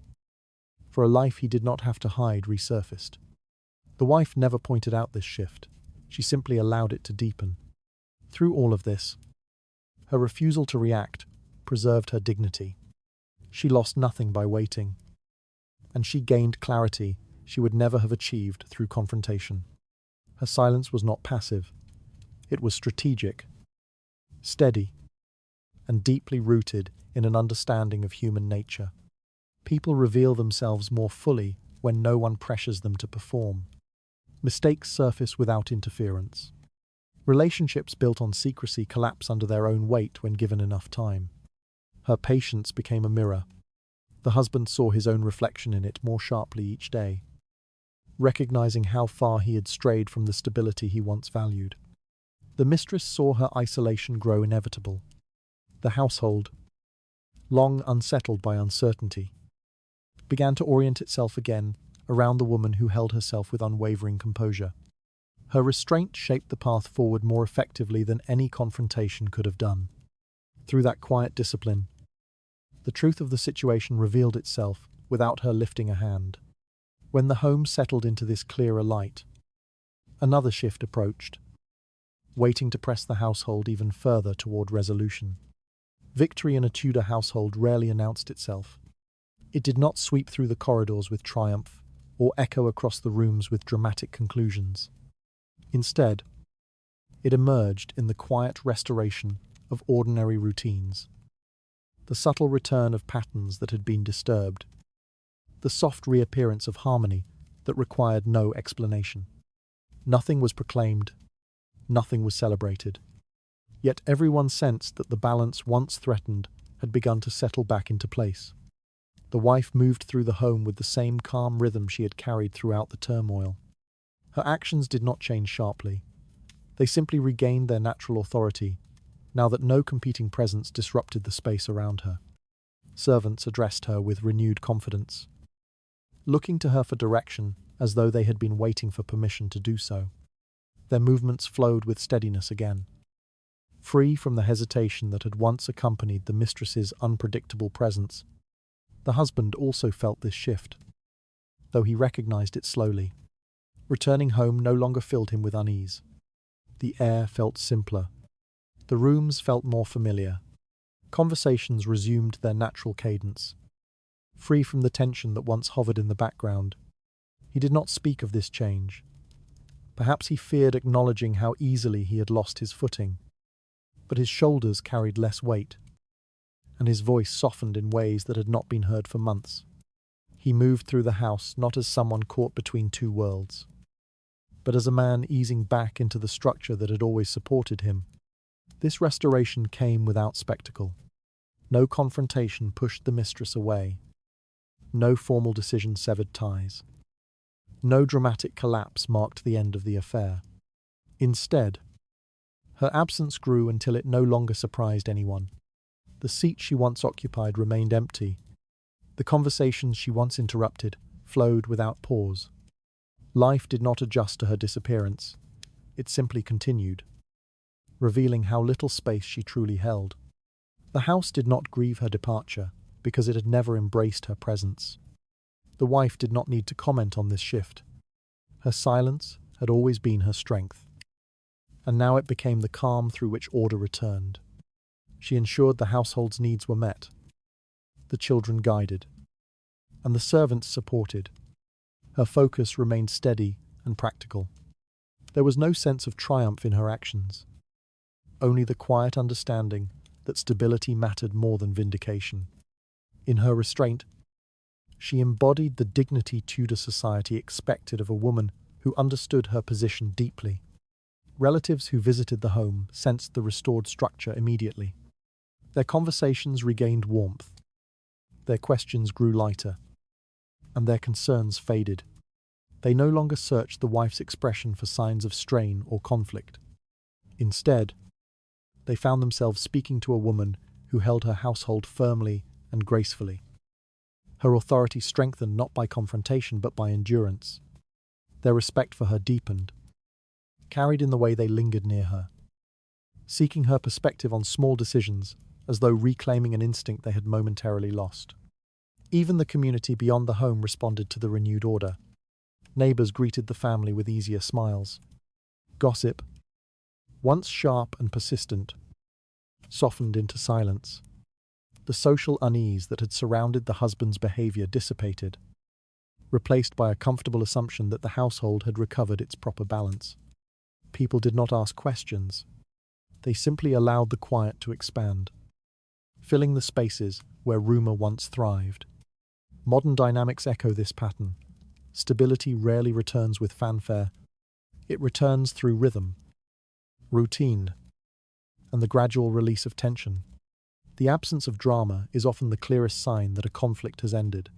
for a life he did not have to hide resurfaced. The wife never pointed out this shift. She simply allowed it to deepen. Through all of this, her refusal to react preserved her dignity. She lost nothing by waiting, and she gained clarity she would never have achieved through confrontation. Her silence was not passive. It was strategic, steady, and deeply rooted in an understanding of human nature. People reveal themselves more fully when no one pressures them to perform. Mistakes surface without interference. Relationships built on secrecy collapse under their own weight when given enough time. Her patience became a mirror. The husband saw his own reflection in it more sharply each day, recognizing how far he had strayed from the stability he once valued. The mistress saw her isolation grow inevitable. The household, long unsettled by uncertainty, began to orient itself again around the woman who held herself with unwavering composure. Her restraint shaped the path forward more effectively than any confrontation could have done. Through that quiet discipline, the truth of the situation revealed itself without her lifting a hand. When the home settled into this clearer light, another shift approached, waiting to press the household even further toward resolution. Victory in a Tudor household rarely announced itself. It did not sweep through the corridors with triumph or echo across the rooms with dramatic conclusions. Instead, it emerged in the quiet restoration of ordinary routines, the subtle return of patterns that had been disturbed, the soft reappearance of harmony that required no explanation. Nothing was proclaimed, nothing was celebrated. Yet everyone sensed that the balance once threatened had begun to settle back into place. The wife moved through the home with the same calm rhythm she had carried throughout the turmoil. Her actions did not change sharply. They simply regained their natural authority, now that no competing presence disrupted the space around her. Servants addressed her with renewed confidence, looking to her for direction as though they had been waiting for permission to do so. Their movements flowed with steadiness again, free from the hesitation that had once accompanied the mistress's unpredictable presence. The husband also felt this shift, though he recognized it slowly. Returning home no longer filled him with unease. The air felt simpler. The rooms felt more familiar. Conversations resumed their natural cadence, free from the tension that once hovered in the background. He did not speak of this change. Perhaps he feared acknowledging how easily he had lost his footing. But his shoulders carried less weight, and his voice softened in ways that had not been heard for months. He moved through the house not as someone caught between two worlds, but as a man easing back into the structure that had always supported him. This restoration came without spectacle. No confrontation pushed the mistress away. No formal decision severed ties. No dramatic collapse marked the end of the affair. Instead, her absence grew until it no longer surprised anyone. The seat she once occupied remained empty, The conversations she once interrupted flowed without pause. Life did not adjust to her disappearance. It simply continued, revealing how little space she truly held. The house did not grieve her departure because it had never embraced her presence. The wife did not need to comment on this shift. Her silence had always been her strength, and now it became the calm through which order returned. She ensured the household's needs were met, the children guided, and the servants supported. Her focus remained steady and practical. There was no sense of triumph in her actions, only the quiet understanding that stability mattered more than vindication. In her restraint, she embodied the dignity Tudor society expected of a woman who understood her position deeply. Relatives who visited the home sensed the restored structure immediately. Their conversations regained warmth, their questions grew lighter, and their concerns faded. They no longer searched the wife's expression for signs of strain or conflict. Instead, they found themselves speaking to a woman who held her household firmly and gracefully. Her authority strengthened not by confrontation but by endurance. Their respect for her deepened, carried in the way they lingered near her, seeking her perspective on small decisions as though reclaiming an instinct they had momentarily lost. Even the community beyond the home responded to the renewed order. Neighbors greeted the family with easier smiles. Gossip, once sharp and persistent, softened into silence. The social unease that had surrounded the husband's behavior dissipated, replaced by a comfortable assumption that the household had recovered its proper balance. People did not ask questions. They simply allowed the quiet to expand, filling the spaces where rumor once thrived. Modern dynamics echo this pattern. Stability rarely returns with fanfare. It returns through rhythm, routine, and the gradual release of tension. The absence of drama is often the clearest sign that a conflict has ended.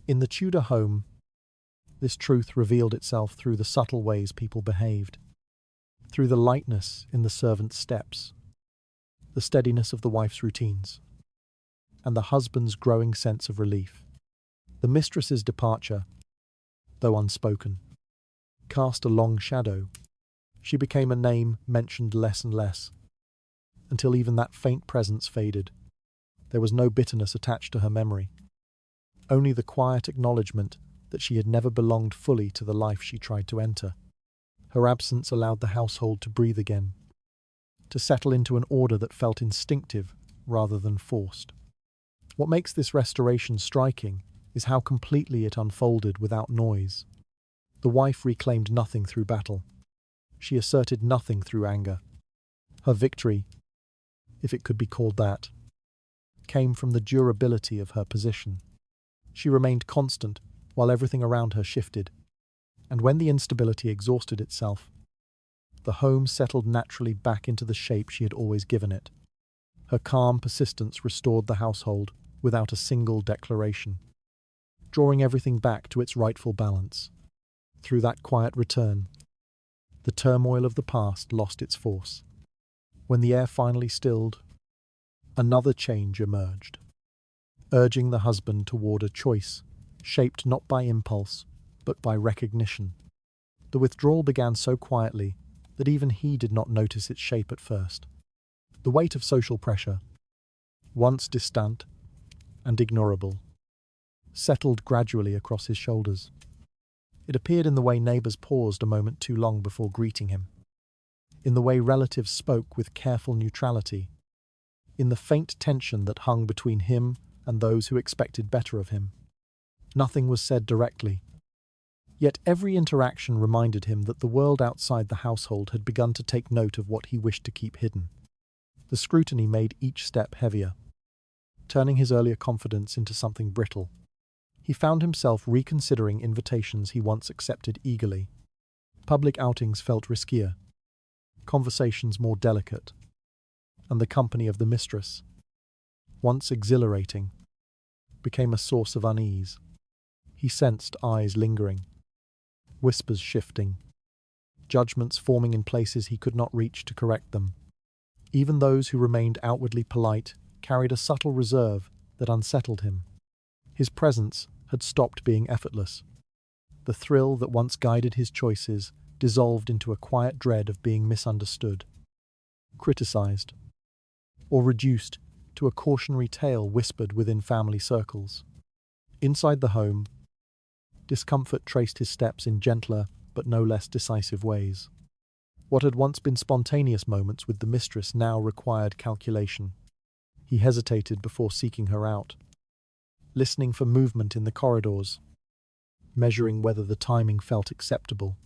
In the Tudor home, this truth revealed itself through the subtle ways people behaved, through the lightness in the servants' steps, the steadiness of the wife's routines, and the husband's growing sense of relief. The mistress's departure, though unspoken, cast a long shadow. She became a name mentioned less and less, until even that faint presence faded. There was no bitterness attached to her memory, only the quiet acknowledgement that she had never belonged fully to the life she tried to enter. Her absence allowed the household to breathe again, to settle into an order that felt instinctive rather than forced. What makes this restoration striking is how completely it unfolded without noise. The wife reclaimed nothing through battle. She asserted nothing through anger. Her victory, if it could be called that, came from the durability of her position. She remained constant while everything around her shifted, and when the instability exhausted itself, the home settled naturally back into the shape she had always given it. Her calm persistence restored the household without a single declaration, drawing everything back to its rightful balance. Through that quiet return, the turmoil of the past lost its force. When the air finally stilled, another change emerged, urging the husband toward a choice shaped not by impulse, but by recognition. The withdrawal began so quietly that even he did not notice its shape at first. The weight of social pressure, once distant and ignorable, settled gradually across his shoulders. It appeared in the way neighbors paused a moment too long before greeting him, in the way relatives spoke with careful neutrality, in the faint tension that hung between him and those who expected better of him. Nothing was said directly, yet every interaction reminded him that the world outside the household had begun to take note of what he wished to keep hidden. The scrutiny made each step heavier, turning his earlier confidence into something brittle. He found himself reconsidering invitations he once accepted eagerly. Public outings felt riskier, conversations more delicate, and the company of the mistress, once exhilarating, became a source of unease. He sensed eyes lingering, whispers shifting, judgments forming in places he could not reach to correct them. Even those who remained outwardly polite carried a subtle reserve that unsettled him. His presence had stopped being effortless. The thrill that once guided his choices dissolved into a quiet dread of being misunderstood, criticized, or reduced to a cautionary tale whispered within family circles. Inside the home, discomfort traced his steps in gentler but no less decisive ways. What had once been spontaneous moments with the mistress now required calculation. He hesitated before seeking her out, listening for movement in the corridors, measuring whether the timing felt acceptable.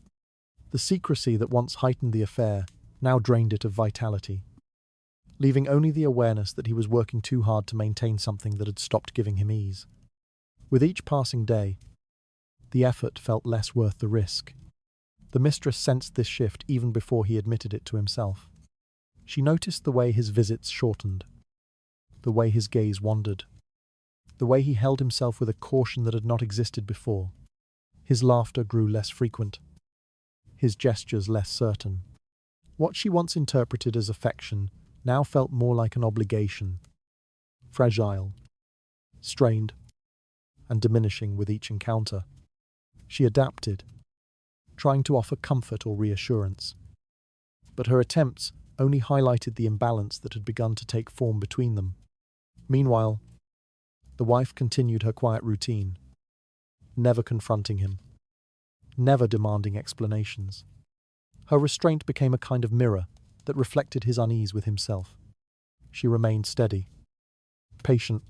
The secrecy that once heightened the affair now drained it of vitality, leaving only the awareness that he was working too hard to maintain something that had stopped giving him ease. With each passing day, the effort felt less worth the risk. The mistress sensed this shift even before he admitted it to himself. She noticed the way his visits shortened, the way his gaze wandered, the way he held himself with a caution that had not existed before. His laughter grew less frequent, his gestures less certain. What she once interpreted as affection now felt more like an obligation, fragile, strained, and diminishing with each encounter. She adapted, trying to offer comfort or reassurance. But her attempts only highlighted the imbalance that had begun to take form between them. Meanwhile, the wife continued her quiet routine, never confronting him, never demanding explanations. Her restraint became a kind of mirror that reflected his unease with himself. She remained steady, patient,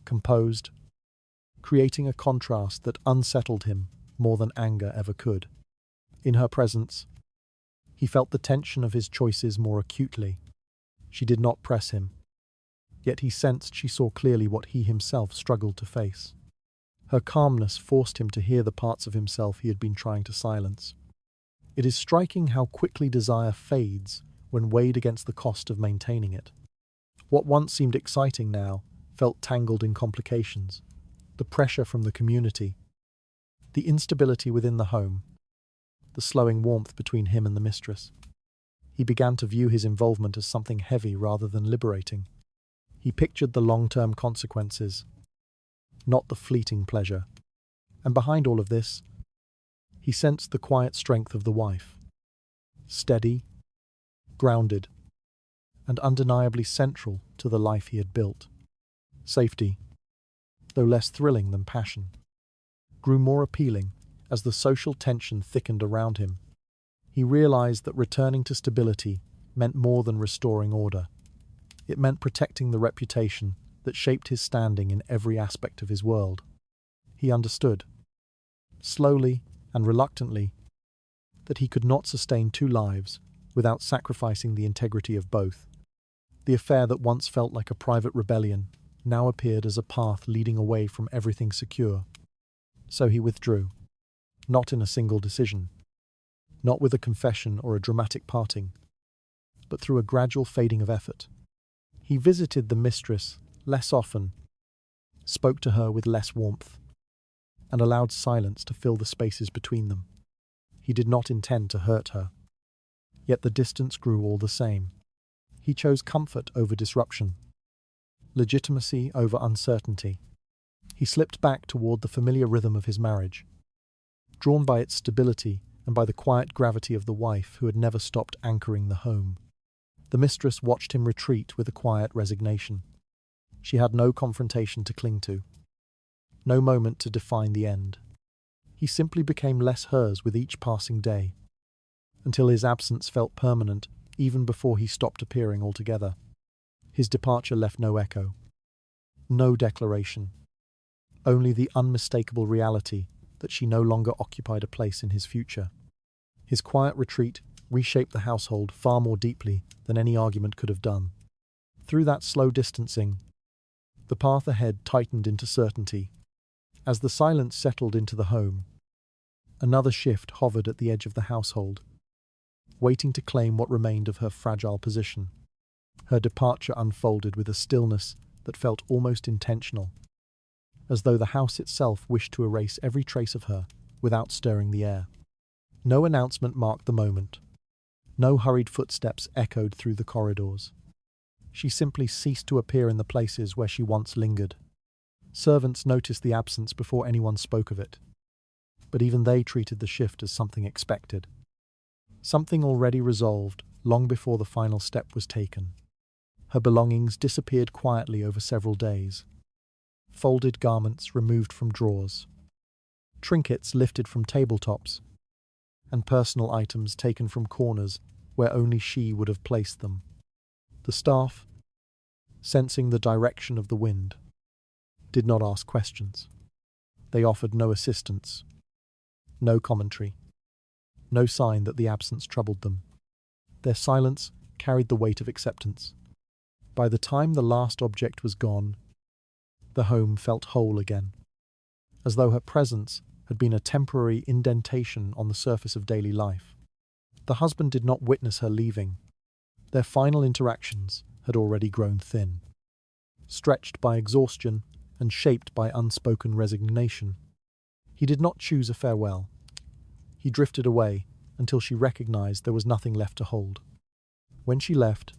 composed, creating a contrast that unsettled him more than anger ever could. In her presence, he felt the tension of his choices more acutely. She did not press him, yet he sensed she saw clearly what he himself struggled to face. Her calmness forced him to hear the parts of himself he had been trying to silence. It is striking how quickly desire fades when weighed against the cost of maintaining it. What once seemed exciting now felt tangled in complications. The pressure from the community, the instability within the home, the slowing warmth between him and the mistress. He began to view his involvement as something heavy rather than liberating. He pictured the long-term consequences, not the fleeting pleasure. And behind all of this, he sensed the quiet strength of the wife, steady, grounded, and undeniably central to the life he had built. Safety, though less thrilling than passion, grew more appealing as the social tension thickened around him. He realized that returning to stability meant more than restoring order. It meant protecting the reputation that shaped his standing in every aspect of his world. He understood, slowly and reluctantly, that he could not sustain two lives without sacrificing the integrity of both. The affair that once felt like a private rebellion now appeared as a path leading away from everything secure. So he withdrew, not in a single decision, not with a confession or a dramatic parting, but through a gradual fading of effort. He visited the mistress less often, spoke to her with less warmth, and allowed silence to fill the spaces between them. He did not intend to hurt her, yet the distance grew all the same. He chose comfort over disruption, legitimacy over uncertainty. He slipped back toward the familiar rhythm of his marriage, drawn by its stability and by the quiet gravity of the wife who had never stopped anchoring the home. The mistress watched him retreat with a quiet resignation. She had no confrontation to cling to, no moment to define the end. He simply became less hers with each passing day, until his absence felt permanent even before he stopped appearing altogether. His departure left no echo, no declaration, only the unmistakable reality that she no longer occupied a place in his future. His quiet retreat reshaped the household far more deeply than any argument could have done. Through that slow distancing, the path ahead tightened into certainty. As the silence settled into the home, another shift hovered at the edge of the household, waiting to claim what remained of her fragile position. Her departure unfolded with a stillness that felt almost intentional, as though the house itself wished to erase every trace of her without stirring the air. No announcement marked the moment. No hurried footsteps echoed through the corridors. She simply ceased to appear in the places where she once lingered. Servants noticed the absence before anyone spoke of it, but even they treated the shift as something expected, something already resolved long before the final step was taken. Her belongings disappeared quietly over several days. Folded garments removed from drawers, trinkets lifted from tabletops, and personal items taken from corners where only she would have placed them. The staff, sensing the direction of the wind, did not ask questions. They offered no assistance, no commentary, no sign that the absence troubled them. Their silence carried the weight of acceptance. By the time the last object was gone, the home felt whole again, as though her presence had been a temporary indentation on the surface of daily life. The husband did not witness her leaving. Their final interactions had already grown thin. Stretched by exhaustion and shaped by unspoken resignation, he did not choose a farewell. He drifted away until she recognized there was nothing left to hold. When she left,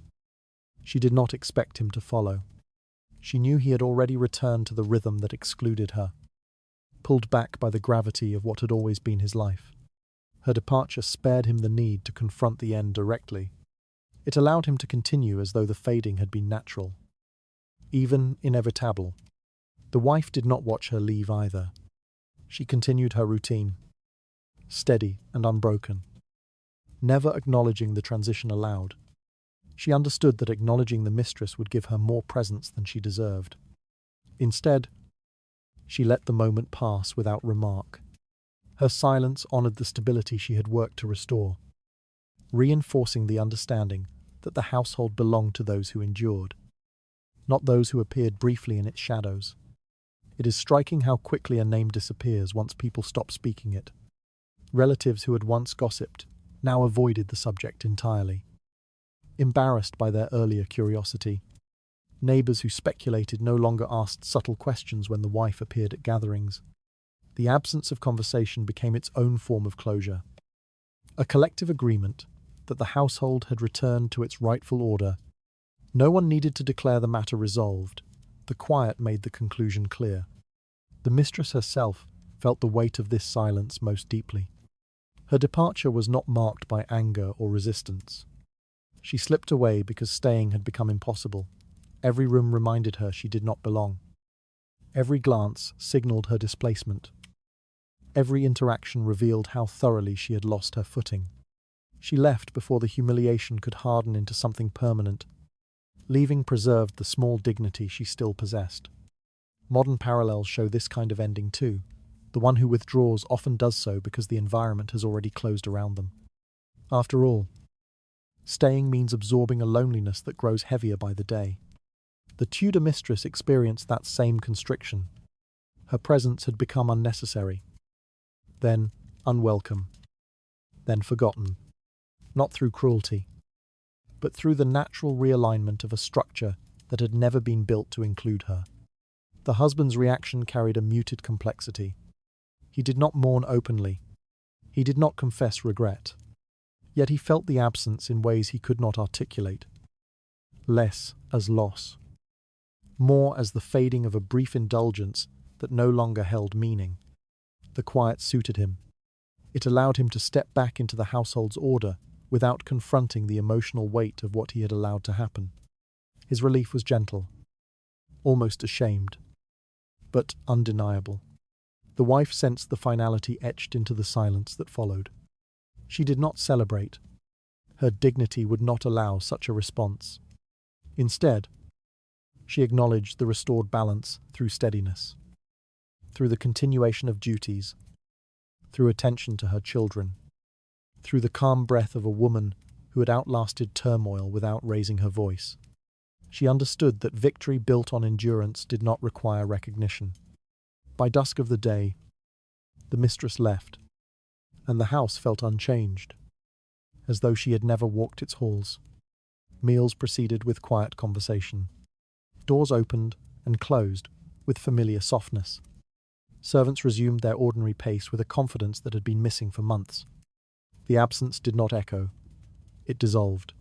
she did not expect him to follow. She knew he had already returned to the rhythm that excluded her, pulled back by the gravity of what had always been his life. Her departure spared him the need to confront the end directly. It allowed him to continue as though the fading had been natural, even inevitable. The wife did not watch her leave either. She continued her routine, steady and unbroken, never acknowledging the transition aloud. She understood that acknowledging the mistress would give her more presence than she deserved. Instead, she let the moment pass without remark. Her silence honored the stability she had worked to restore, reinforcing the understanding that the household belonged to those who endured, not those who appeared briefly in its shadows. It is striking how quickly a name disappears once people stop speaking it. Relatives who had once gossiped now avoided the subject entirely, embarrassed by their earlier curiosity. Neighbours who speculated no longer asked subtle questions when the wife appeared at gatherings. The absence of conversation became its own form of closure, a collective agreement that the household had returned to its rightful order. No one needed to declare the matter resolved. The quiet made the conclusion clear. The mistress herself felt the weight of this silence most deeply. Her departure was not marked by anger or resistance. She slipped away because staying had become impossible. Every room reminded her she did not belong. Every glance signaled her displacement. Every interaction revealed how thoroughly she had lost her footing. She left before the humiliation could harden into something permanent, leaving preserved the small dignity she still possessed. Modern parallels show this kind of ending too. The one who withdraws often does so because the environment has already closed around them. After all, staying means absorbing a loneliness that grows heavier by the day. The Tudor mistress experienced that same constriction. Her presence had become unnecessary, then unwelcome, then forgotten, not through cruelty, but through the natural realignment of a structure that had never been built to include her. The husband's reaction carried a muted complexity. He did not mourn openly. He did not confess regret. Yet he felt the absence in ways he could not articulate. Less as loss. More as the fading of a brief indulgence that no longer held meaning. The quiet suited him. It allowed him to step back into the household's order without confronting the emotional weight of what he had allowed to happen. His relief was gentle, almost ashamed, but undeniable. The wife sensed the finality etched into the silence that followed. She did not celebrate. Her dignity would not allow such a response. Instead, she acknowledged the restored balance through steadiness, through the continuation of duties, through attention to her children, through the calm breath of a woman who had outlasted turmoil without raising her voice. She understood that victory built on endurance did not require recognition. By dusk of the day, the mistress left, and the house felt unchanged, as though she had never walked its halls. Meals proceeded with quiet conversation. Doors opened and closed with familiar softness. Servants resumed their ordinary pace with a confidence that had been missing for months. The absence did not echo. It dissolved.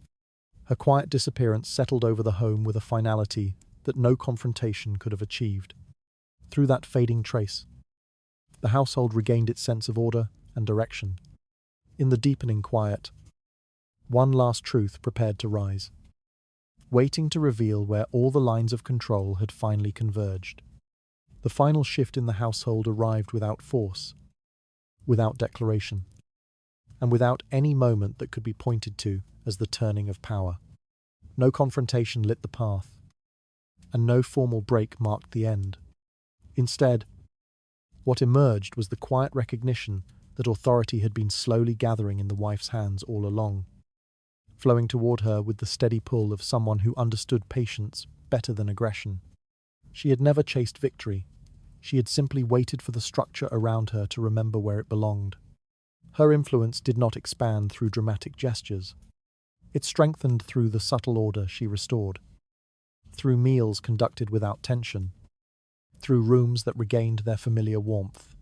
Her quiet disappearance settled over the home with a finality that no confrontation could have achieved. Through that fading trace, the household regained its sense of order and direction. In the deepening quiet, one last truth prepared to rise, waiting to reveal where all the lines of control had finally converged. The final shift in the household arrived without force, without declaration, and without any moment that could be pointed to as the turning of power. No confrontation lit the path, and no formal break marked the end. Instead, what emerged was the quiet recognition that authority had been slowly gathering in the wife's hands all along, flowing toward her with the steady pull of someone who understood patience better than aggression. She had never chased victory. She had simply waited for the structure around her to remember where it belonged. Her influence did not expand through dramatic gestures. It strengthened through the subtle order she restored, through meals conducted without tension, through rooms that regained their familiar warmth,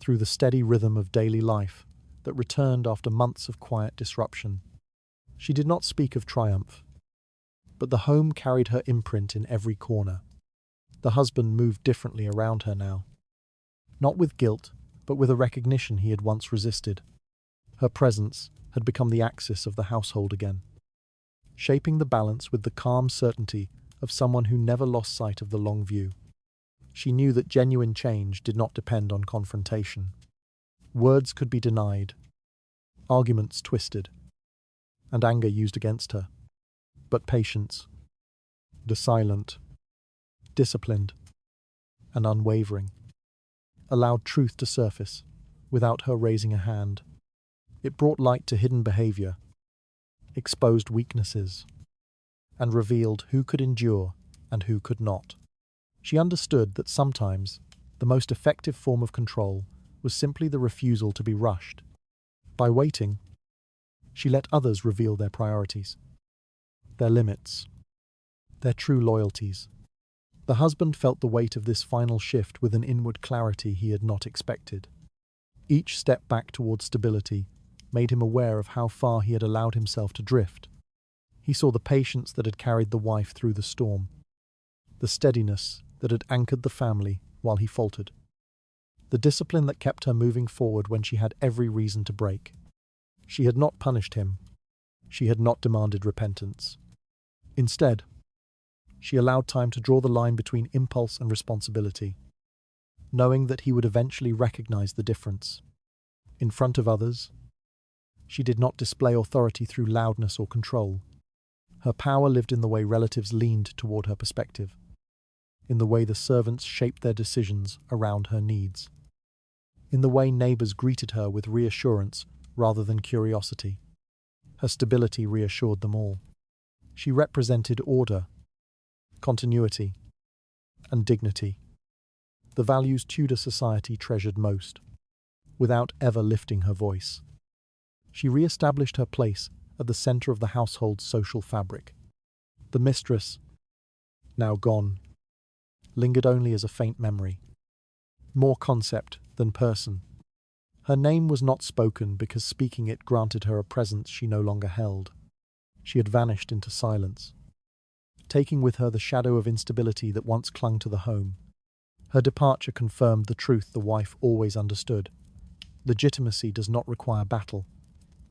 through the steady rhythm of daily life that returned after months of quiet disruption. She did not speak of triumph, but the home carried her imprint in every corner. The husband moved differently around her now, not with guilt, but with a recognition he had once resisted. Her presence had become the axis of the household again, shaping the balance with the calm certainty of someone who never lost sight of the long view. She knew that genuine change did not depend on confrontation. Words could be denied, arguments twisted, and anger used against her. But patience, the silent, disciplined, and unwavering, allowed truth to surface without her raising a hand. It brought light to hidden behavior, exposed weaknesses, and revealed who could endure and who could not. She understood that sometimes the most effective form of control was simply the refusal to be rushed. By waiting, she let others reveal their priorities, their limits, their true loyalties. The husband felt the weight of this final shift with an inward clarity he had not expected. Each step back toward stability made him aware of how far he had allowed himself to drift. He saw the patience that had carried the wife through the storm, the steadiness that had anchored the family while he faltered, the discipline that kept her moving forward when she had every reason to break. She had not punished him. She had not demanded repentance. Instead, she allowed time to draw the line between impulse and responsibility, knowing that he would eventually recognize the difference. In front of others, she did not display authority through loudness or control. Her power lived in the way relatives leaned toward her perspective, in the way the servants shaped their decisions around her needs, in the way neighbors greeted her with reassurance rather than curiosity. Her stability reassured them all. She represented order, continuity, and dignity, the values Tudor society treasured most, without ever lifting her voice. She re-established her place at the center of the household's social fabric. The mistress, now gone, lingered only as a faint memory, more concept than person. Her name was not spoken because speaking it granted her a presence she no longer held. She had vanished into silence, taking with her the shadow of instability that once clung to the home. Her departure confirmed the truth the wife always understood. Legitimacy does not require battle.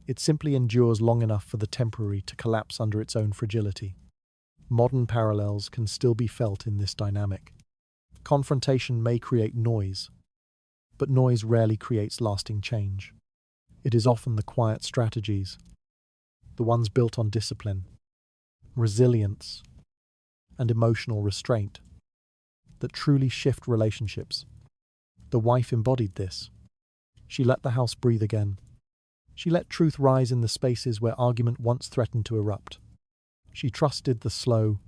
It simply endures long enough for the temporary to collapse under its own fragility. Modern parallels can still be felt in this dynamic. Confrontation may create noise, but noise rarely creates lasting change. It is often the quiet strategies, the ones built on discipline, resilience, and emotional restraint, that truly shift relationships. The wife embodied this. She let the house breathe again. She let truth rise in the spaces where argument once threatened to erupt. She trusted the slow,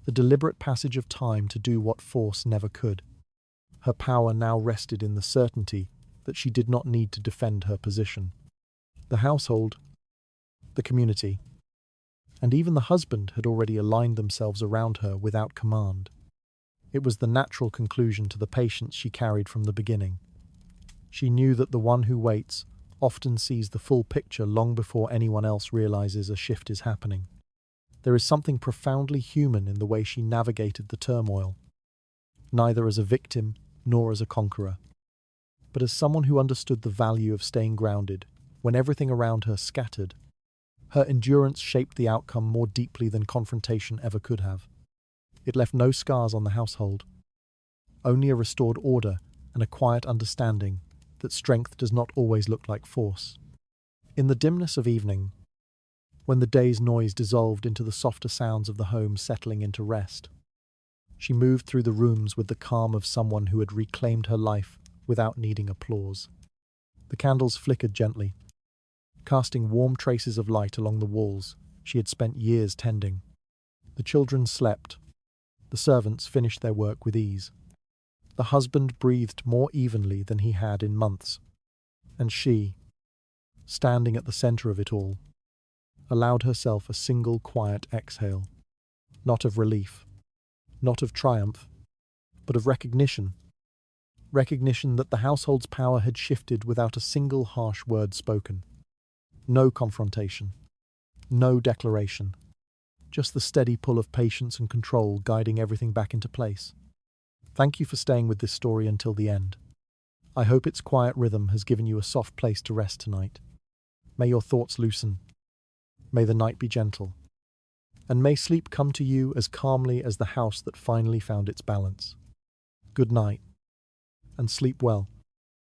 the deliberate passage of time to do what force never could. Her power now rested in the certainty that she did not need to defend her position. The household, the community, and even the husband had already aligned themselves around her without command. It was the natural conclusion to the patience she carried from the beginning. She knew that the one who waits often sees the full picture long before anyone else realizes a shift is happening. There is something profoundly human in the way she navigated the turmoil. neither as a victim nor as a conqueror, but as someone who understood the value of staying grounded when everything around her scattered. Her endurance shaped the outcome more deeply than confrontation ever could have. It left no scars on the household, only a restored order and a quiet understanding that strength does not always look like force. In the dimness of evening, when the day's noise dissolved into the softer sounds of the home settling into rest, she moved through the rooms with the calm of someone who had reclaimed her life without needing applause. The candles flickered gently, casting warm traces of light along the walls she had spent years tending. The children slept. The servants finished their work with ease. The husband breathed more evenly than he had in months, and she, standing at the center of it all, allowed herself a single quiet exhale, not of relief, not of triumph, but of recognition. Recognition that the household's power had shifted without a single harsh word spoken. No confrontation, no declaration, just the steady pull of patience and control guiding everything back into place. Thank you for staying with this story until the end. I hope its quiet rhythm has given you a soft place to rest tonight. May your thoughts loosen. May the night be gentle. And may sleep come to you as calmly as the house that finally found its balance. Good night, and sleep well.